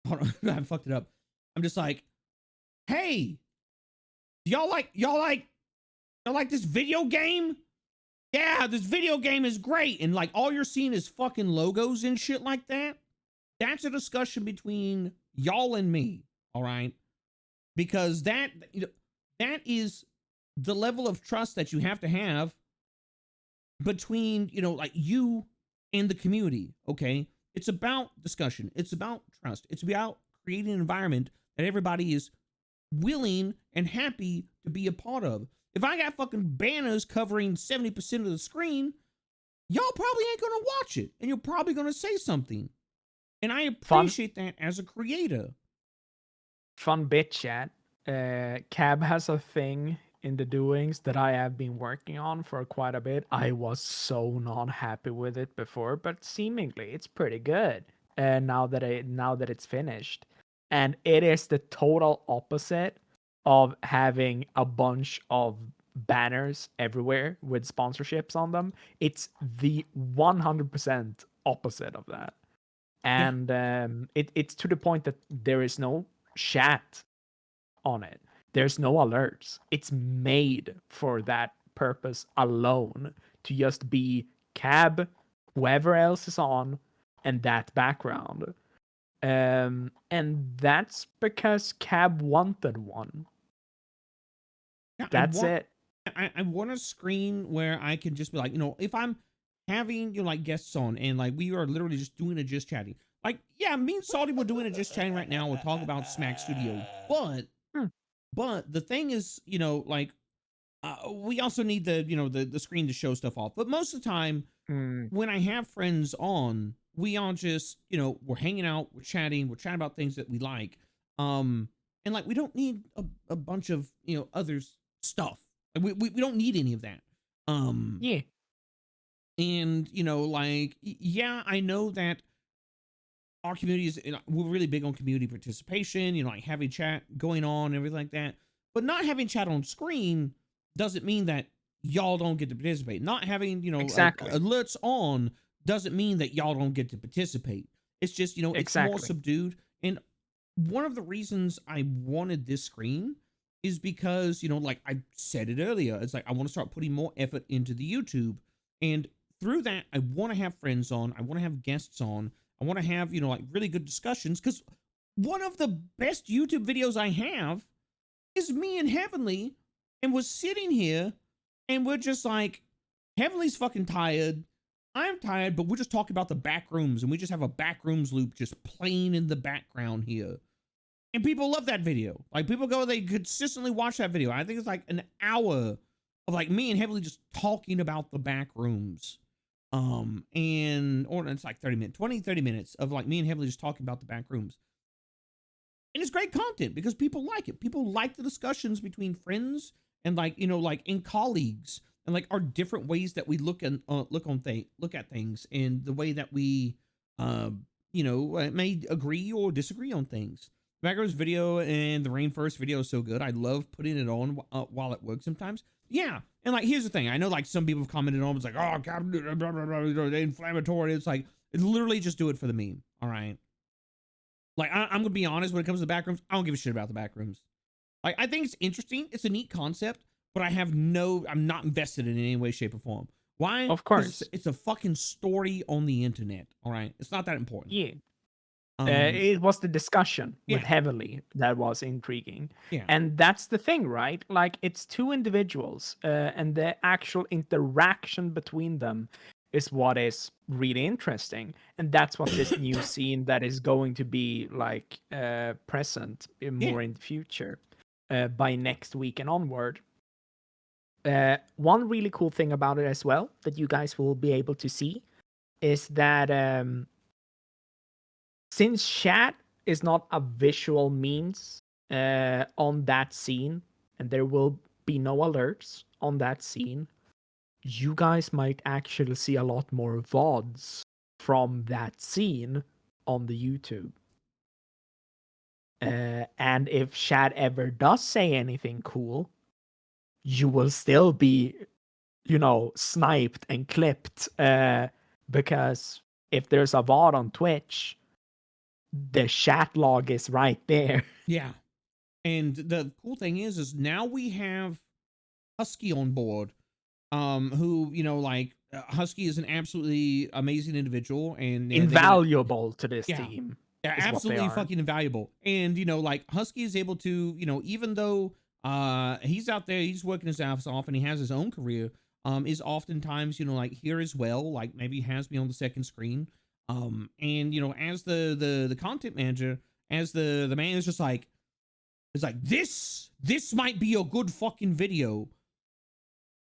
hold on, I fucked it up. I'm just like, hey, y'all like this video game? Yeah, this video game is great. And like all you're seeing is fucking logos and shit like that. That's a discussion between y'all and me. All right. because that that is the level of trust that you have to have between like you and the community. Okay, it's about discussion, it's about trust, it's about creating an environment that everybody is willing and happy to be a part of. If I got fucking banners covering 70% of the screen, y'all probably ain't gonna watch it, and you're probably gonna say something, and I appreciate that as a creator. Fun bit, chat. Cab has a thing in the doings that I have been working on for quite a bit. I was so not happy with it before, but seemingly it's pretty good. Now that it's finished, and it is the total opposite of having a bunch of banners everywhere with sponsorships on them. It's the 100% opposite of that, and it's to the point that there is no chat on it. There's no alerts. It's made for that purpose alone, to just be Cab, whoever else is on, and that background. And that's because Cab wanted one. Yeah, That's it. I want a screen where I can just be like, if I'm having like guests on and like we are literally just doing a just chatting. Like, yeah, me and Salty were doing a just chatting right now. We're talking about Smack Studio, but the thing is, like we also need the screen to show stuff off. But most of the time, when I have friends on, we all just we're hanging out, we're chatting about things that we like, and like we don't need a bunch of other stuff. We don't need any of that. Yeah. And like yeah, I know that our community is we're really big on community participation, like having chat going on and everything like that. But not having chat on screen doesn't mean that y'all don't get to participate. Not having Exactly. alerts on doesn't mean that y'all don't get to participate. It's just it's more Exactly. subdued. And one of the reasons I wanted this screen is because like I said it earlier, it's like I want to start putting more effort into the YouTube, and through that I want to have friends on, I want to have guests on, I want to have like really good discussions, because one of the best YouTube videos I have is me and Heavenly, and we're sitting here and we're just like, Heavenly's fucking tired, I'm tired, but we're just talking about the back rooms, and we just have a back rooms loop just playing in the background here. And people love that video. Like, people go, they consistently watch that video. I think it's like an hour of like me and Heavenly just talking about the back rooms. Or it's like 30 minutes of like me and Heavenly just talking about the back rooms. And it's great content because people like it. People like the discussions between friends and like, like in colleagues, and like our different ways that we look at things, and the way that we, may agree or disagree on things. Backgrounds video and the Rainforest video is so good. I love putting it on while at work sometimes. Yeah. And like, here's the thing. I know like some people have commented on, it's like, oh, the inflammatory. It's like, literally just do it for the meme. All right. Like, I'm going to be honest, when it comes to the backrooms, I don't give a shit about the backrooms. Like, I think it's interesting. It's a neat concept, but I'm not invested in any way, shape, or form. Why? Of course. It's a fucking story on the internet. All right. It's not that important. Yeah. It was the discussion with yeah. Heavenly that was intriguing. Yeah. And that's the thing, right? Like, it's two individuals, and the actual interaction between them is what is really interesting. And that's what this new scene that is going to be like present more in the future by next week and onward. One really cool thing about it as well that you guys will be able to see is that since chat is not a visual means on that scene, and there will be no alerts on that scene, you guys might actually see a lot more VODs from that scene on the YouTube. And if chat ever does say anything cool, you will still be, sniped and clipped, because if there's a VOD on Twitch, the chat log is right there. Yeah. And the cool thing is now we have Husky on board, who, Husky is an absolutely amazing individual and invaluable to this yeah. team. Yeah, is what they absolutely are. fucking invaluable. And like Husky is able to, even though he's out there, he's working his ass off and he has his own career, is oftentimes, like here as well, like maybe has me on the second screen. And as the content manager, as the man is just like, it's like this might be a good fucking video.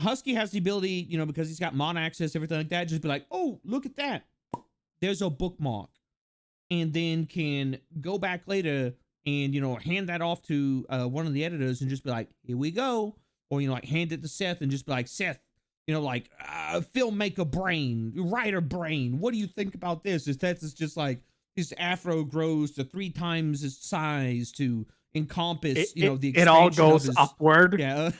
Husky has the ability, because he's got mod access, everything like that, just be like, oh, look at that. There's a bookmark. And then can go back later and, hand that off to one of the editors and just be like, here we go. Or, like hand it to Seth and just be like, Seth, like filmmaker brain, writer brain. What do you think about this? Seth is just like, his afro grows to 3 times its size to encompass, the expansion it all goes of his, upward. Yeah.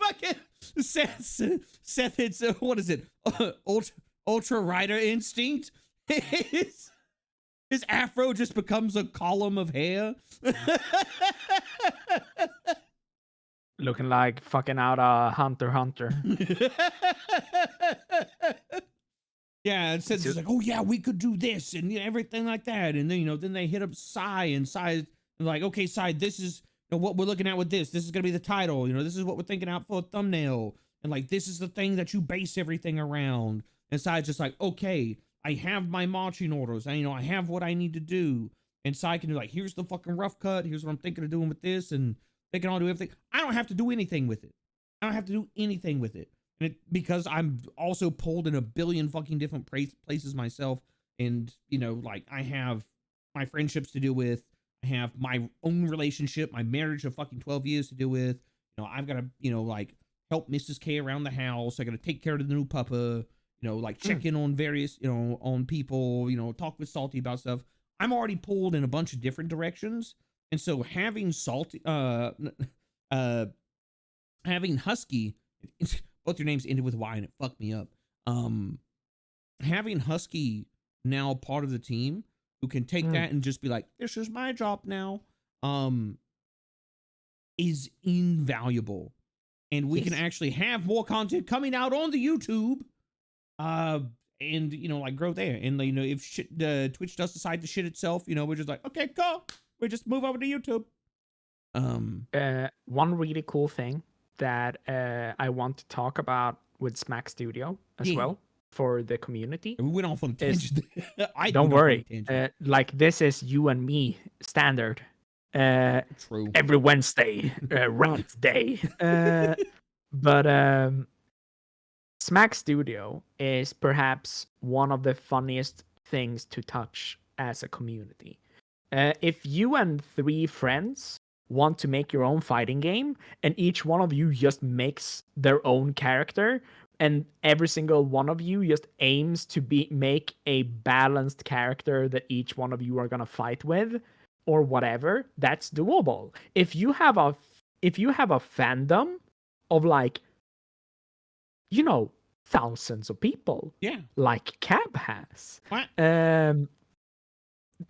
Fucking Seth hits, what is it? Ultra rider instinct? His afro just becomes a column of hair. Looking like fucking out Hunter x Hunter. Yeah, and Seth's just like, oh yeah, we could do this and everything like that. And then, then they hit up Sai and Sai like, okay, Sai, this is what we're looking at with this. This is gonna be the title. This is what we're thinking out for a thumbnail. And like, this is the thing that you base everything around. And Sai's just like, okay, I have my marching orders. I have what I need to do. And Sai can do like, here's the fucking rough cut. Here's what I'm thinking of doing with this. And they can all do everything. I don't have to do anything with it. I don't have to do anything with it. And because I'm also pulled in a billion fucking different places myself. And, like I have my friendships to deal with. I have my own relationship, my marriage of fucking 12 years to deal with. I've got to, like help Mrs. K around the house. I got to take care of the new puppa. Like check in on various, on people, talk with Salty about stuff. I'm already pulled in a bunch of different directions. And so having Salty, having Husky, both your names ended with Y and it fucked me up. Having Husky now part of the team who can take that and just be like, this is my job now, is invaluable. And we can actually have more content coming out on the YouTube. And like grow there, and if Twitch does decide to shit itself, we're just like, okay, cool, we just move over to YouTube. One really cool thing that I want to talk about with Smack Studio as well for the community. We went off on a tangent. Don't worry, like this is you and me standard. True. Every Wednesday, rant day. But Smack Studio is perhaps one of the funniest things to touch as a community. If you and 3 friends want to make your own fighting game, and each one of you just makes their own character, and every single one of you just aims to make a balanced character that each one of you are gonna fight with, or whatever, that's doable. If you have a fandom of like, thousands of people, like Cab has,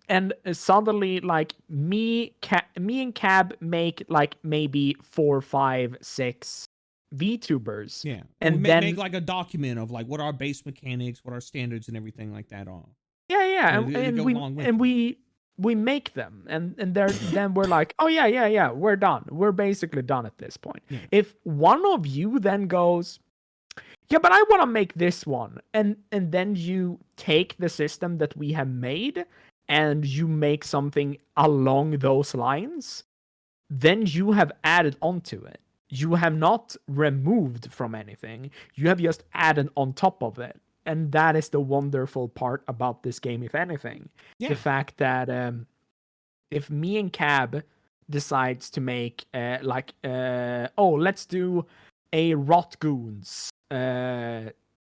and suddenly like me and Cab make like maybe 4, 5, 6 VTubers, and then make like a document of like what our base mechanics, what our standards and everything like that are. And we make them, and then we're like, oh yeah, we're done. We're basically done at this point. If one of you then goes, yeah, but I want to make this one, and then you take the system that we have made and you make something along those lines, then you have added onto it. You have not removed from anything. You have just added on top of it. And that is the wonderful part about this game, if anything. The fact that if me and Cab decides to make let's do a Rot Goons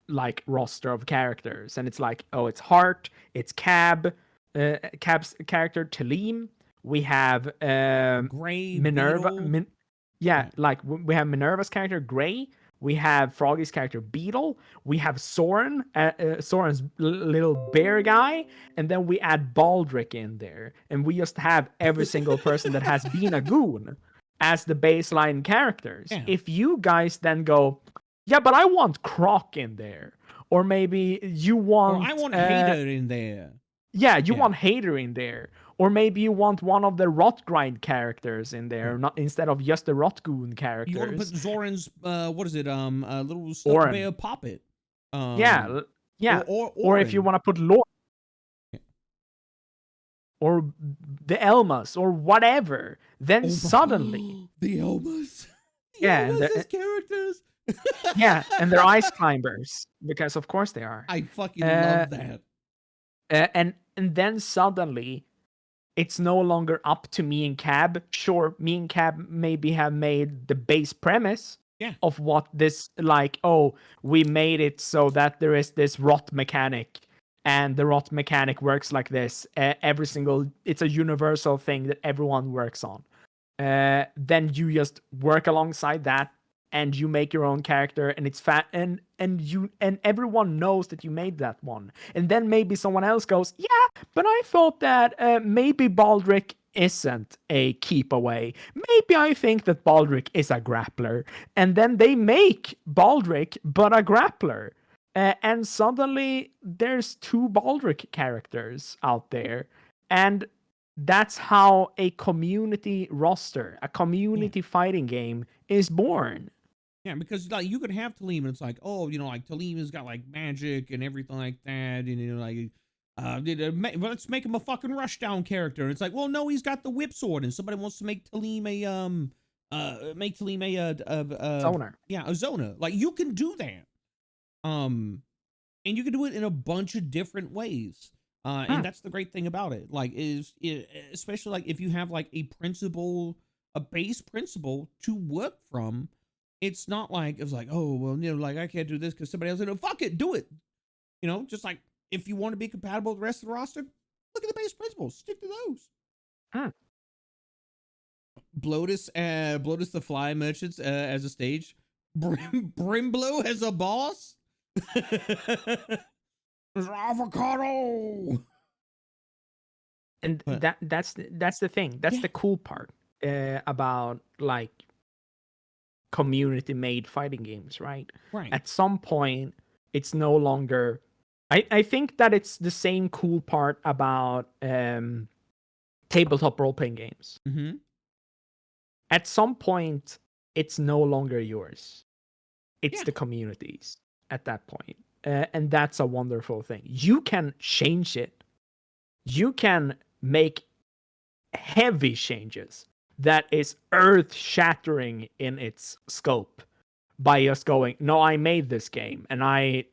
like roster of characters, and it's like, oh, it's Hart, it's Cab's character Talim, we have Gray, Minerva, like we have Minerva's character Gray, we have Froggy's character Beetle, we have Soren, Soren's little bear guy, and then we add Baldric in there, and we just have every single person that has been a goon as the baseline characters. If you guys then go, yeah, but I want Croc in there, or maybe you want, I want Hater in there. Yeah, you want Hater in there. Or maybe you want one of the Rotgrind characters in there, not instead of just the Rotgoon characters. You want to put Zoran's what is it? Little stuffed Orin. bear puppet. Yeah. Or if you Orin. want to put Lord. Or the Elmas or whatever. Then suddenly the Elmas. Yeah, Elmas and as characters. yeah, and they're ice climbers because of course they are. I fucking love that. And then suddenly it's no longer up to me and Cab. Sure, me and Cab maybe have made the base premise of what this, like, oh, we made it so that there is this rot mechanic, and the rot mechanic works like this. It's a universal thing that everyone works on. Then you just work alongside that, and you make your own character, and it's fat, and everyone knows that you made that one. And then maybe someone else goes, yeah, but I thought that maybe Baldric isn't a keep away. Maybe I think that Baldric is a grappler. And then they make Baldric but a grappler. And suddenly there's 2 Baldric characters out there. And that's how a community roster, a community fighting game is born. Yeah, because like you could have Talim, and it's like, oh, you know, like Talim has got like magic and everything like that, and you know, like, let's make him a fucking rushdown character. And it's like, well, no, he's got the whip sword, and somebody wants to make Talim a Zoner. Yeah, a Zoner. Like you can do that, and you can do it in a bunch of different ways. And that's the great thing about it. Like, especially like if you have like a base principle to work from. It's not like it's like, oh, well, you know, like I can't do this because somebody else said, oh, fuck it, do it. You know, just like if you want to be compatible with the rest of the roster, look at the base principles, stick to those. Bloatus the Fly Merchants as a stage, Brimblow as a boss. There's avocado. And that's the thing. That's the cool part about like community-made fighting games, right? Right. At some point, it's no longer. I think that it's the same cool part about tabletop role-playing games. Mm-hmm. At some point, it's no longer yours. It's the community's at that point. And that's a wonderful thing. You can change it. You can make heavy changes that is earth-shattering in its scope by just going, no, I made this game, and I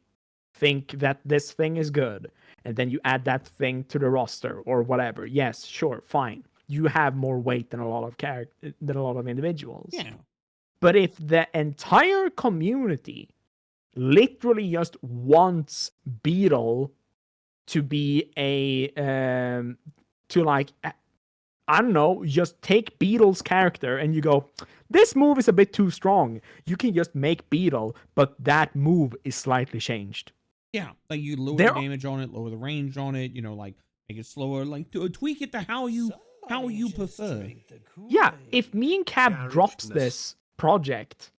think that this thing is good. And then you add that thing to the roster or whatever. Yes, sure, fine. You have more weight than a lot of individuals. Yeah. But if the entire community literally just wants Beetle to be I don't know, just take Beetle's character and you go, this move is a bit too strong. You can just make Beetle, but that move is slightly changed. Yeah, like you lower the damage on it, lower the range on it, you know, like make it slower, like tweak it to how you prefer. Yeah, if me and Cab drops this project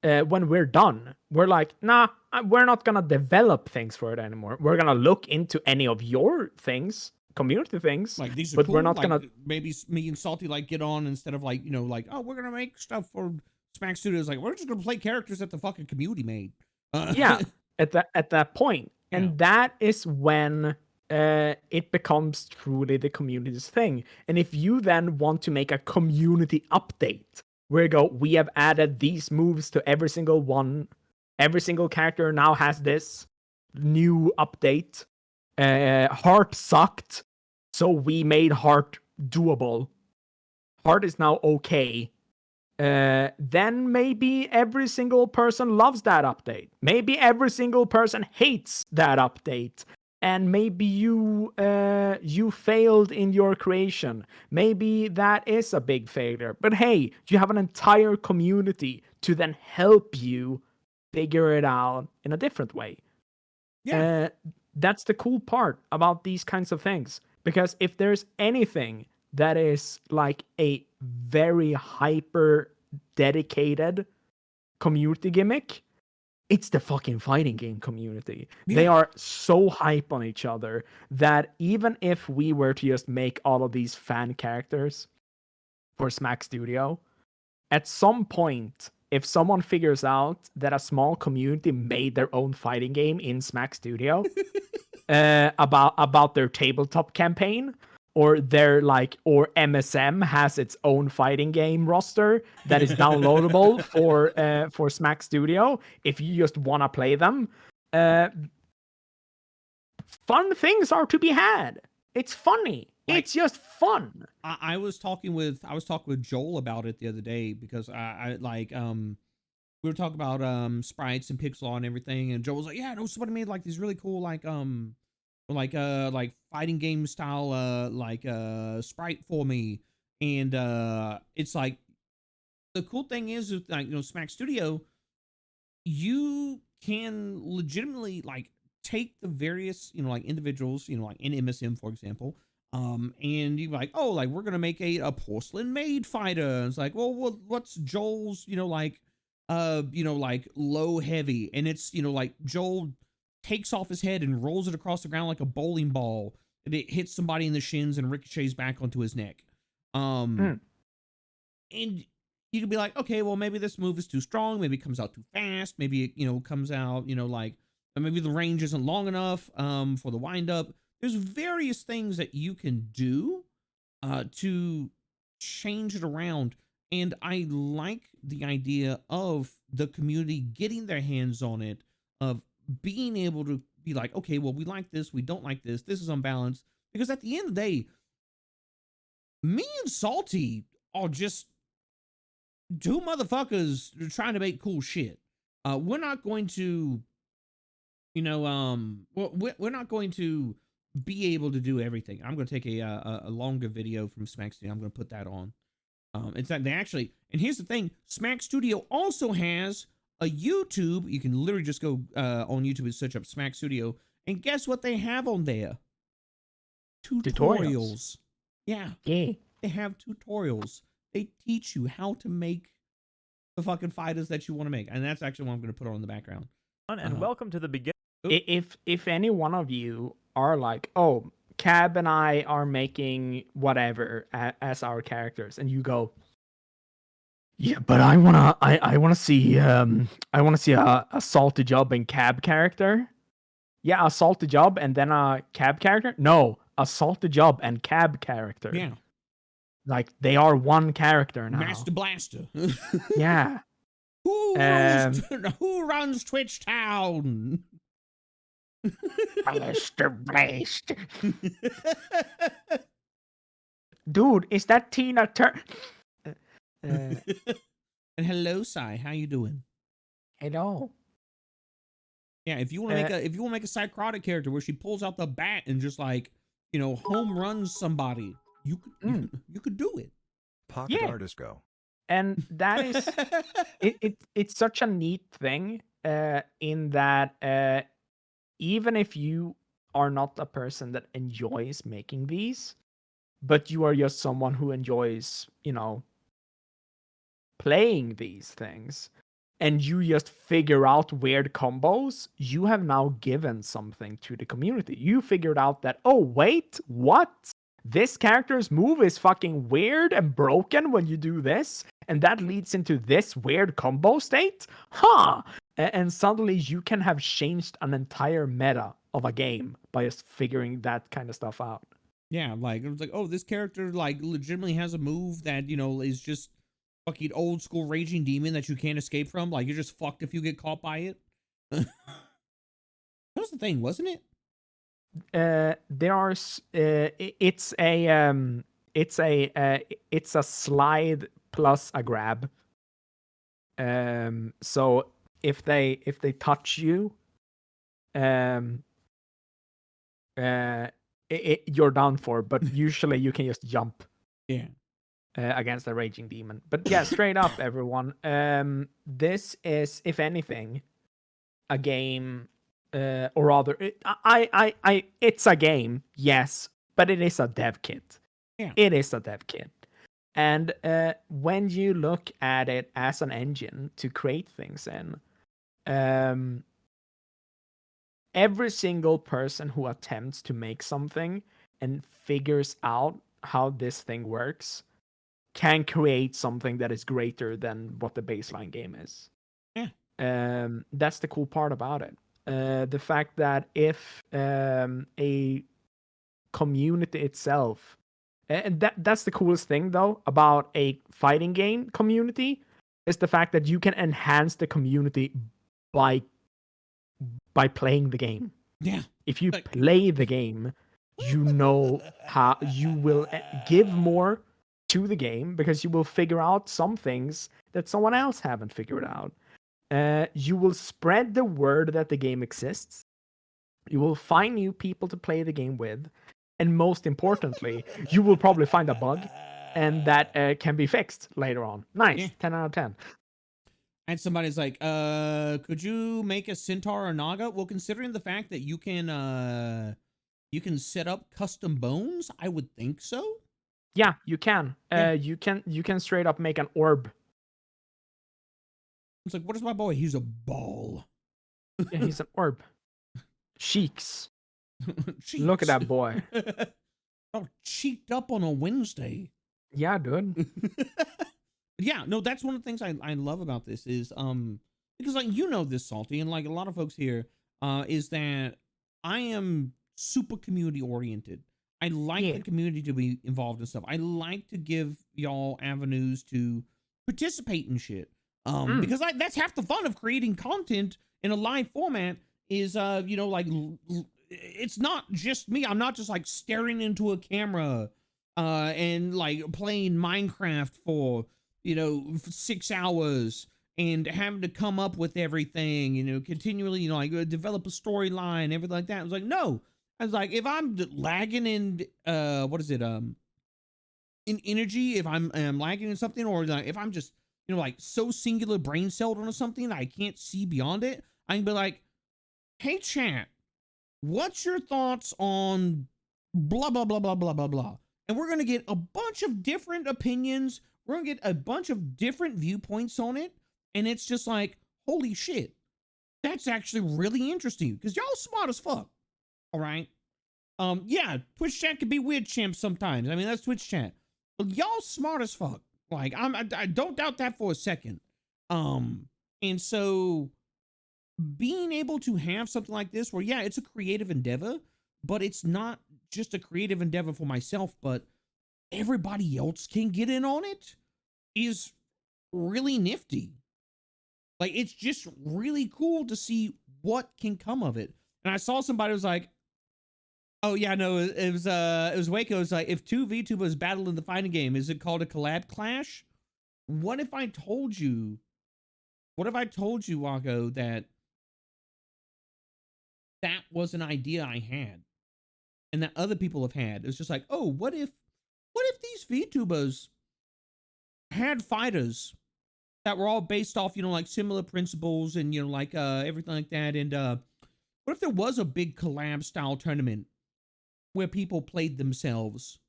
when we're done, we're like, nah, we're not gonna develop things for it anymore. We're gonna look into any of your things, community things, like these are but cool. We're not like, gonna maybe me and Salty like get on instead of like, you know, like, oh, we're gonna make stuff for Smack Studios. Like, we're just gonna play characters that the fucking community made. Yeah, at that point. And that is when it becomes truly the community's thing. And if you then want to make a community update where we have added these moves to every single one, every single character now has this new update. Heart sucked, so we made Heart doable. Heart is now okay. Then maybe every single person loves that update. Maybe every single person hates that update. And maybe you failed in your creation. Maybe that is a big failure. But hey, you have an entire community to then help you figure it out in a different way. Yeah. That's the cool part about these kinds of things. Because if there's anything that is like a very hyper dedicated community gimmick, it's the fucking fighting game community. Yeah. They are so hype on each other that even if we were to just make all of these fan characters for Smack Studio, at some point, if someone figures out that a small community made their own fighting game in Smack Studio about their tabletop campaign, or or MSM has its own fighting game roster that is downloadable for Smack Studio, if you just want to play them, fun things are to be had. It's funny. It's just fun. I was talking with Joel about it the other day because we were talking about sprites and pixel art and everything, and Joel was like, yeah, no, somebody made like these really cool like fighting game style sprite for me. And it's like, the cool thing is with, like, Smack Studio, you can legitimately like take the various like individuals, like in MSM, for example, and you're like, oh, like we're gonna make a porcelain maid fighter. And it's like, well, what's Joel's like low heavy, and it's like Joel takes off his head and rolls it across the ground like a bowling ball, and it hits somebody in the shins and ricochets back onto his neck. And you could be like, okay, well, maybe this move is too strong, maybe it comes out too fast, maybe it comes out like maybe the range isn't long enough for the wind up. There's various things that you can do to change it around. And I like the idea of the community getting their hands on it, of being able to be like, okay, well, we like this, we don't like this, this is unbalanced. Because at the end of the day, me and Salty are just two motherfuckers trying to make cool shit. We're not going to, we're not going to be able to do everything. I'm going to take a longer video from Smack Studio. I'm going to put that on. It's that they actually, and here's the thing, Smack Studio also has a YouTube. You can literally just go on YouTube and search up Smack Studio, and guess what they have on there? Tutorials. Yeah. They have tutorials. They teach you how to make the fucking fighters that you want to make, and that's actually what I'm going to put on in the background. And welcome to the beginning. If any one of you are like, oh, Cab and I are making whatever as our characters, and you go, yeah, but I wanna see a Salty Job and Cab character. Yeah, a Salty Job and then a Cab character. No, a Salty Job and Cab character. Yeah, like they are one character now. Master Blaster. Yeah. Who runs Twitch Town? Master Blaster. Dude, is that Tina Turner? And hello, Sai. How you doing? Hello. Yeah, if you want to make a psychotic character where she pulls out the bat and just like home runs somebody, you could do it. Pocket artist go. And that is it's such a neat thing in that even if you are not a person that enjoys making these, but you are just someone who enjoys playing these things, and you just figure out weird combos, you have now given something to the community. You figured out that, oh wait, what? This character's move is fucking weird and broken when you do this, and that leads into this weird combo state? Huh! And suddenly you can have changed an entire meta of a game by just figuring that kind of stuff out. Yeah, like it was like, oh, this character like legitimately has a move that is just fucking old school raging demon that you can't escape from. Like you're just fucked if you get caught by it. That was the thing, wasn't it? There are it's a slide plus a grab. So if they touch you, you're down for, but usually you can just jump. Yeah. Against the raging demon. But yeah, straight up, everyone. This is, if anything, a game, or rather, it's a game, yes, but it is a dev kit. Yeah. It is a dev kit. And when you look at it as an engine to create things in, Every single person who attempts to make something and figures out how this thing works can create something that is greater than what the baseline game is. Yeah. That's the cool part about it. The fact that if a community itself, and that's the coolest thing though about a fighting game community, is the fact that you can enhance the community by playing the game. Yeah. If you play the game, you know how you will give more to the game because you will figure out some things that someone else haven't figured out. You will spread the word that the game exists. You will find new people to play the game with. And most importantly, you will probably find a bug and that can be fixed later on. Nice. Yeah. 10 out of 10. And somebody's like, could you make a centaur or naga? Well, considering the fact that you can set up custom bones, I would think so. Yeah, you can. Yeah. You can straight up make an orb. It's like, what is my boy? He's a ball. Yeah, he's an orb. Cheeks. Cheeks. Look at that boy. Oh, cheeked up on a Wednesday. Yeah, dude. Yeah, no, that's one of the things I love about this is because like you know this, Salty, and like a lot of folks here is that I am super community oriented. I like the community to be involved in stuff. I like to give y'all avenues to participate in shit. Because that's half the fun of creating content in a live format is you know, like it's not just me. I'm not just like staring into a camera and like playing Minecraft for, you know, 6 hours and having to come up with everything, you know, continually, you know, like develop a storyline, everything like that. I was like, no. I was like, if I'm lagging in, what is it, in energy, if I'm lagging in something, or like, if I'm just, you know, like so singular brain celled on something that I can't see beyond it, I can be like, hey, chat, what's your thoughts on blah, blah, blah, blah, blah, blah, blah. And we're going to get a bunch of different opinions. We're going to get a bunch of different viewpoints on it. And it's just like, holy shit, that's actually really interesting because y'all smart as fuck. All right. Yeah, Twitch chat can be weird, champs, sometimes. I mean, that's Twitch chat. But y'all smart as fuck. Like, I don't doubt that for a second. And so being able to have something like this where, yeah, it's a creative endeavor, but it's not just a creative endeavor for myself, but everybody else can get in on it is really nifty. Like, it's just really cool to see what can come of it. And I saw somebody was like, oh yeah, no, it was Waco. It was like, if two VTubers battle in the fighting game, is it called a collab clash? What if I told you, Waco, that was an idea I had and that other people have had? It's just like, oh, what if these VTubers had fighters that were all based off, you know, like similar principles and, you know, like everything like that. And what if there was a big collab style tournament where people played themselves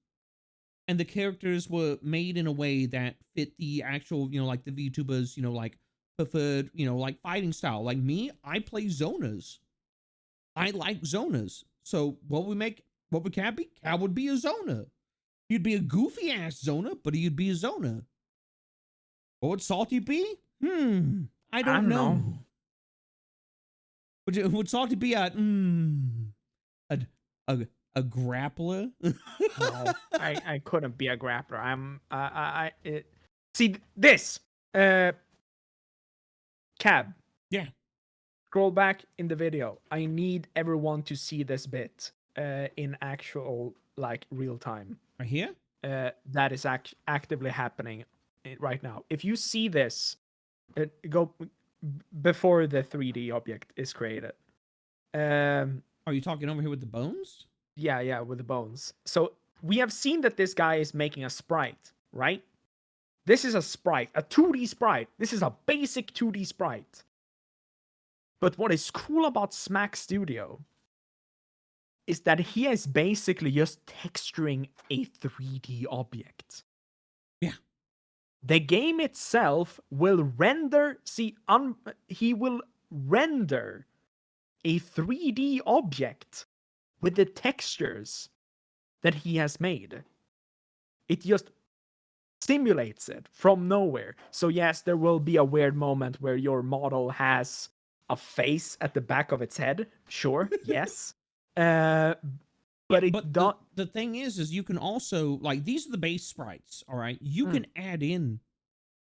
and the characters were made in a way that fit the actual, you know, like the VTubers, you know, like preferred, you know, like fighting style. Like me, I play zoners. I like zoners. So what would Cab be? Cab would be a zoner. You'd be a goofy ass zoner, but you'd be a zoner. What would Salty be? I don't know. Would Salty be a grappler? No, I couldn't be a grappler. See this Cab. Yeah. Scroll back in the video. I need everyone to see this bit in actual, like, real time. Right here? That is actively happening right now. If you see this, go before the 3D object is created. Are you talking over here with the bones? Yeah, with the bones. So we have seen that this guy is making a sprite, right? This is a sprite, a 2D sprite. This is a basic 2D sprite. But what is cool about Smack Studio is that he is basically just texturing a 3D object. Yeah. The game itself will render, he will render a 3D object with the textures that he has made. It just simulates it from nowhere. So yes, there will be a weird moment where your model has a face at the back of its head. Sure, yes. But it But don't. the thing is you can also, like, these are the base sprites, all right? You can add in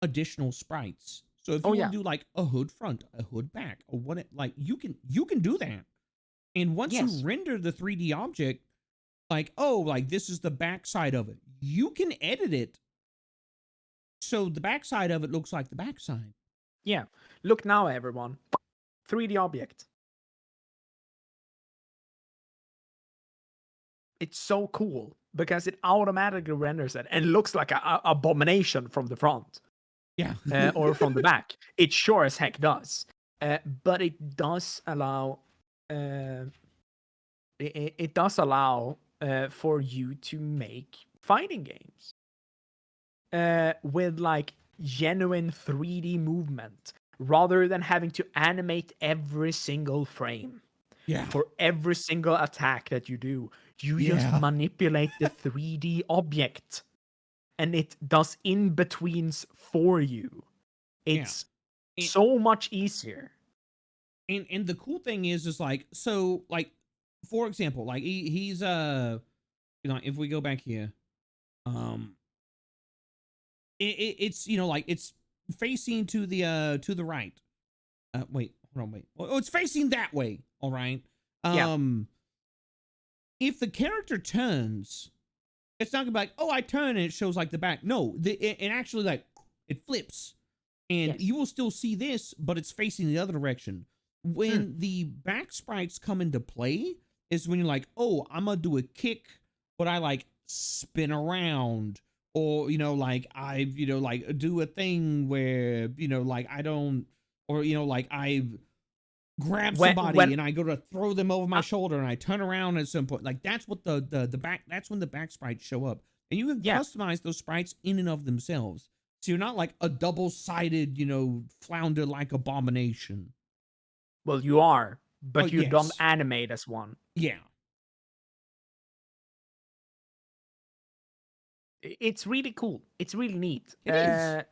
additional sprites. So if you want to do like a hood front, a hood back, or what, like you can do that. And once you render the 3D object, like, oh, like this is the back side of it, you can edit it so the back side of it looks like the back side. Yeah. Look now, everyone. 3D object. It's so cool because it automatically renders it and looks like a abomination from the front. Yeah. Or from the back. It sure as heck does. But it does allow it does allow for you to make fighting games with like genuine 3D movement rather than having to animate every single frame. Yeah. For every single attack that you do, you just manipulate the 3D object and it does in-betweens for you. It's so much easier. And the cool thing is like, so like, for example, like he's you know, if we go back here, it's, you know, like it's facing to the right. Wait, hold on, wait. Oh, it's facing that way. All right. If the character turns, it's not gonna be like, oh, I turn and it shows like the back. No, it actually, like, it flips, and you will still see this, but it's facing the other direction. When the back sprites come into play is when you're like, oh, I'm gonna do a kick, but I like spin around, or, you know, like I, you know, like do a thing where, you know, like I don't, or, you know, like I grab somebody and I go to throw them over my shoulder and I turn around at some point. Like that's what the back, that's when the back sprites show up. And you can customize those sprites in and of themselves. So you're not like a double-sided, you know, flounder-like abomination. Well, you are, but you don't animate as one. Yeah. It's really cool. It's really neat. It is.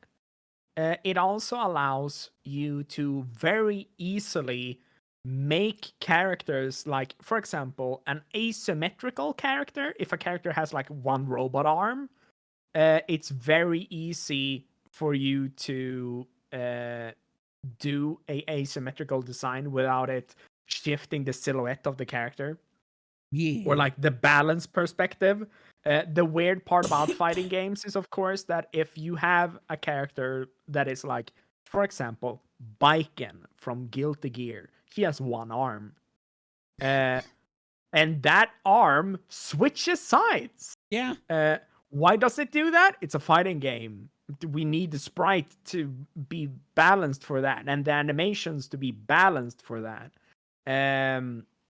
It also allows you to very easily make characters, like, for example, an asymmetrical character. If a character has like one robot arm, it's very easy for you to do a asymmetrical design without it shifting the silhouette of the character. Yeah. Or like the balance perspective. The weird part about fighting games is, of course, that if you have a character that is like, for example, Baiken from Guilty Gear, he has one arm. And that arm switches sides. Yeah. Why does it do that? It's a fighting game. We need the sprite to be balanced for that, and the animations to be balanced for that.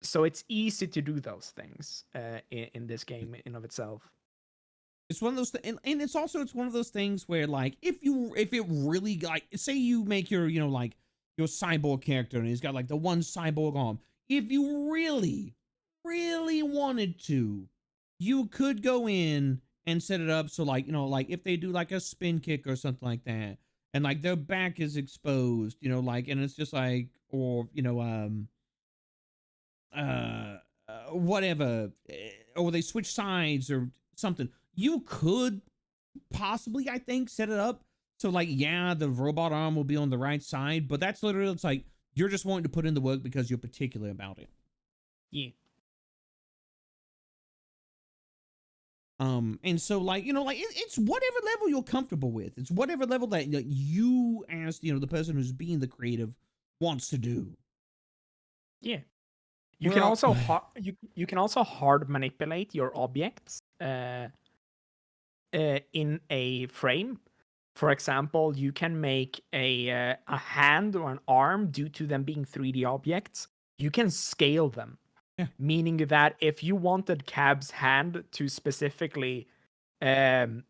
So it's easy to do those things in this game in of itself. It's one of those, and it's also, it's one of those things where, like, if it really, like, say you make your, you know, like your cyborg character and he's got like the one cyborg arm. If you really, really wanted to, you could go in and set it up so, like, you know, like if they do like a spin kick or something like that, and like their back is exposed, you know, like, and it's just like, or, you know, whatever, or they switch sides or something, you could possibly, I think, set it up so, like, yeah, the robot arm will be on the right side, but that's literally, it's like you're just wanting to put in the work because you're particular about it. Yeah. And so, like, you know, like it's whatever level you're comfortable with. It's whatever level that you, as, you know, the person who's being the creative, wants to do. Yeah. You can also you can also hard manipulate your objects in a frame. For example, you can make a hand or an arm due to them being 3D objects. You can scale them. Yeah. Meaning that if you wanted Cab's hand to specifically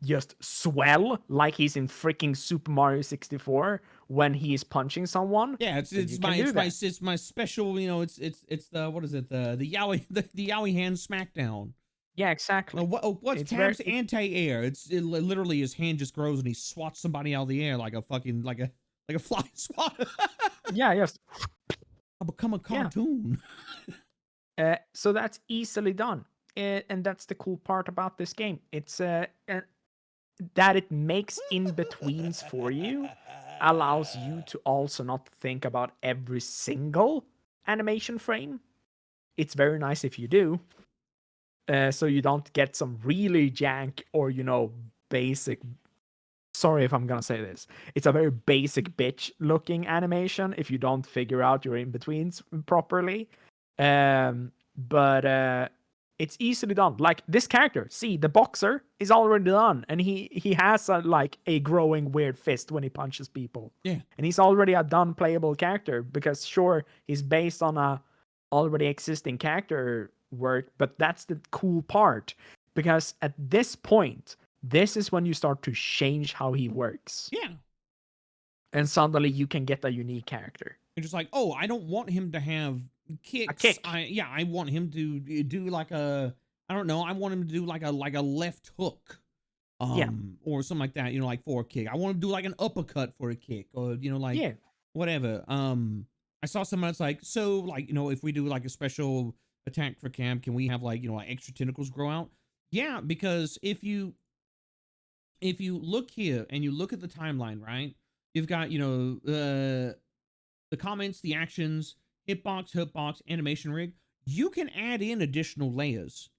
just swell like he's in freaking Super Mario 64, when he's punching someone. Yeah, it's you it's can my do it's my that. it's my special. It's the what is it the Yowie the Yowie hand smackdown. Yeah, exactly. What's It's very Cab's anti-air? Literally his hand just grows and he swats somebody out of the air like a fucking like a flying swatter. yeah, yes. I become a Yeah. cartoon. So that's easily done, and that's the cool part about this game. It's that it makes in betweens for you, allows you to also not think about every single animation frame. It's very nice if you do, so you don't get some really jank or basic. Sorry if I'm gonna say this. It's a very basic bitch looking animation if you don't figure out your in betweens properly. But it's easily done. Like this character, see, the boxer is already done, and he has a growing weird fist when he punches people. Yeah. And he's already a done playable character because sure, he's based on a already existing character work, but that's the cool part because at this point, this is when you start to change how he works. Yeah. And suddenly you can get a unique character. You're just like, oh, I don't want him to have kicks. A kick. I want him to do like I don't know. I want him to do like a left hook. Or something like that, like for a kick. I want him to do like an uppercut for a kick or, like whatever. I saw someone that's like, so like, if we do like a special attack for Cam, can we have like, like extra tentacles grow out? Yeah, because if you look here and you look at the timeline, right? You've got, the comments, the actions, hitbox, animation rig. You can add in additional layers.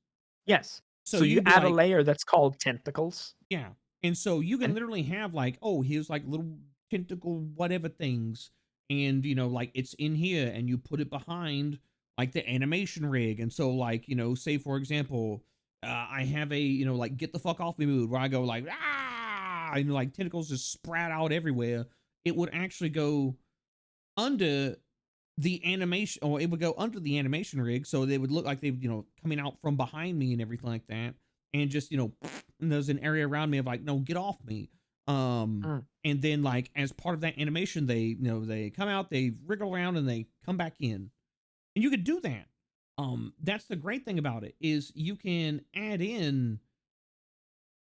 Yes. So you add a layer that's called tentacles. Yeah. And so you can literally have like, oh, here's like little tentacle whatever things. And, like it's in here and you put it behind like the animation rig. And so like, say for example, I have a, like get the fuck off me mood where I go like, ah, and like tentacles just sprout out everywhere. It would actually go under the animation, or it would go under the animation rig. So they would look like they, coming out from behind me and everything like that. And just, and there's an area around me of like, no, get off me. And then like, as part of that animation, they, they come out, they wriggle around and they come back in and you could do that. That's the great thing about it is you can add in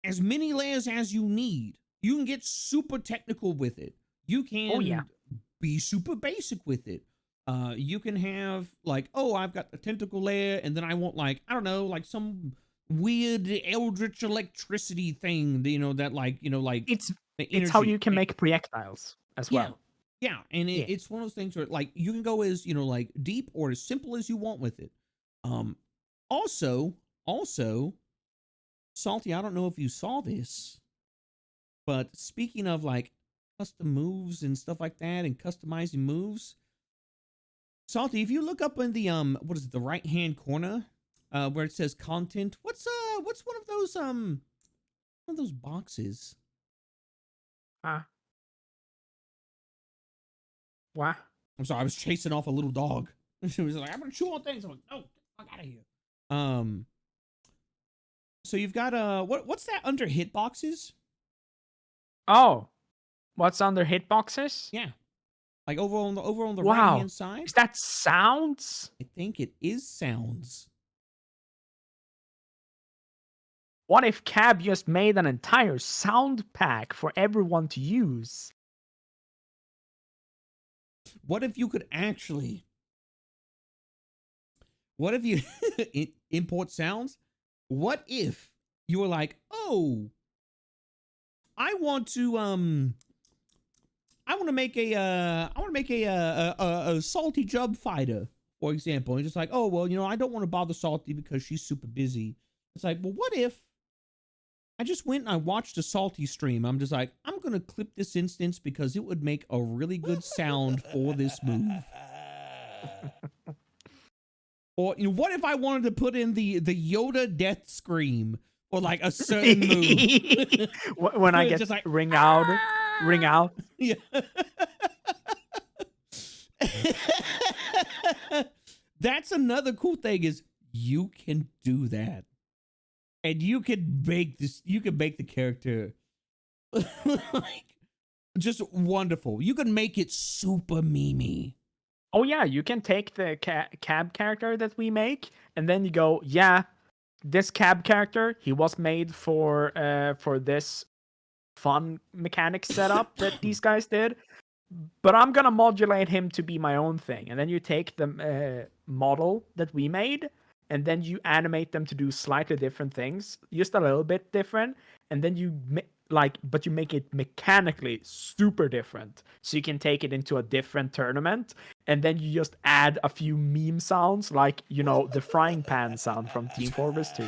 as many layers as you need. You can get super technical with it. You can be super basic with it. You can have like, oh, I've got the tentacle layer and then I want like, I don't know, like some weird eldritch electricity thing, that like, like it's how you can make projectiles as well. Yeah. And it's one of those things where like you can go as, like deep or as simple as you want with it. Also, Salty, I don't know if you saw this, but speaking of like custom moves and stuff like that and customizing moves, Salty, if you look up in the what is it, the right hand corner, where it says content, what's one of those boxes? What? I'm sorry, I was chasing off a little dog. She was like, I'm gonna chew on things. I'm like, no, get the fuck out of here. So you've got what's that under hitboxes? Oh, what's under hitboxes? Yeah, like over on the right hand side. Is that sounds? I think it is sounds. What if Cab just made an entire sound pack for everyone to use? What if you could actually? What if you import sounds? What if you were like, oh, I want to make a Salty Jub fighter, for example. And just like, oh well, I don't want to bother Salty because she's super busy. It's like, well, what if I just went and I watched a Salty stream? I'm just like, I'm gonna clip this instance because it would make a really good sound for this move. Or what if I wanted to put in the Yoda death scream or like a certain move? When I get just like ring out. Yeah. That's another cool thing is you can do that. And you can make this, you can make the character like Just wonderful. You can make it super memey. Oh yeah, you can take the cab character that we make, and then you go, yeah, this cab character, he was made for this fun mechanic setup that these guys did, but I'm gonna modulate him to be my own thing. And then you take the model that we made, and then you animate them to do slightly different things, just a little bit different, and then you but you make it mechanically super different, so you can take it into a different tournament, and then you just add a few meme sounds, like, you know, the frying pan sound from Team Fortress 2,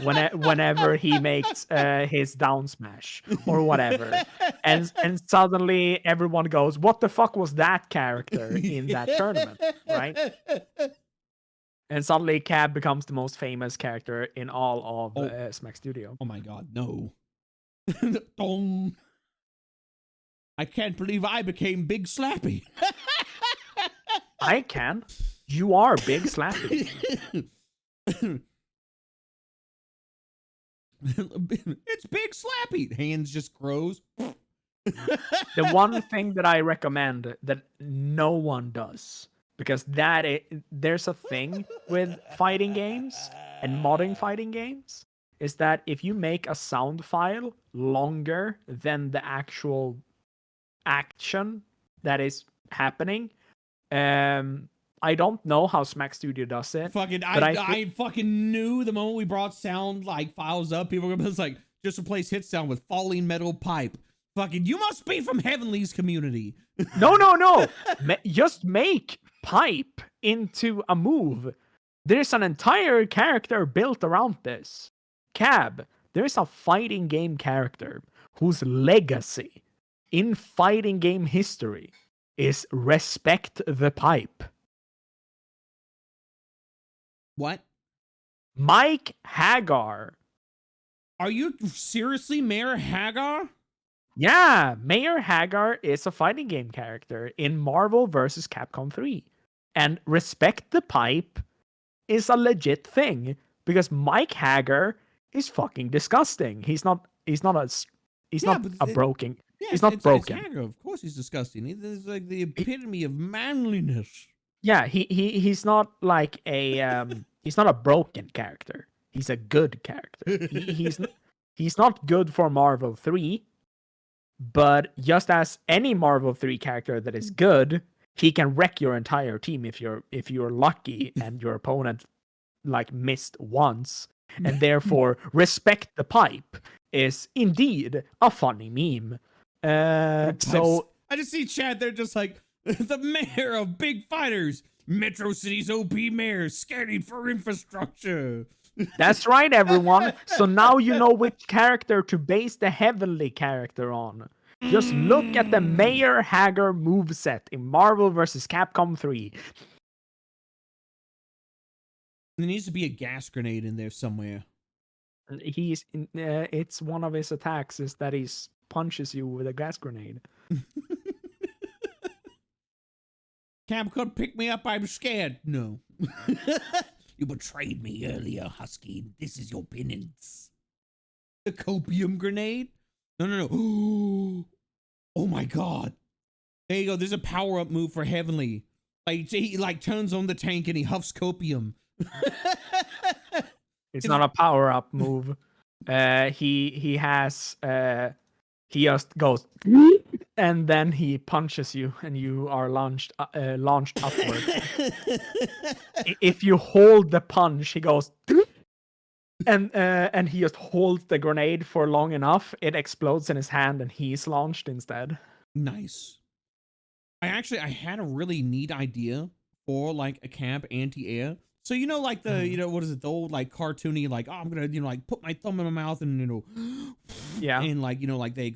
whenever he makes his down smash or whatever, and suddenly everyone goes, "What the fuck was that character in that tournament?" Right? And suddenly Cab becomes the most famous character in all of Smack Studio. Oh my god, no. Dong. I can't believe I became Big Slappy. I can. You are Big Slappy. It's Big Slappy. Hands just grows. The one thing that I recommend that no one does, because there's a thing with fighting games and modding fighting games, is that if you make a sound file longer than the actual action that is happening, I don't know how Smack Studio does it. I fucking knew the moment we brought sound like files up, people were gonna be like, just replace hit sound with falling metal pipe. Fucking, you must be from Heavenly's community. No. Just make pipe into a move. There's an entire character built around this. Cab, there's a fighting game character whose legacy in fighting game history is respect the pipe. What? Mike Hagar. Are you seriously Mayor Hagar? Yeah, Mayor Hagar is a fighting game character in Marvel vs. Capcom 3. And respect the pipe is a legit thing, because Mike Hagar is fucking disgusting. He's not broken. Yeah, he's not broken. Hagar. Of course he's disgusting. He's like the epitome of manliness. Yeah, he's not like a he's not a broken character. He's a good character. He's not good for Marvel 3, but just as any Marvel 3 character that is good, he can wreck your entire team if you're lucky and your opponent like missed once. And therefore, respect the pipe is indeed a funny meme. So I just see Chad there, just like the mayor of big fighters, Metro City's OP mayor, scanning for infrastructure. That's right, everyone. So now you know which character to base the Heavenly character on. Just look at the Mayor Hagar moveset in Marvel vs. Capcom 3. There needs to be a gas grenade in there somewhere. It's one of his attacks is that he punches you with a gas grenade. Cab, come pick me up. I'm scared. No. You betrayed me earlier, Husky. This is your penance. The copium grenade? No. Oh my god. There you go. There's a power-up move for Heavenly. Like, he like turns on the tank and he huffs copium. It's not a power-up move. He just goes and then he punches you and you are launched upward. If you hold the punch, he goes and he just holds the grenade for long enough, it explodes in his hand and he's launched instead. Nice. I had a really neat idea for like a Cab anti-air. So you know, like the what is it, the old like cartoony, like, oh, I'm gonna like put my thumb in my mouth and yeah, and like like they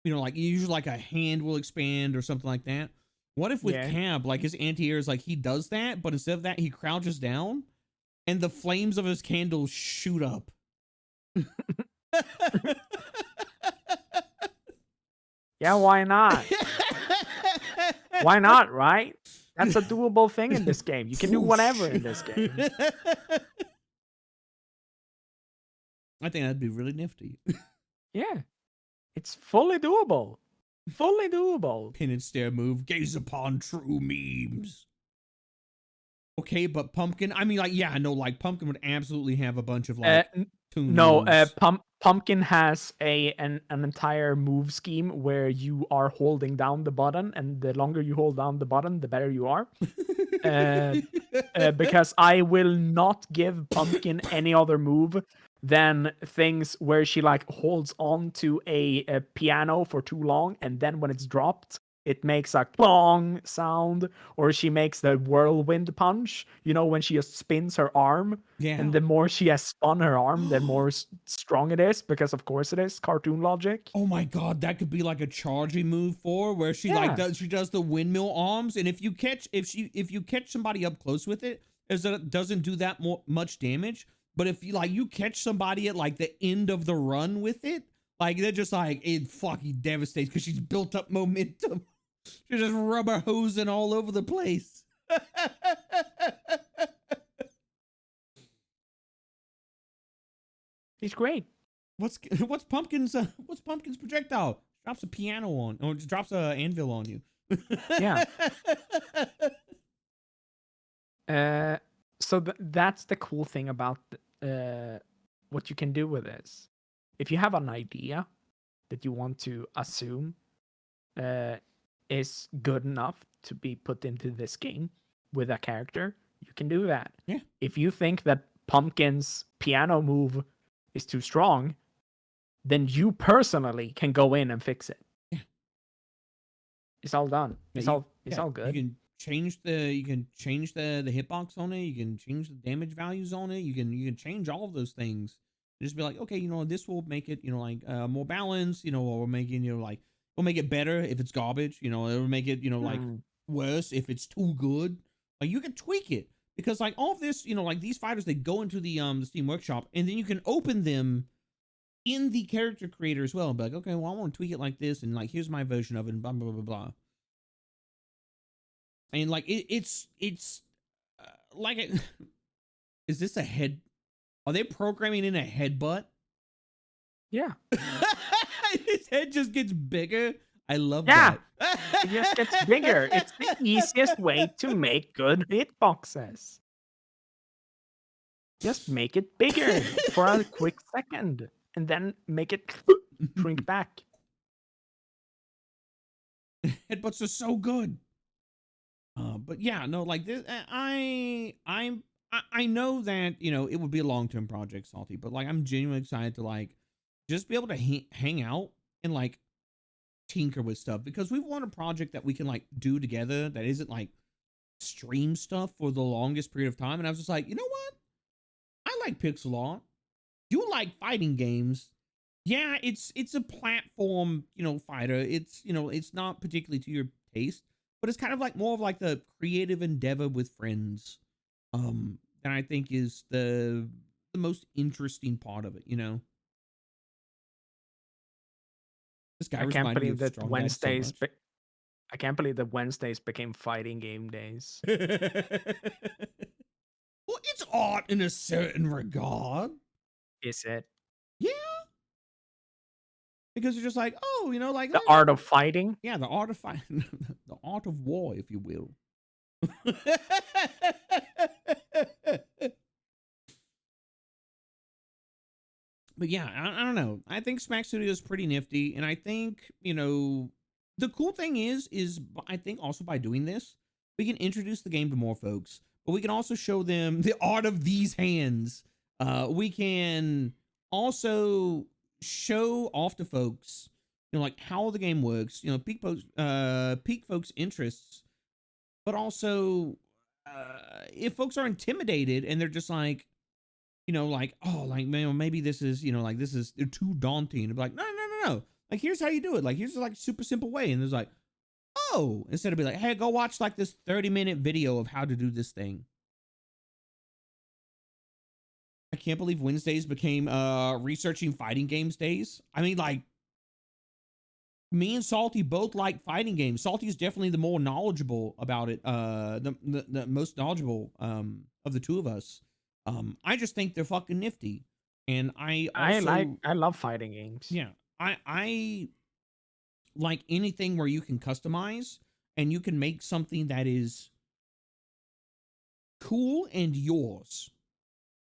like usually like a hand will expand or something like that. What if with Cab, like his anti-air is like he does that, but instead of that he crouches down and the flames of his candles shoot up. Yeah, why not? Why not, right? That's a doable thing in this game. You can do whatever in this game. I think that'd be really nifty. Yeah. It's fully doable. Fully doable. Pin and stare move. Gaze upon true memes. Okay, but Pumpkin, I mean, like, yeah, no, like, Pumpkin would absolutely have a bunch of, like, toon No, moves. Pumpkin has an entire move scheme where you are holding down the button, and the longer you hold down the button, the better you are. Because I will not give Pumpkin any other move than things where she like holds on to a piano for too long, and then when it's dropped, it makes a clong sound, or she makes the whirlwind punch. You know, when she just spins her arm, Yeah. and the more she has spun her arm, the more strong it is, because of course it is cartoon logic. Oh my god, that could be like a charging move for where she like does the windmill arms, and if you catch somebody up close with it, it doesn't do that much damage. But if you catch somebody at like the end of the run with it, like they're just like it fucking devastates because she's built up momentum. She's just rubber hosing all over the place. He's great. What's Pumpkin's projectile? Drops a piano on, or just drops a anvil on you. Yeah. So that's the cool thing about what you can do with this. If you have an idea that you want to assume is good enough to be put into this game with a character, you can do that. Yeah. If you think that Pumpkin's piano move is too strong, then you personally can go in and fix it. Yeah. It's all done. It's all good. You can change the hitbox on it. You can change the damage values on it. You can change all of those things. Just be like, okay, this will make it, more balanced, or making, we'll make it better if it's garbage, it'll make it, like worse if it's too good. Like you can tweak it because like all of this, like these fighters, they go into the Steam Workshop and then you can open them in the character creator as well and be like, okay, well, I want to tweak it like this and like, here's my version of it and blah, blah, blah, blah. And like, it's like, is this a head? Are they programming in a headbutt? Yeah. His head just gets bigger. I love that. It just gets bigger. It's the easiest way to make good hitboxes. Just make it bigger for a quick second, and then make it shrink back. Headbutts are so good. But yeah, no, like this, I know that it would be a long-term project, Salty, but like I'm genuinely excited to like just be able to hang out and like tinker with stuff because we want a project that we can like do together that isn't like stream stuff for the longest period of time. And I was just like, you know what? I like pixel art. You like fighting games. Yeah, it's a platform, fighter. It's, it's not particularly to your taste, but it's kind of like more of like the creative endeavor with friends. That I think is the most interesting part of it, This guy I can't believe that Wednesdays. So I can't believe that Wednesdays became fighting game days. Well, it's art in a certain regard. Is it? Yeah. Because you're just like, oh, like the art of fighting. Yeah, the art of fighting, the art of war, if you will. But yeah, I don't know. I think Smack Studio is pretty nifty, and I think the cool thing is I think also by doing this, we can introduce the game to more folks, but we can also show them the art of these hands. We can also show off to folks, like how the game works. Pique folks' interests, but also if folks are intimidated and they're just like, like, oh, like, man, maybe this is, like, this is too daunting. And be like, no. Like, here's how you do it. Like, here's like a super simple way. And there's like, oh, instead of be like, hey, go watch like this 30-minute video of how to do this thing. I can't believe Wednesdays became researching fighting games days. I mean, like, me and Salty both like fighting games. Salty is definitely the more knowledgeable about it. The most knowledgeable of the two of us. I just think they're fucking nifty. And I love fighting games. Yeah. I like anything where you can customize and you can make something that is cool and yours.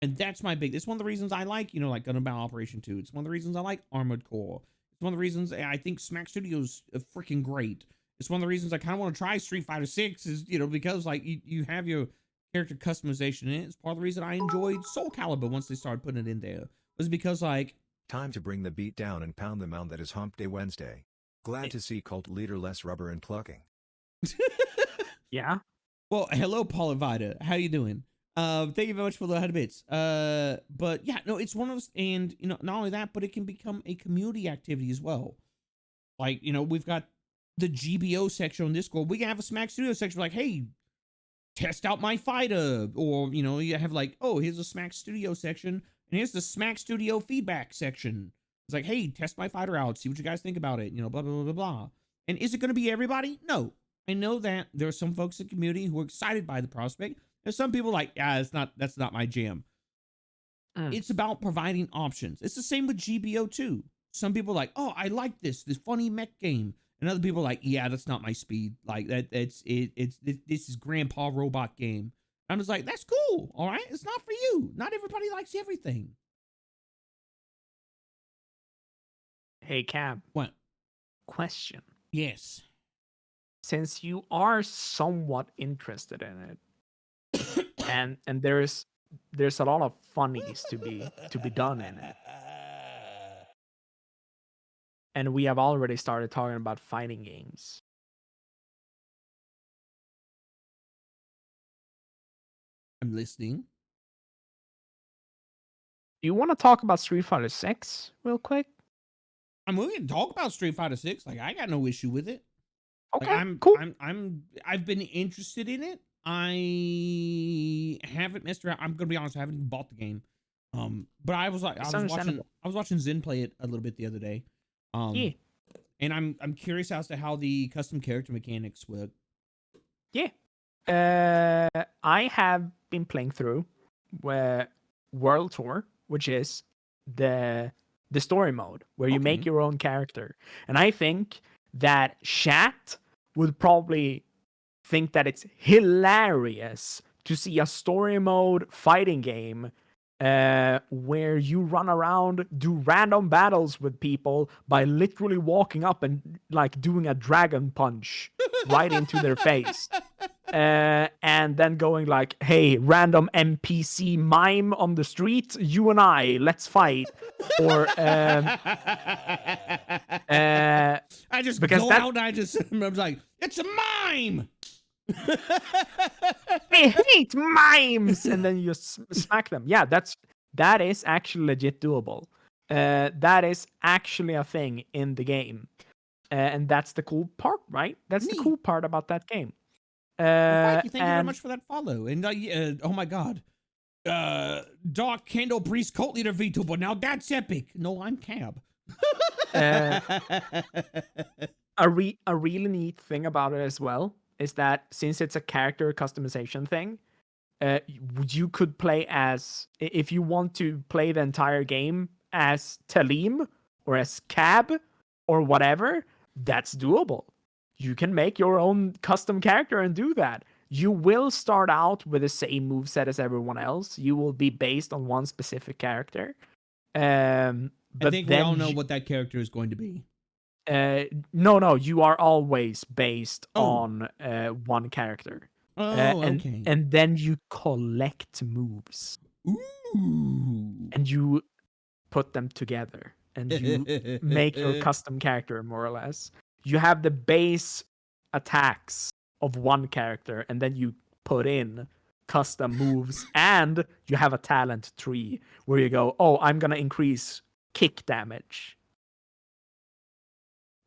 And that's my big, it's one of the reasons I like, like Gun Battle Operation 2. It's one of the reasons I like Armored Core. It's one of the reasons I think Smack Studios are freaking great. It's one of the reasons I kind of want to try Street Fighter 6 is, because like you have your character customization in it. It's part of the reason I enjoyed Soul Calibur once they started putting it in there. Was because like, Time to bring the beat down and pound the mound that is Hump Day Wednesday. Glad to see cult leader less rubber and plucking. Yeah. well, hello, Paul Avida. How you doing? Thank you very much for the 100 bits. But yeah, no, it's one of those, and not only that, but it can become a community activity as well. Like, we've got the GBO section on Discord. We can have a Smack Studio section like, hey, test out my fighter. Or, you have like, oh, here's a Smack Studio section, and here's the Smack Studio feedback section. It's like, hey, test my fighter out, see what you guys think about it, blah, blah, blah, blah, blah. And is it going to be everybody? No. I know that there are some folks in the community who are excited by the prospect. There's some people like, yeah, that's not my jam. It's about providing options. It's the same with GBO too. Some people are like, oh, I like this funny mech game. And other people are like, yeah, that's not my speed. Like this is grandpa robot game. I'm just like, that's cool. All right. It's not for you. Not everybody likes everything. Hey, Cab. What? Question. Yes. Since you are somewhat interested in it, and there's a lot of funnies to be done in it, and we have already started talking about fighting games. I'm listening. Do you want to talk about Street Fighter 6 real quick? I'm willing to talk about Street Fighter 6. Like, I got no issue with it. Okay, like, cool. I've been interested in it. I haven't messed around. I'm gonna be honest, I haven't even bought the game. But I was like, I was watching Zen play it a little bit the other day. Yeah. And I'm curious as to how the custom character mechanics work. Yeah. I have been playing through World Tour, which is the story mode where you make your own character. And I think that chat would probably think that it's hilarious to see a story mode fighting game where you run around, do random battles with people by literally walking up and like doing a dragon punch right into their face. And then going like, hey, random NPC mime on the street, you and I, let's fight. Or I just because go that- out and I was like, it's a mime. I hate mimes, and then you just smack them. Yeah, that is actually legit doable. That is actually a thing in the game, and that's the cool part, right? That's the cool part about that game. Well, thank you very much for that follow. And oh my god, Dark Candle Priest Cult Leader VTuber. Now that's epic. No, I'm Cab. A really neat thing about it as well is that since it's a character customization thing, you could play as, if you want to play the entire game as Talim or as Cab or whatever, that's doable. You can make your own custom character and do that. You will start out with the same moveset as everyone else. You will be based on one specific character. But I think we all know what that character is going to be. No, you are always based on one character. Okay. And then you collect moves. Ooh. And you put them together. And you make your custom character, more or less. You have the base attacks of one character, and then you put in custom moves, and you have a talent tree where you go, oh, I'm going to increase kick damage.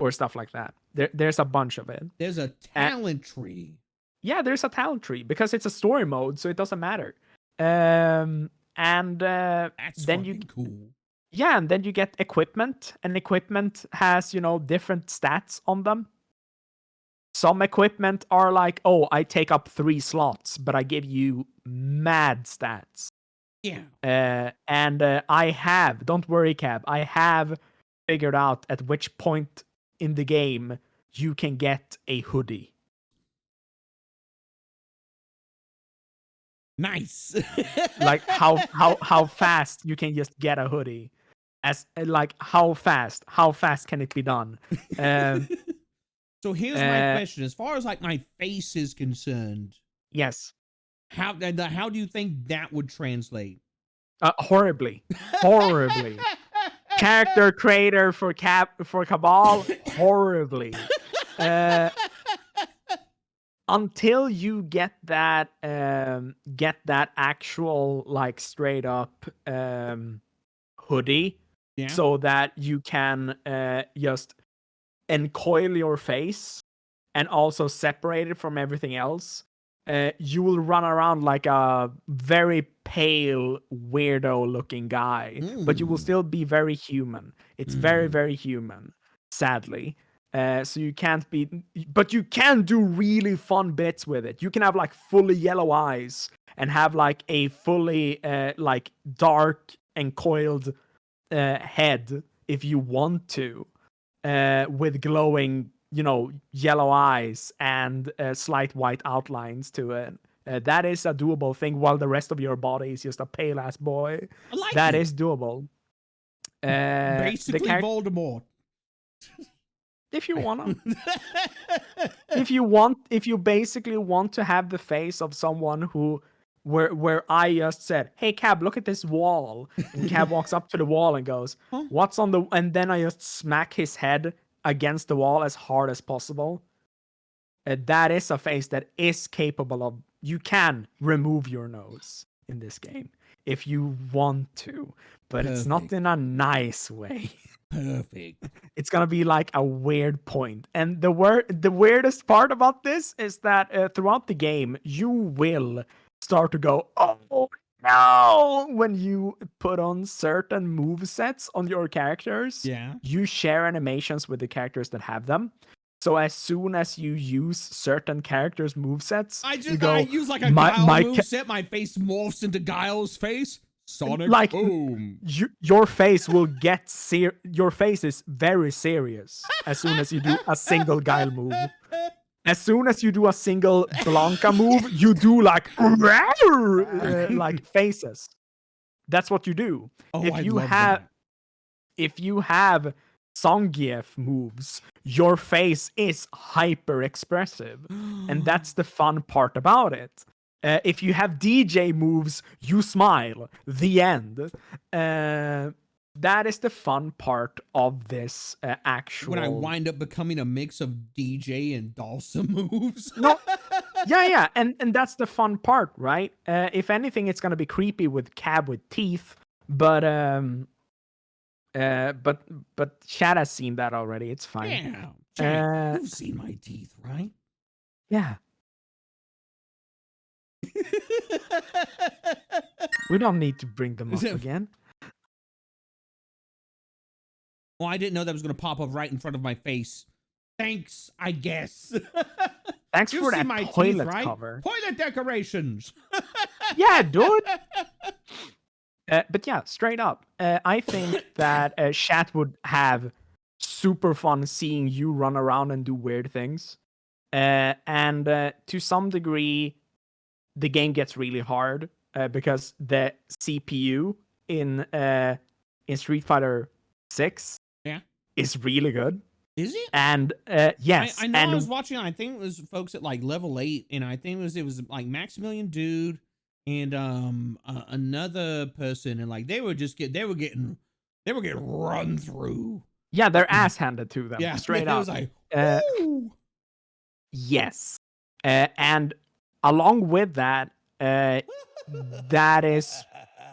Or stuff like that. There's a bunch of it. There's a talent tree. Yeah, there's a talent tree because it's a story mode, so it doesn't matter. That's then you cool. Yeah, and then you get equipment, and equipment has, different stats on them. Some equipment are like, oh, I take up 3 slots, but I give you mad stats. Yeah. And I have, don't worry, Cab, I have figured out at which point in the game you can get a hoodie. Nice. Like how fast you can just get a hoodie. As like how fast can it be done? So here's my question: as far as like my face is concerned, Yes. how do you think that would translate? Horribly. Character creator for Kabhaal, horribly. Until you get that actual like straight up hoodie, Yeah. so that you can just encoil your face and also separate it from everything else. You will run around like a very pale, weirdo-looking guy, but you will still be very human. It's very, very human, sadly. So you can't be, but you can do really fun bits with it. You can have like fully yellow eyes and have like a fully like dark and coiled head if you want to, with glowing, yellow eyes and slight white outlines to it. That is a doable thing, while the rest of your body is just a pale ass boy. I like That it. is doable. Basically, Voldemort. If you wanna, if you basically want to have the face of someone who, where I just said, "Hey Cab, look at this wall," and Cab walks up to the wall and goes, Huh? "What's on the?" And then I just smack his head against the wall as hard as possible. That is a face that is capable of. You can remove your nose in this game if you want to, but it's not Perfect. in a nice way. Perfect. It's gonna be like a weird point. And the weirdest part about this is that throughout the game, you will start to go, "Oh no!" when you put on certain move sets on your characters. Yeah. You share animations with the characters that have them. So as soon as you use certain characters' movesets, I use like a "My- Guile my moveset. My face morphs into Guile's face. Sonic Like, boom. your face will get your face is very serious as soon as you do a single Guile move. As soon as you do a single Blanca move, you do like faces. That's what you do. Oh, if I you love have that. if you have Zangief moves, your face is hyper expressive, and that's the fun part about it. If you have DJ moves, you smile. The end. That is the fun part of this actual. When I wind up becoming a mix of DJ and Dawson moves. No, yeah, and that's the fun part, right? If anything, it's gonna be creepy with Cab with teeth, but Shad has seen that already. It's fine. Yeah. Jack, you've seen my teeth, right? Yeah. We don't need to bring them up again. Well, I didn't know that was going to pop up right in front of my face. Thanks, I guess. Thanks You've for seen that my toilet teeth, right? cover. Toilet decorations. Yeah, dude. But yeah, straight up, I think that Shat would have super fun seeing you run around and do weird things. And to some degree, the game gets really hard because the CPU in Street Fighter 6 is really good. Is it? And yes, I know and I was watching. I think it was folks at like level 8, and I think it was like Maximilian Dude and another person, and like they were getting run through. yeah, they're ass handed to them. Yeah, straight it up. was like, ooh. Yes, and along with that, that is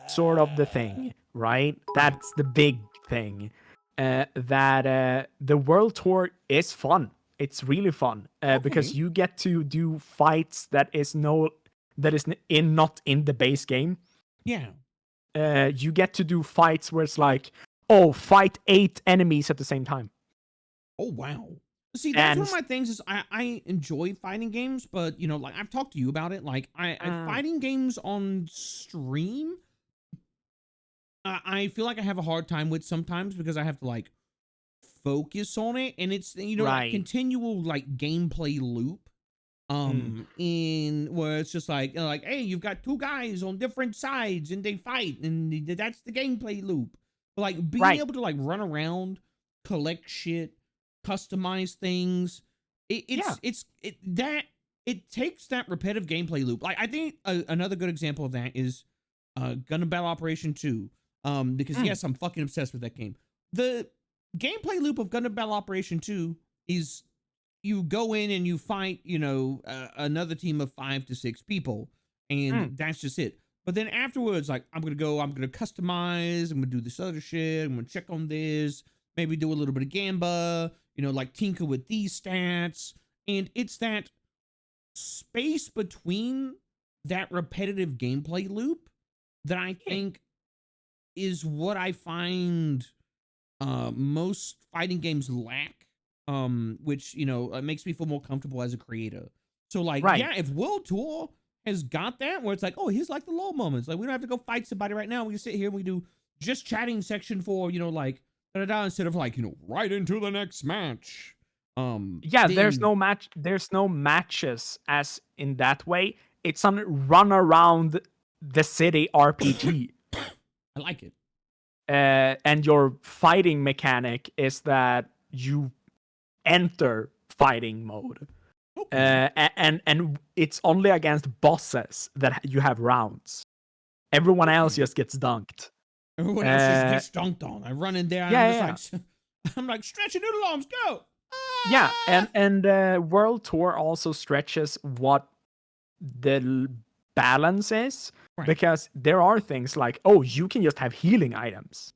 sort of the thing, right? That's the big thing. That the world tour is fun. It's really fun because you get to do fights that is not in the base game. Yeah. You get to do fights where it's like, oh, fight 8 enemies at the same time. Oh wow. See, that's one of my things is I enjoy fighting games, but you know, like I've talked to you about it. Like fighting games on stream, I feel like I have a hard time with sometimes because I have to like focus on it, and it's that Right. continual like gameplay loop. In where it's just like hey, you've got two guys on different sides and they fight, and that's the gameplay loop. But like being Right. able to like run around, collect shit, customize things, it takes that repetitive gameplay loop. Like I think another good example of that is Gundam Battle Operation 2. Because yes, I'm fucking obsessed with that game. The gameplay loop of Gundam Battle Operation 2 is you go in and you fight, another team of 5 to 6 people, and that's just it. But then afterwards, like, I'm gonna customize, I'm gonna do this other shit, I'm gonna check on this, maybe do a little bit of Gamba, like tinker with these stats. And it's that space between that repetitive gameplay loop that I think is what I find most fighting games lack. Which it makes me feel more comfortable as a creator. So like, yeah, if World Tour has got that, where it's like, oh, here's like the low moments. Like we don't have to go fight somebody right now. We can sit here and we do just chatting section for like instead of like right into the next match. Yeah, there's no matches as in that way. It's on run around the city RPG. I like it. And your fighting mechanic is that you enter fighting mode. Okay. And it's only against bosses that you have rounds. Everyone else just gets dunked. Everyone else just gets dunked on. I run in there and I'm like, stretch your noodle arms, go. Yeah, and World Tour also stretches what the balance is, because there are things like, oh, you can just have healing items.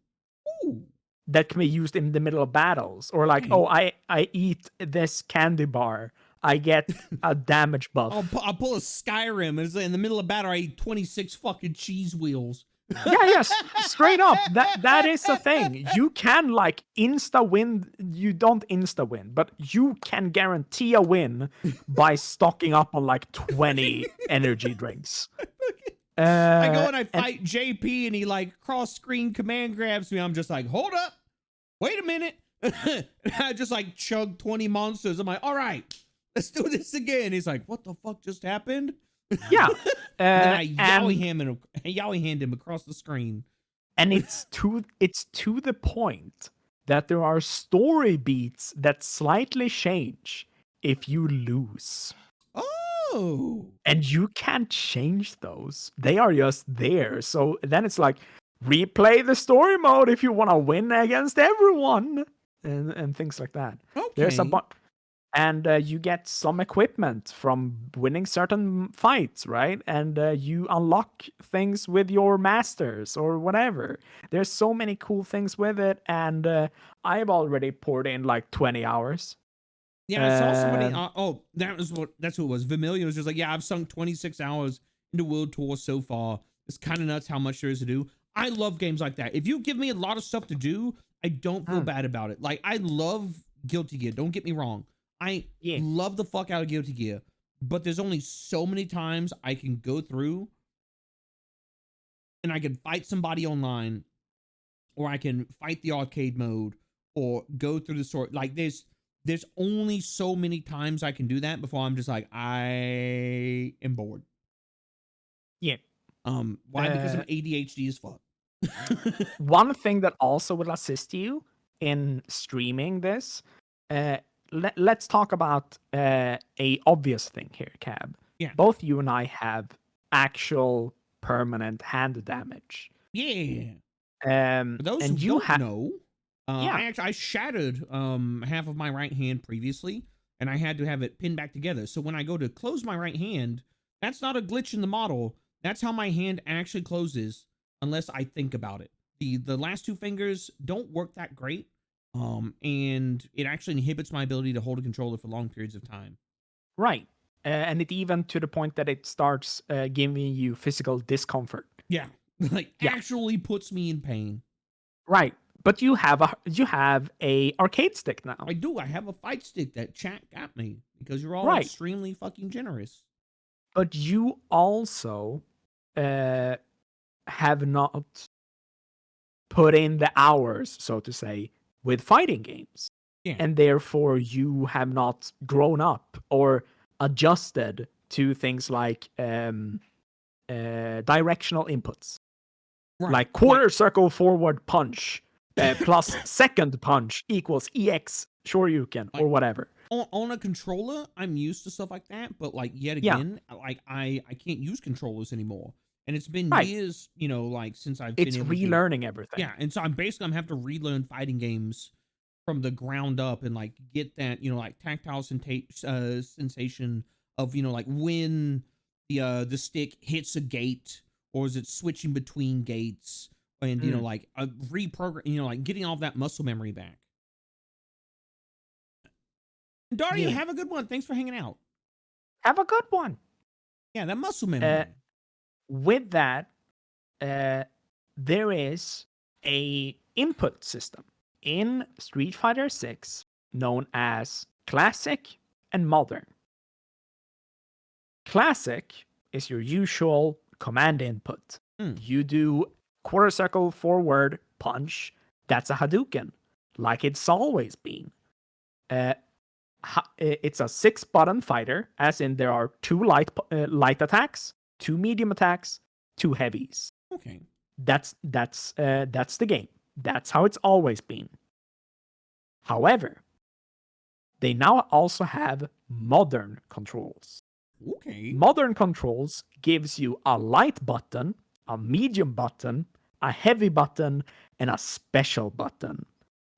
Ooh. That can be used in the middle of battles, or like, oh, I eat this candy bar, I get a damage buff. I'll pull a Skyrim, and in the middle of battle, I eat 26 fucking cheese wheels. Yes, straight up. That is a thing. You can like insta win. You don't insta win, but you can guarantee a win by stocking up on like 20 energy drinks. I go and I fight JP, and he like cross screen command grabs me. I'm just like, hold up, wait a minute. I just like chug 20 monsters. I'm like, all right, let's do this again. He's like, what the fuck just happened? Yeah. And I yaoi hand him across the screen. And it's to the point that there are story beats that slightly change if you lose. Oh. And you can't change those. They are just there. So then it's like, replay the story mode if you want to win against everyone. And things like that. Okay. There's and you get some equipment from winning certain fights, right? And you unlock things with your masters or whatever. There's so many cool things with it, and I've already poured in like 20 hours. Yeah, I saw somebody. That's who it was. Vermilion was just like, yeah, I've sunk 26 hours into World Tour so far. It's kind of nuts how much there is to do. I love games like that. If you give me a lot of stuff to do, I don't feel bad about it. Like, I love Guilty Gear. Don't get me wrong. I love the fuck out of Guilty Gear, but there's only so many times I can go through and I can fight somebody online, or I can fight the arcade mode, or go through the story. Like there's only so many times I can do that before I'm just like, I am bored. Yeah. Why? Because I'm ADHD as fuck. One thing that also will assist you in streaming this, let's talk about a obvious thing here, Cab. Yeah. Both you and I have actual permanent hand damage. Yeah. For those and who you don't know, I shattered half of my right hand previously, and I had to have it pinned back together. So when I go to close my right hand, that's not a glitch in the model. That's how my hand actually closes, unless I think about it. The last two fingers don't work that great. And it actually inhibits my ability to hold a controller for long periods of time. Right. And it even to the point that it starts giving you physical discomfort. Yeah. Actually puts me in pain. Right. But you have a arcade stick now. I do. I have a fight stick that chat got me because you're all extremely fucking generous. But you also have not put in the hours, so to say, with fighting games. Yeah. and therefore you have not grown up or adjusted to things like directional inputs, Right. like quarter circle forward punch plus second punch equals EX Shoryuken or whatever. On a controller, I'm used to stuff like that, but like yet Yeah. again, like I can't use controllers anymore, and it's been Right. years, like since I've It's been able to relearning everything. Yeah, and so I'm gonna have to relearn fighting games from the ground up and like get that like tactile sensation of like when the stick hits a gate, or is it switching between gates, and like a reprogram, like getting all that muscle memory back. Daria, have a good one. Thanks for hanging out. Have a good one. Yeah, that muscle memory. With that, there is a input system in Street Fighter 6 known as Classic and Modern. Classic is your usual command input. You do quarter circle forward punch. That's a Hadouken, like it's always been. It's a 6-button fighter, as in there are 2 light attacks, 2 medium attacks, 2 heavies. Okay. That's the game. That's how it's always been. However, they now also have modern controls. Okay. Modern controls gives you a light button, a medium button, a heavy button, and a special button.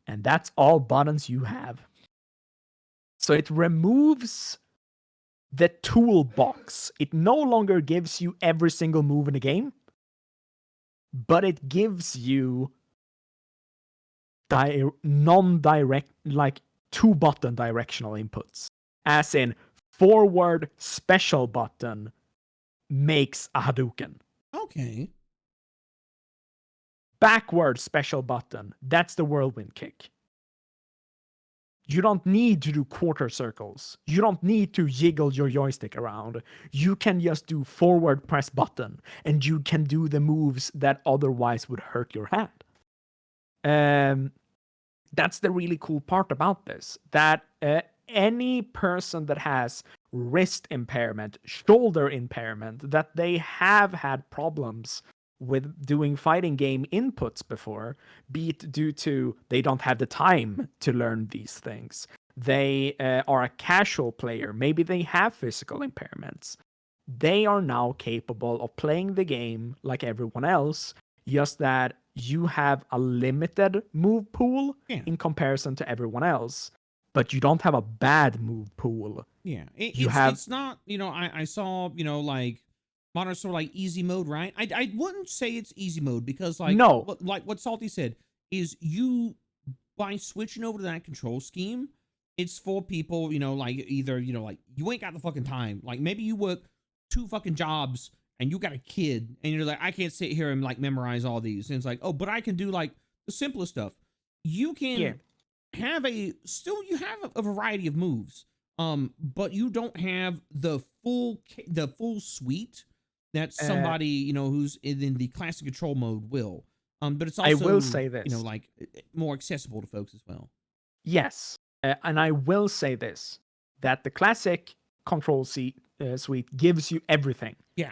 And that's all buttons you have. So it removes the toolbox. It no longer gives you every single move in the game, but it gives you non-direct, like 2-button directional inputs. As in, forward special button makes a Hadouken. Okay. Backward special button, that's the whirlwind kick. You don't need to do quarter circles. You don't need to jiggle your joystick around. You can just do forward press button, and you can do the moves that otherwise would hurt your hand. That's the really cool part about this, that any person that has wrist impairment, shoulder impairment, that they have had problems with doing fighting game inputs before, be it due to they don't have the time to learn these things, they are a casual player, maybe they have physical impairments, they are now capable of playing the game like everyone else, just that you have a limited move pool in comparison to everyone else, but you don't have a bad move pool. Yeah, it's not, I saw, like modern sort of like easy mode, right? I wouldn't say it's easy mode, because like what Salty said is, you by switching over to that control scheme, it's for people, like either like you ain't got the fucking time, like maybe you work 2 fucking jobs and you got a kid and you're like, I can't sit here and like memorize all these, and it's like, oh, but I can do like the simplest stuff. You can have you have a variety of moves, but you don't have the full suite that somebody who's in the classic control mode will. But it's also, I will say this, like more accessible to folks as well. Yes, and I will say this, that the classic control suite gives you everything. Yeah.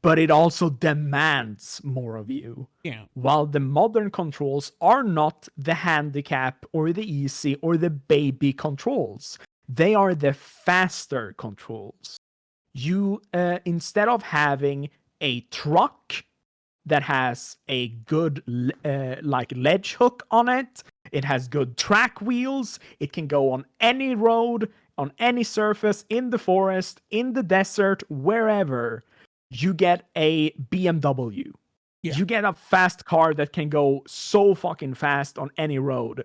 But it also demands more of you. Yeah. While the modern controls are not the handicap or the easy or the baby controls, they are the faster controls. You, instead of having a truck that has a good like ledge hook on it, it has good track wheels, it can go on any road, on any surface, in the forest, in the desert, wherever. You get a BMW. Yeah. You get a fast car that can go so fucking fast on any road.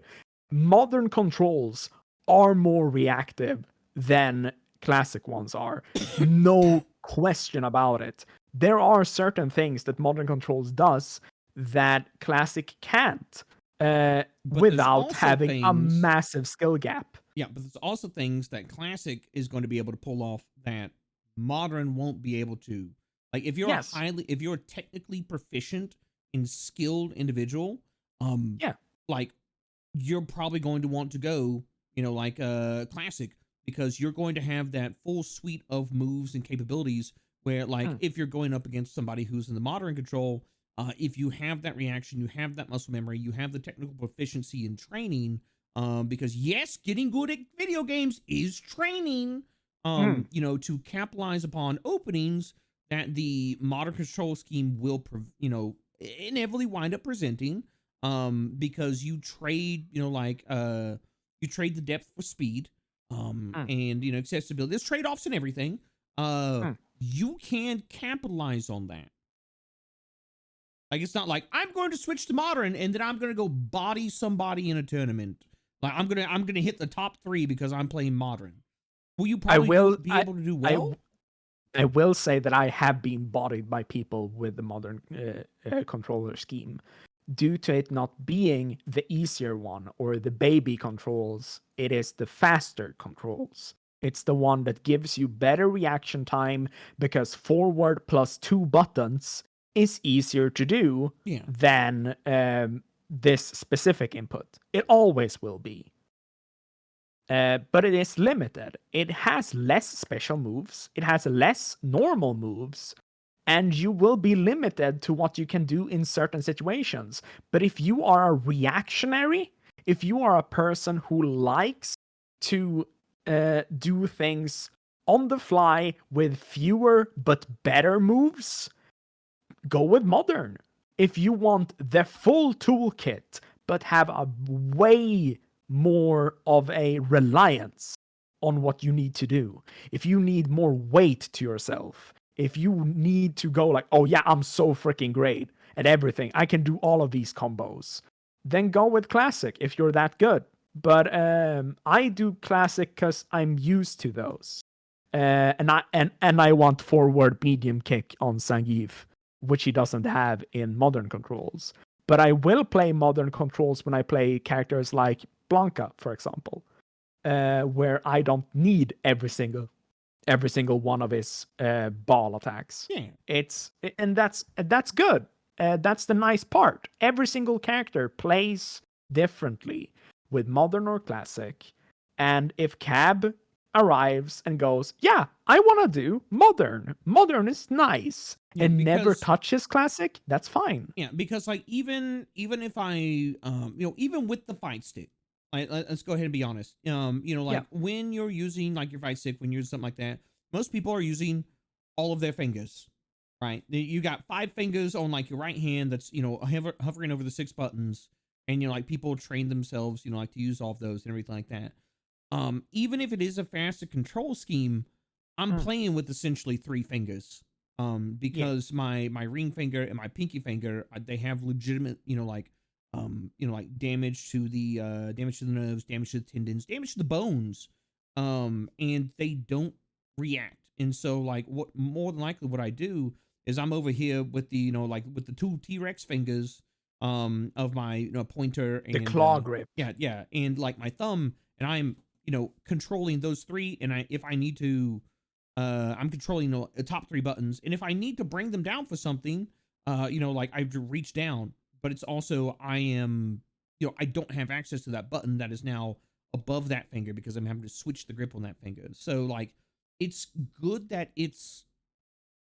Modern controls are more reactive than classic ones are. No question about it. There are certain things that modern controls does that classic can't, without having a massive skill gap. Yeah, but there's also things that classic is going to be able to pull off that modern won't be able to. Like if you're if you're technically proficient and skilled individual, like you're probably going to want to go classic, because you're going to have that full suite of moves and capabilities where, like, if you're going up against somebody who's in the modern control, if you have that reaction, you have that muscle memory, you have the technical proficiency in training, because yes, getting good at video games is training, to capitalize upon openings that the modern control scheme will, inevitably wind up presenting, because you trade, you trade the depth for speed, and, accessibility. There's trade-offs and everything. You can capitalize on that. Like, it's not like I'm going to switch to modern and then I'm going to go body somebody in a tournament. Like, I'm gonna hit the top 3 because I'm playing modern. Will you probably be able to do well? I will say that I have been bodied by people with the modern controller scheme. Due to it not being the easier one or the baby controls, it is the faster controls. It's the one that gives you better reaction time because forward plus 2 buttons is easier to do than this specific input. It always will be. But it is limited. It has less special moves. It has less normal moves. And you will be limited to what you can do in certain situations. But if you are a reactionary, if you are a person who likes to do things on the fly with fewer but better moves, go with modern. If you want the full toolkit but have a way more of a reliance on what you need to do, if you need more weight to yourself, if you need to go like, oh yeah, I'm so freaking great at everything, I can do all of these combos, then go with classic if you're that good. But I do classic because I'm used to those, and I want forward medium kick on Zangief, which he doesn't have in modern controls. But I will play modern controls when I play characters like Blanca, for example, where I don't need every single one of his ball attacks. And that's good. That's the nice part. Every single character plays differently with modern or classic. And if Cab arrives and goes, yeah, I want to do modern. Modern is nice. And never touches classic, that's fine. Yeah, because like even if I even with the fight stick, let's go ahead and be honest. When you're using like your fight stick, when you're using something like that, most people are using all of their fingers, right? You got 5 fingers on like your right hand that's hovering over the 6 buttons, and like people train themselves, like to use all of those and everything like that. Even if it is a faster control scheme, I'm playing with essentially 3 fingers. Because my ring finger and my pinky finger, they have legitimate, damage to the nerves, damage to the tendons, damage to the bones, and they don't react. And so, like, what more than likely what I do is I'm over here with the with the 2 T-Rex fingers of my pointer and the claw grip, and like my thumb, and I'm controlling those 3, and if I need to. I'm controlling the top 3 buttons, and if I need to bring them down for something, like I have to reach down, but it's also I am, I don't have access to that button that is now above that finger because I'm having to switch the grip on that finger. So like, it's good that it's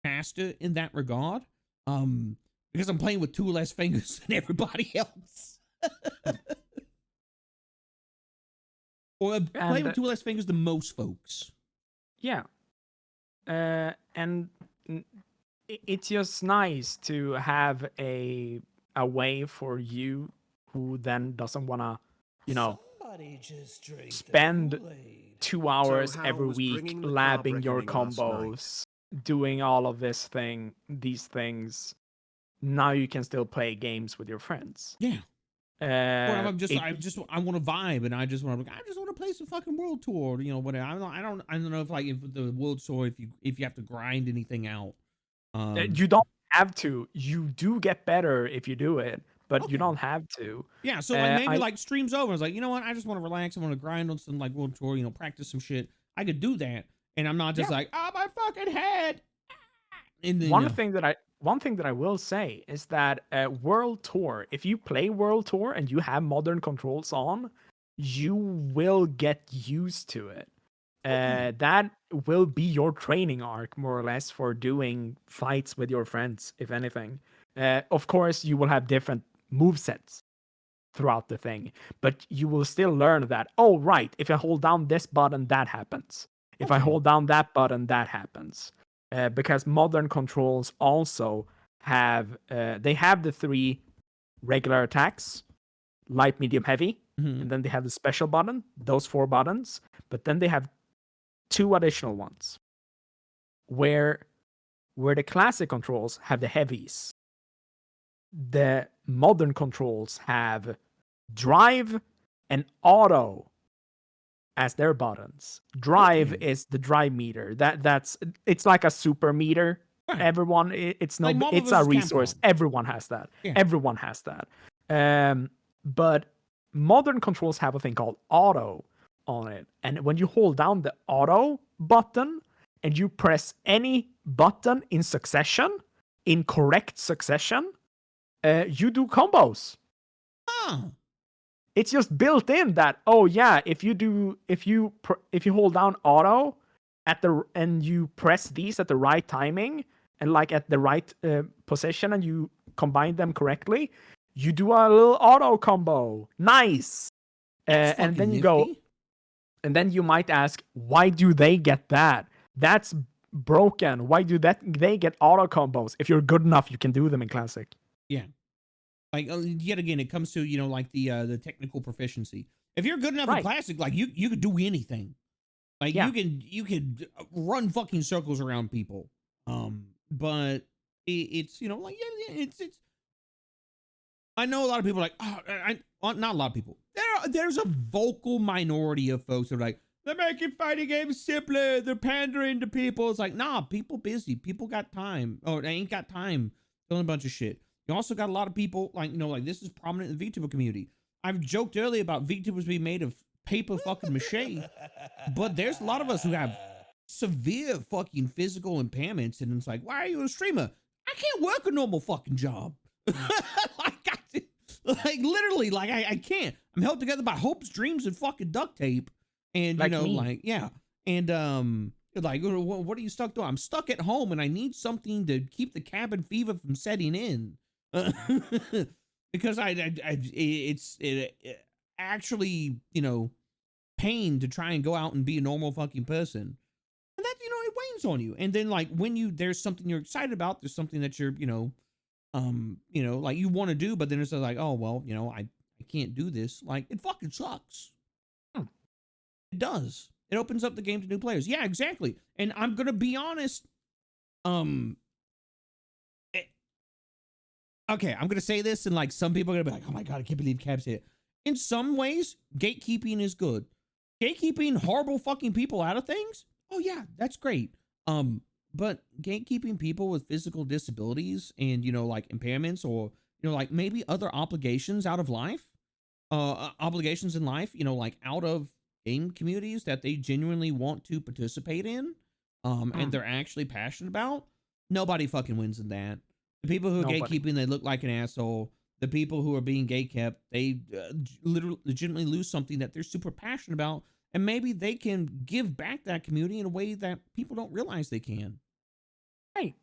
faster in that regard, because I'm playing with 2 less fingers than everybody else. Or playing with 2 less fingers than most folks. Yeah. And it's just nice to have a way for you who then doesn't want to, spend 2 hours every week labbing your combos, doing all of these things. Now you can still play games with your friends. Yeah. I want to vibe, and I just want to play some fucking World Tour, whatever. I don't know if like if the World Tour, if you have to grind anything out. You don't have to. You do get better if you do it, but you don't have to. Yeah, so like maybe like stream's over. It's like, you know what? I just want to relax. I want to grind on some like World Tour, practice some shit. I could do that, and I'm not just like, oh my fucking head. And then, one thing that I will say is that World Tour, if you play World Tour and you have modern controls on, you will get used to it. That will be your training arc, more or less, for doing fights with your friends, if anything. Of course, you will have different movesets throughout the thing, but you will still learn that, oh, right, if I hold down this button, that happens. If I hold down that button, that happens. Because modern controls also have, they have the 3 regular attacks, light, medium, heavy, and then they have the special button, those 4 buttons, but then they have 2 additional ones where the classic controls have the heavies. The modern controls have drive and auto as their buttons. Drive is the drive meter. It's like a super meter. Right. Everyone, it's no, Like it's a resource. Capcom. Everyone has that. Yeah. Everyone has that. But modern controls have a thing called auto on it, and when you hold down the auto button and you press any button in succession, in correct succession, you do combos. Oh. It's just built in that, oh yeah, if you hold down auto and you press these at the right timing and like at the right position and you combine them correctly, you do a little auto combo. Nice. And then you go, and then you might ask, why do they get that? That's broken. Why do they get auto combos? If you're good enough, you can do them in classic. Yeah. Like, yet again, it comes to, you know, like the technical proficiency. If you're good enough in classic, like you could do anything. Like you could run fucking circles around people. But it's, you know, like it's. I know a lot of people are like, not a lot of people. There's a vocal minority of folks that are like, they're making fighting games simpler. They're pandering to people. It's like, nah, people busy. People got time. Oh, they ain't got time doing a bunch of shit. You also got a lot of people, like, you know, like this is prominent in the VTuber community. I've joked earlier about VTubers being made of paper fucking mache, but there's a lot of us who have severe fucking physical impairments, and it's like, why are you a streamer? I can't work a normal fucking job. like literally, like I can't. I'm held together by hopes, dreams, and fucking duct tape, and like you know, me. like yeah, and like, what are you stuck doing? I'm stuck at home, and I need something to keep the cabin fever from setting in. Because it's actually, you know, pain to try and go out and be a normal fucking person, and that, you know, it weighs on you. And then like when there's something you're excited about, there's something that you're, you know, like you want to do, but then it's like, oh well, you know, I can't do this. Like, it fucking sucks. It does. It opens up the game to new players. Yeah, exactly. And I'm gonna be honest. Okay, I'm gonna say this, and like some people are gonna be like, "Oh my god, I can't believe Cab's here." In some ways, gatekeeping is good. Gatekeeping horrible fucking people out of things. Oh yeah, that's great. But gatekeeping people with physical disabilities and, you know, like impairments, or, you know, like maybe other obligations out of life, obligations in life, you know, like out of game communities that they genuinely want to participate in, and they're actually passionate about. Nobody fucking wins in that. The people who are gatekeeping, they look like an asshole. The people who are being gatekept, they literally legitimately lose something that they're super passionate about, and maybe they can give back that community in a way that people don't realize they can. Right.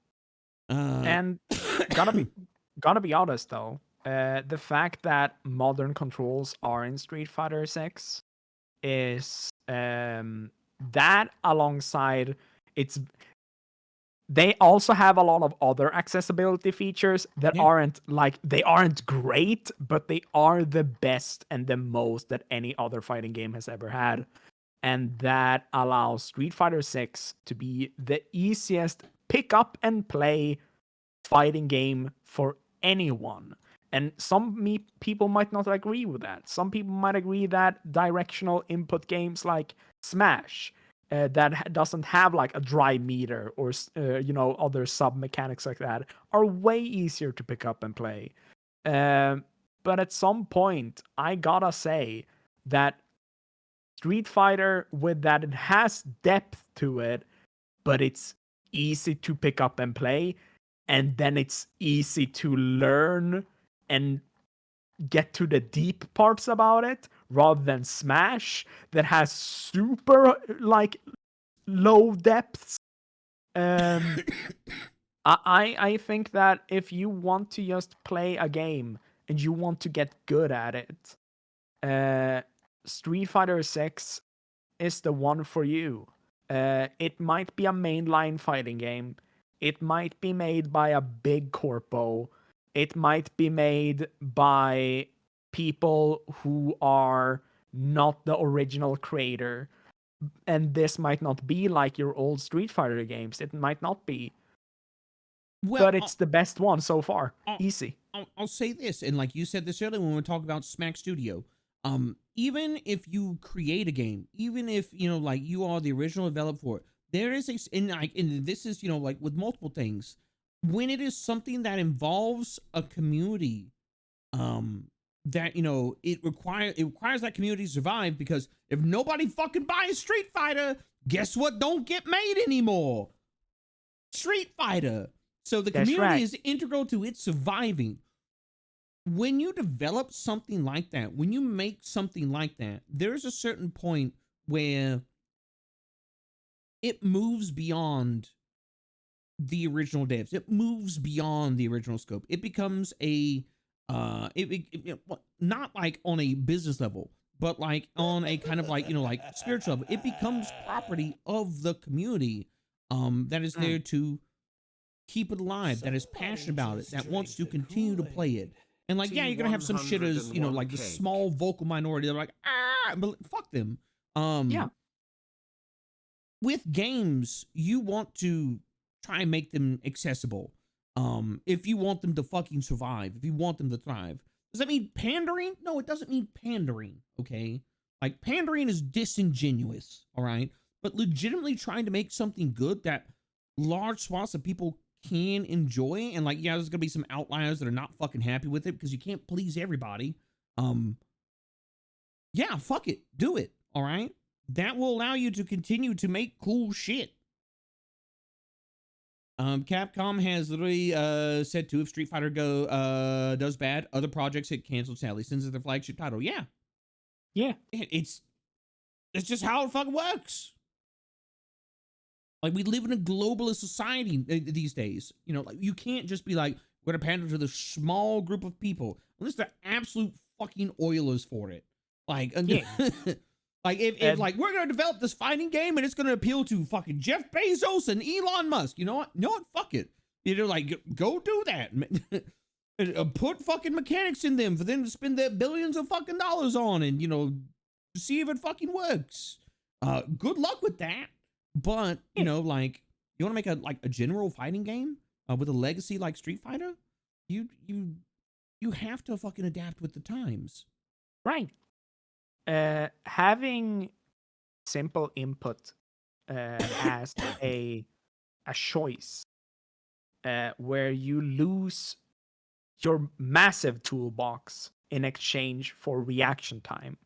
And gotta be honest though, the fact that modern controls are in Street Fighter 6 is that alongside they also have a lot of other accessibility features that aren't great, but they are the best and the most that any other fighting game has ever had. And that allows Street Fighter 6 to be the easiest pick up and play fighting game for anyone. And some people might not agree with that. Some people might agree that directional input games like Smash, that doesn't have like a drive meter or you know, other sub mechanics like that, are way easier to pick up and play. But at some point, I gotta say that Street Fighter, with that, it has depth to it, but it's easy to pick up and play, and then it's easy to learn and get to the deep parts about it, rather than Smash that has super like low depths. I think that if you want to just play a game and you want to get good at it, Street Fighter 6 is the one for you. It might be a mainline fighting game. It might be made by a big corpo. It might be made by people who are not the original creator. And this might not be like your old Street Fighter games. It might not be. Well, But it's the best one so far. Easy. I'll say this, and like you said this earlier when we were talking about Smack Studio, even if you create a game, even if like you are the original developer for it, there is and this is like with multiple things, when it is something that involves a community, that it requires that community to survive, because if nobody fucking buys Street Fighter, guess what don't get made anymore? Street Fighter. So the community is integral to it surviving. When you develop something like that, when you make something like that, there's a certain point where it moves beyond the original devs. It moves beyond the original scope. It becomes a not like on a business level, but like on a kind of like like spiritual level. It becomes property of the community that is there to keep it alive, that is passionate about it, that wants to continue to play it. And like, yeah, you're gonna have some shitters, like the small vocal minority. They're like, but fuck them. Yeah. With games, you want to try and make them accessible. If you want them to fucking survive, if you want them to thrive. Does that mean pandering? No, it doesn't mean pandering, okay? Like, pandering is disingenuous, all right? But legitimately trying to make something good that large swaths of people can enjoy, and like, yeah, there's gonna be some outliers that are not fucking happy with it because you can't please everybody. Yeah, fuck it, do it, all right? That will allow you to continue to make cool shit. Capcom has literally said too, if Street Fighter Go does bad, other projects get canceled sadly, since it's their flagship title. Yeah, it's just how it fucking works. Like, we live in a globalist society these days. Like, you can't just be like, we're gonna pander to the small group of people unless they're absolute fucking oilers for it. Like, like if like we're gonna develop this fighting game and it's gonna appeal to fucking Jeff Bezos and Elon Musk, you know what? Fuck it. Like, go do that. Put fucking mechanics in them for them to spend their billions of fucking dollars on, and see if it fucking works. Good luck with that. But like, you want to make a general fighting game with a legacy like Street Fighter, you have to fucking adapt with the times, right? Having simple input as a choice, where you lose your massive toolbox in exchange for reaction time,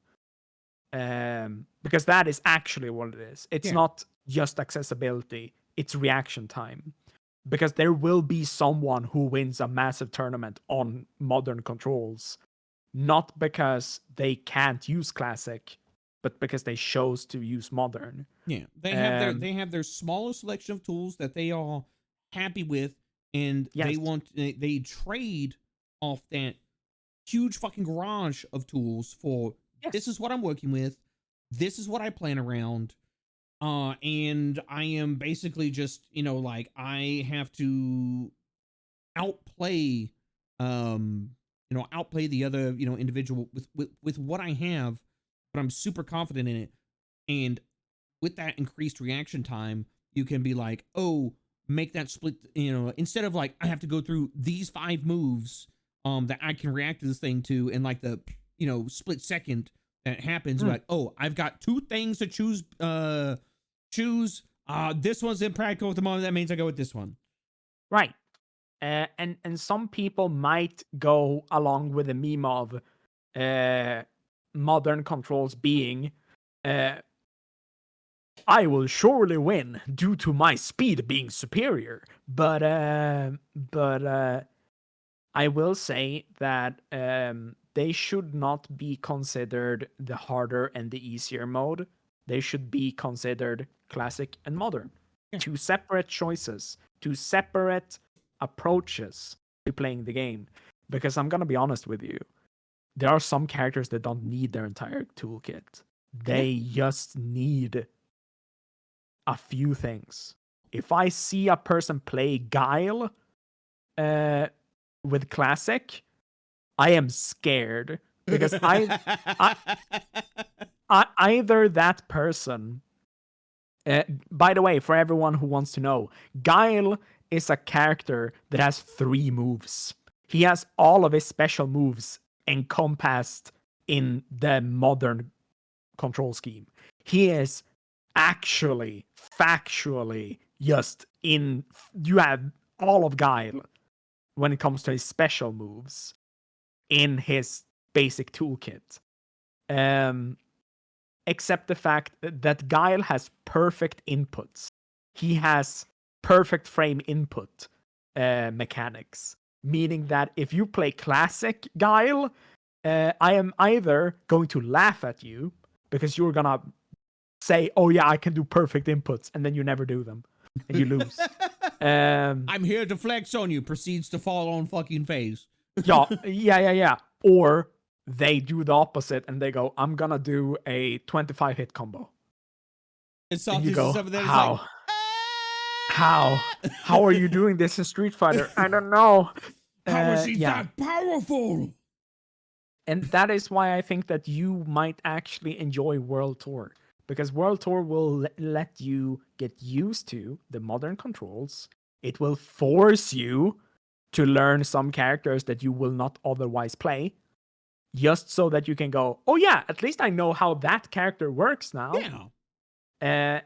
because that is actually what it is. It's not just accessibility, it's reaction time. Because there will be someone who wins a massive tournament on modern controls, not because they can't use classic, but because they chose to use modern. Yeah, they have their smaller selection of tools that they are happy with, and they trade off that huge fucking garage of tools for this is what I'm working with, this is what I plan around. And I am basically just, like, I have to outplay the other, individual with what I have, but I'm super confident in it. And with that increased reaction time, you can be like, oh, make that split, instead of like, I have to go through these 5 moves, that I can react to this thing to, and like the, split second that happens, like, oh, I've got 2 things to choose, this one's impractical at the moment, that means I go with this one. Right. And some people might go along with the meme of modern controls being I will surely win due to my speed being superior. But I will say that they should not be considered the harder and the easier mode. They should be considered classic and modern. Yeah. Two separate choices, two separate approaches to playing the game. Because I'm going to be honest with you, there are some characters that don't need their entire toolkit. They just need a few things. If I see a person play Guile with classic, I am scared because either that person. By the way, for everyone who wants to know, Guile is a character that has 3 moves. He has all of his special moves encompassed in the modern control scheme. He is actually, factually, just in. You have all of Guile when it comes to his special moves in his basic toolkit. Except the fact that Guile has perfect inputs. He has perfect frame input mechanics, meaning that if you play classic Guile, I am either going to laugh at you because you're gonna say, "Oh yeah, I can do perfect inputs," and then you never do them and you lose. I'm here to flex on you. Proceeds to fall on fucking face. yeah. Or they do the opposite and they go, "I'm gonna do a 25 hit combo." And you go, some of that is "How? like, How are you doing this in Street Fighter? I don't know." How is he that powerful? And that is why I think that you might actually enjoy World Tour. Because World Tour will let you get used to the modern controls. It will force you to learn some characters that you will not otherwise play. Just so that you can go, "Oh yeah, at least I know how that character works now." yeah.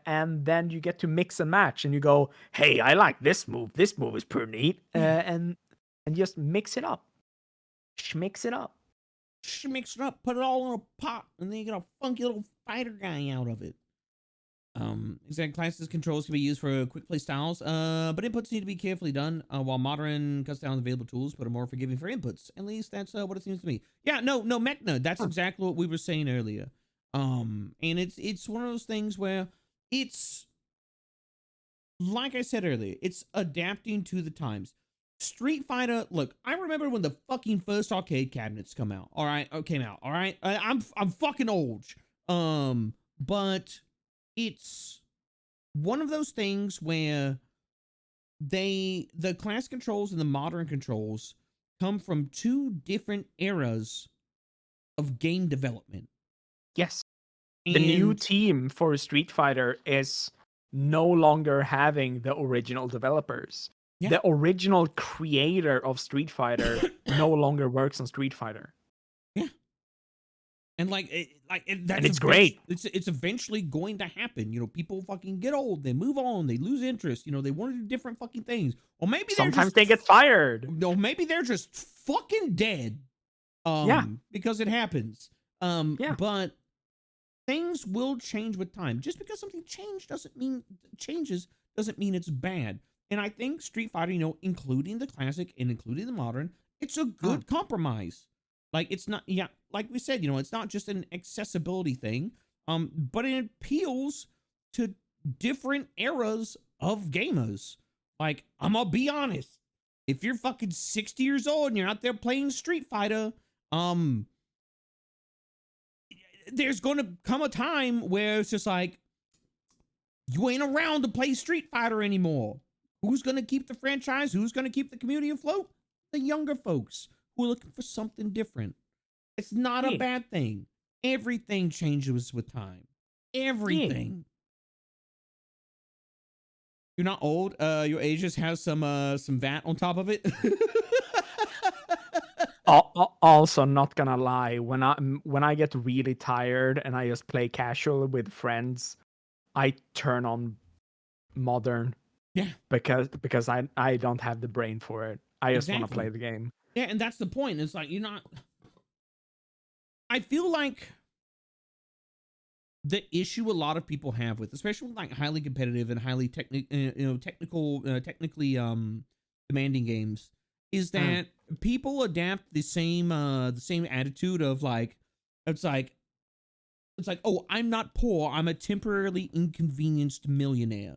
And then you get to mix and match, and you go, "Hey, I like this move. This move is pretty neat." And just mix it up. Mix it up. Mix it up, put it all in a pot, and then you get a funky little fighter guy out of it. Exact classes controls can be used for quick play styles, but inputs need to be carefully done, while modern cuts down available tools, but are more forgiving for inputs. At least that's what it seems to me. Yeah, no, Mechna, that's exactly what we were saying earlier. And it's one of those things where it's, like I said earlier, it's adapting to the times. Street Fighter, look, I remember when the fucking first arcade cabinets came out. All right. I'm fucking old. But it's one of those things where the class controls and the modern controls come from 2 different eras of game development. Yes. The new team for Street Fighter is no longer having the original developers. Yeah. The original creator of Street Fighter no longer works on Street Fighter. Yeah. And that's it's great. It's eventually going to happen. You know, people fucking get old, they move on, they lose interest. You know, they want to do different fucking things. Or maybe sometimes they get fired. No, maybe they're just fucking dead. Because it happens. But things will change with time. Just because something changes doesn't mean it's bad. And I think Street Fighter, you know, including the classic and including the modern, it's a good compromise. Like, it's not, like we said, you know, it's not just an accessibility thing, but it appeals to different eras of gamers. Like, I'm gonna be honest, if you're fucking 60 years old and you're out there playing Street Fighter, there's gonna come a time where it's just like, you ain't around to play Street Fighter anymore. Who's going to keep the franchise? Who's going to keep the community afloat? The younger folks who are looking for something different. It's not a bad thing. Everything changes with time. Everything. You're not old. Your age just has some VAT on top of it. Also, not gonna lie, when I get really tired and I just play casual with friends, I turn on modern. Yeah. Because I don't have the brain for it. I just want to play the game. Yeah, and that's the point. It's like, you're not... I feel like the issue a lot of people have with, especially with like highly competitive and highly technically demanding games, is that people adapt the same attitude of like, it's like, oh, I'm not poor, I'm a temporarily inconvenienced millionaire.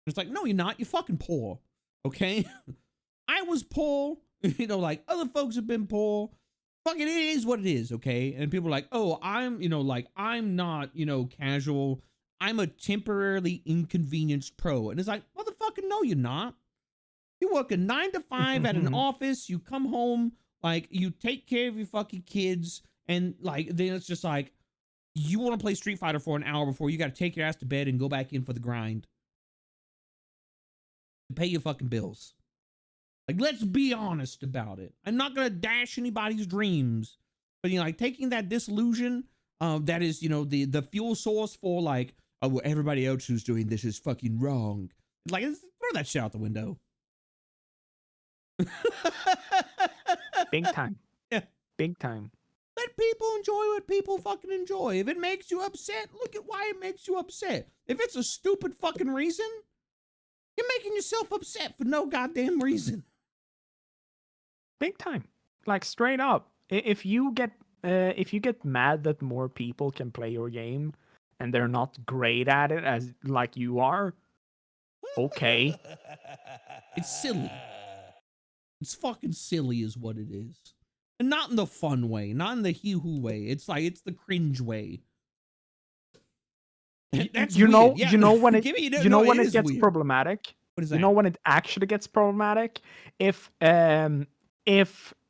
It's like, no, you're not, you're fucking poor, okay? I was poor, you know, like other folks have been poor. Fucking, it is what it is, okay? And people are like, oh, I'm, you know, like, I'm not, you know, casual. I'm a temporarily inconvenienced pro. And it's like, motherfucker, no, you're not. You work a 9 to 5 at an office. You come home, like, you take care of your fucking kids. And, like, then it's just like, you want to play Street Fighter for an hour before you got to take your ass to bed and go back in for the grind. To pay your fucking bills. Like, let's be honest about it. I'm not gonna dash anybody's dreams, but you know, like taking that disillusion, that is, you know, the fuel source for like, oh, well, everybody else who's doing this is fucking wrong. Like, throw that shit out the window. Big time. Yeah, big time. Let people enjoy what people fucking enjoy. If it makes you upset, look at why it makes you upset. If it's a stupid fucking reason, you're making yourself upset for no goddamn reason. Big time. Like straight up. If you get mad that more people can play your game and they're not great at it as like you are, okay. It's silly. It's fucking silly is what it is. And not in the fun way, not in the hee-hoo way. It's like, it's the cringe way. That's you know, weird. Yeah. you know when it it gets weird. problematic. What is that? You know when it actually gets problematic? If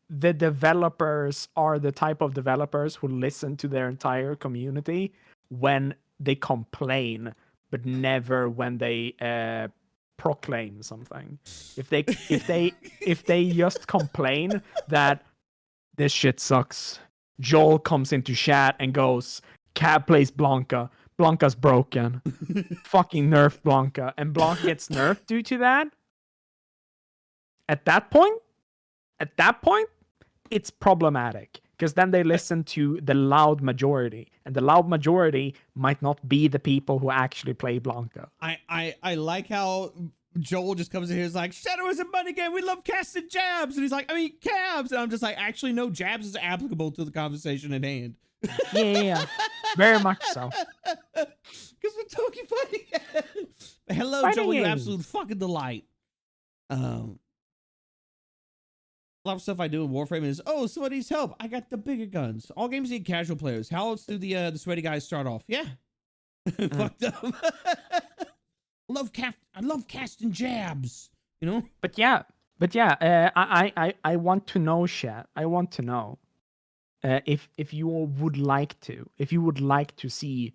the developers are the type of developers who listen to their entire community when they complain, but never when they proclaim something. If they just complain that this shit sucks, Joel comes into chat and goes, Cab plays Blanca. Blanca's broken. Fucking nerf Blanca. And Blanca gets nerfed due to that. At that point, it's problematic. Because then they listen to the loud majority. And the loud majority might not be the people who actually play Blanca. I like how Joel just comes in here and is like, Shadow is a money game. We love casting jabs. And he's like, I mean, cabs. And I'm just like, actually, no, jabs is applicable to the conversation at hand. Yeah. Very much so. Because we're talking fighting. Hello, Fighting Joel, you games. absolute fucking delight. A lot of stuff I do in Warframe is, oh, somebody needs help. I got the bigger guns. All games need casual players. How else do the sweaty guys start off? Yeah. Fucked up. I love casting jabs, you know? But yeah, I want to know, Shat. I want to know if you would like to see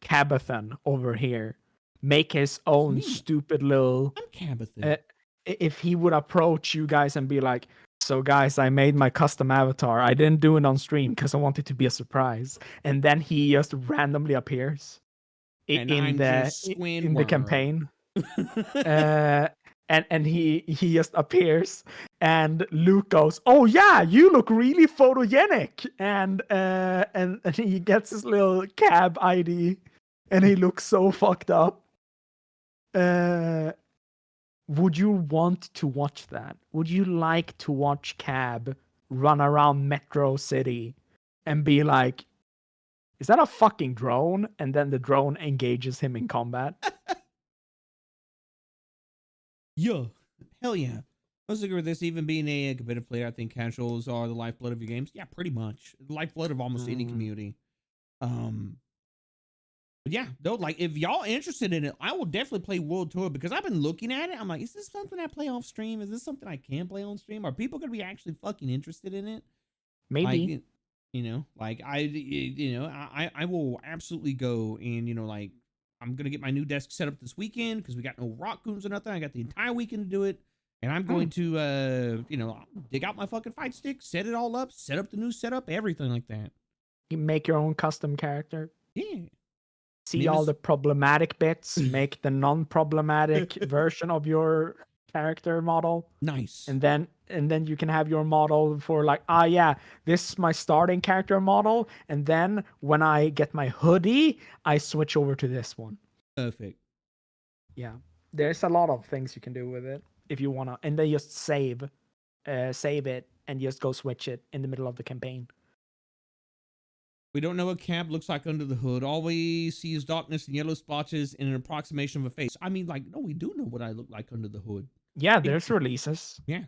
Cabathan over here make his own stupid little. I'm Cabathan. If he would approach you guys and be like, so guys, I made my custom avatar. I didn't do it on stream because I wanted it to be a surprise, and then he just randomly appears in the campaign. And he just appears, and Luke goes, "Oh yeah, you look really photogenic," and he gets his little cab ID, and he looks so fucked up. Would you want to watch that? Would you like to watch Cab run around Metro City and be like, "Is that a fucking drone?" And then the drone engages him in combat. Yeah, hell yeah. I was agree with this. Even being a competitive player, I think casuals are the lifeblood of your games. Yeah, pretty much the lifeblood of almost any community. But yeah, though, like if y'all interested in it, I will definitely play World Tour because I've been looking at it. I'm like, is this something I play off stream? Is this something I can play on stream? Are people gonna be actually fucking interested in it? Maybe. Like, you know, like I will absolutely go and like I'm gonna get my new desk set up this weekend because we got no rock goons or nothing. I got the entire weekend to do it, and I'm going to dig out my fucking fight stick, set it all up, set up the new setup, everything like that. You make your own custom character. Yeah. See all the problematic bits, make the non-problematic version of your character model. Nice. And then you can have your model for like, this is my starting character model, and then when I get my hoodie, I switch over to this one. Perfect. Yeah. There's a lot of things you can do with it if you wanna, and then just save save it, and just go switch it in the middle of the campaign. We don't know what Cab looks like under the hood. All we see is darkness and yellow splotches and an approximation of a face. I mean, like, no, we do know what I look like under the hood. Yeah, there's releases. Yeah.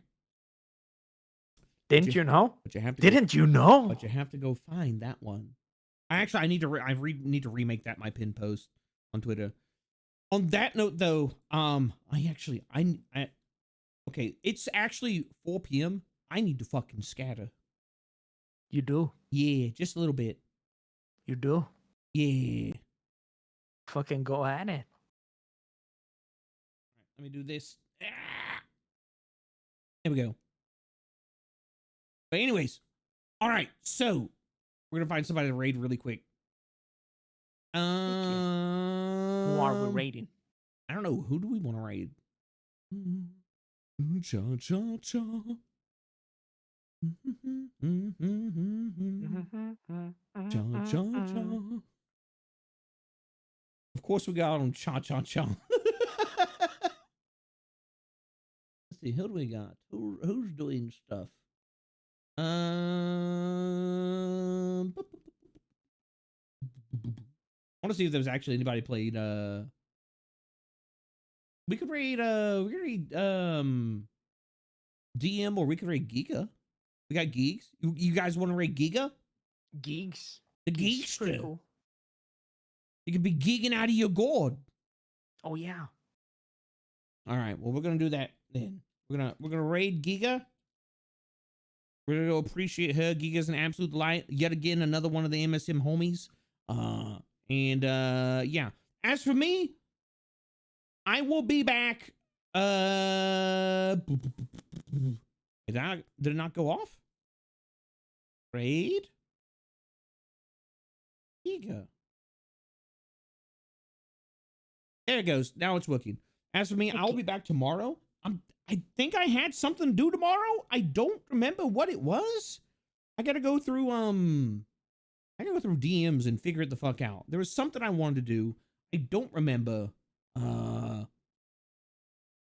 Didn't you know? But you have to. Didn't you know? But you have to go find that one. I need to. Need to remake that my pin post on Twitter. On that note, though, okay, it's actually 4 p.m. I need to fucking scatter. You do. Yeah, just a little bit. You do. Yeah. Fucking go at it. Let me do this. There we go. But anyways, all right. So we're gonna find somebody to raid really quick. Who are we raiding? I don't know. Who do we want to raid? Cha cha cha. Cha cha cha. Of course, we got on cha cha cha. Let's see. Who do we got? Who's doing stuff? I want to see if there's actually anybody played. We could raid DM, or we could raid Giga. We got Geeks. You guys want to raid Giga? Geeks. The Geeks. Geeks. Cool. You could be geeking out of your gourd. Oh yeah. All right. Well, we're gonna do that then. We're gonna raid Giga. We're gonna go appreciate her. Giga's an absolute delight. Yet again, another one of the MSM homies. Yeah. As for me, I will be back. Did it not go off? Raid? Giga. There it goes. Now it's working. As for me, okay. I'll be back tomorrow. I think I had something to do tomorrow. I don't remember what it was. I gotta go through DMs and figure it the fuck out. There was something I wanted to do. I don't remember. But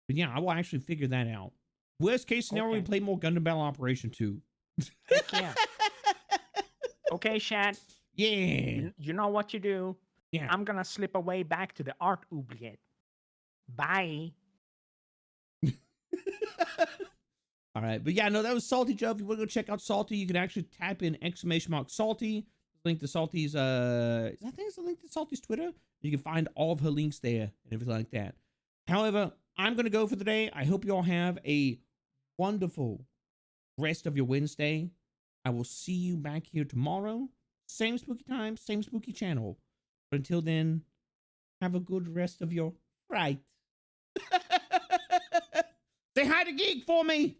yeah, I will actually figure that out. Worst case scenario, we play more Gundam Battle Operation 2. Heck yeah. Okay, Shad. Yeah. You know what you do. Yeah. I'm gonna slip away back to the art oubliette. Bye. All right, but yeah, no, that was Salty Joe. If you want to go check out Salty, you can actually type in !Salty. Link to Salty's I think it's a link to Salty's Twitter. You can find all of her links there and everything like that. However, I'm gonna go for the day. I hope you all have a wonderful rest of your Wednesday. I will see you back here tomorrow. Same spooky time, same spooky channel. But until then, have a good rest of your Fright. Say hi to Geek for me.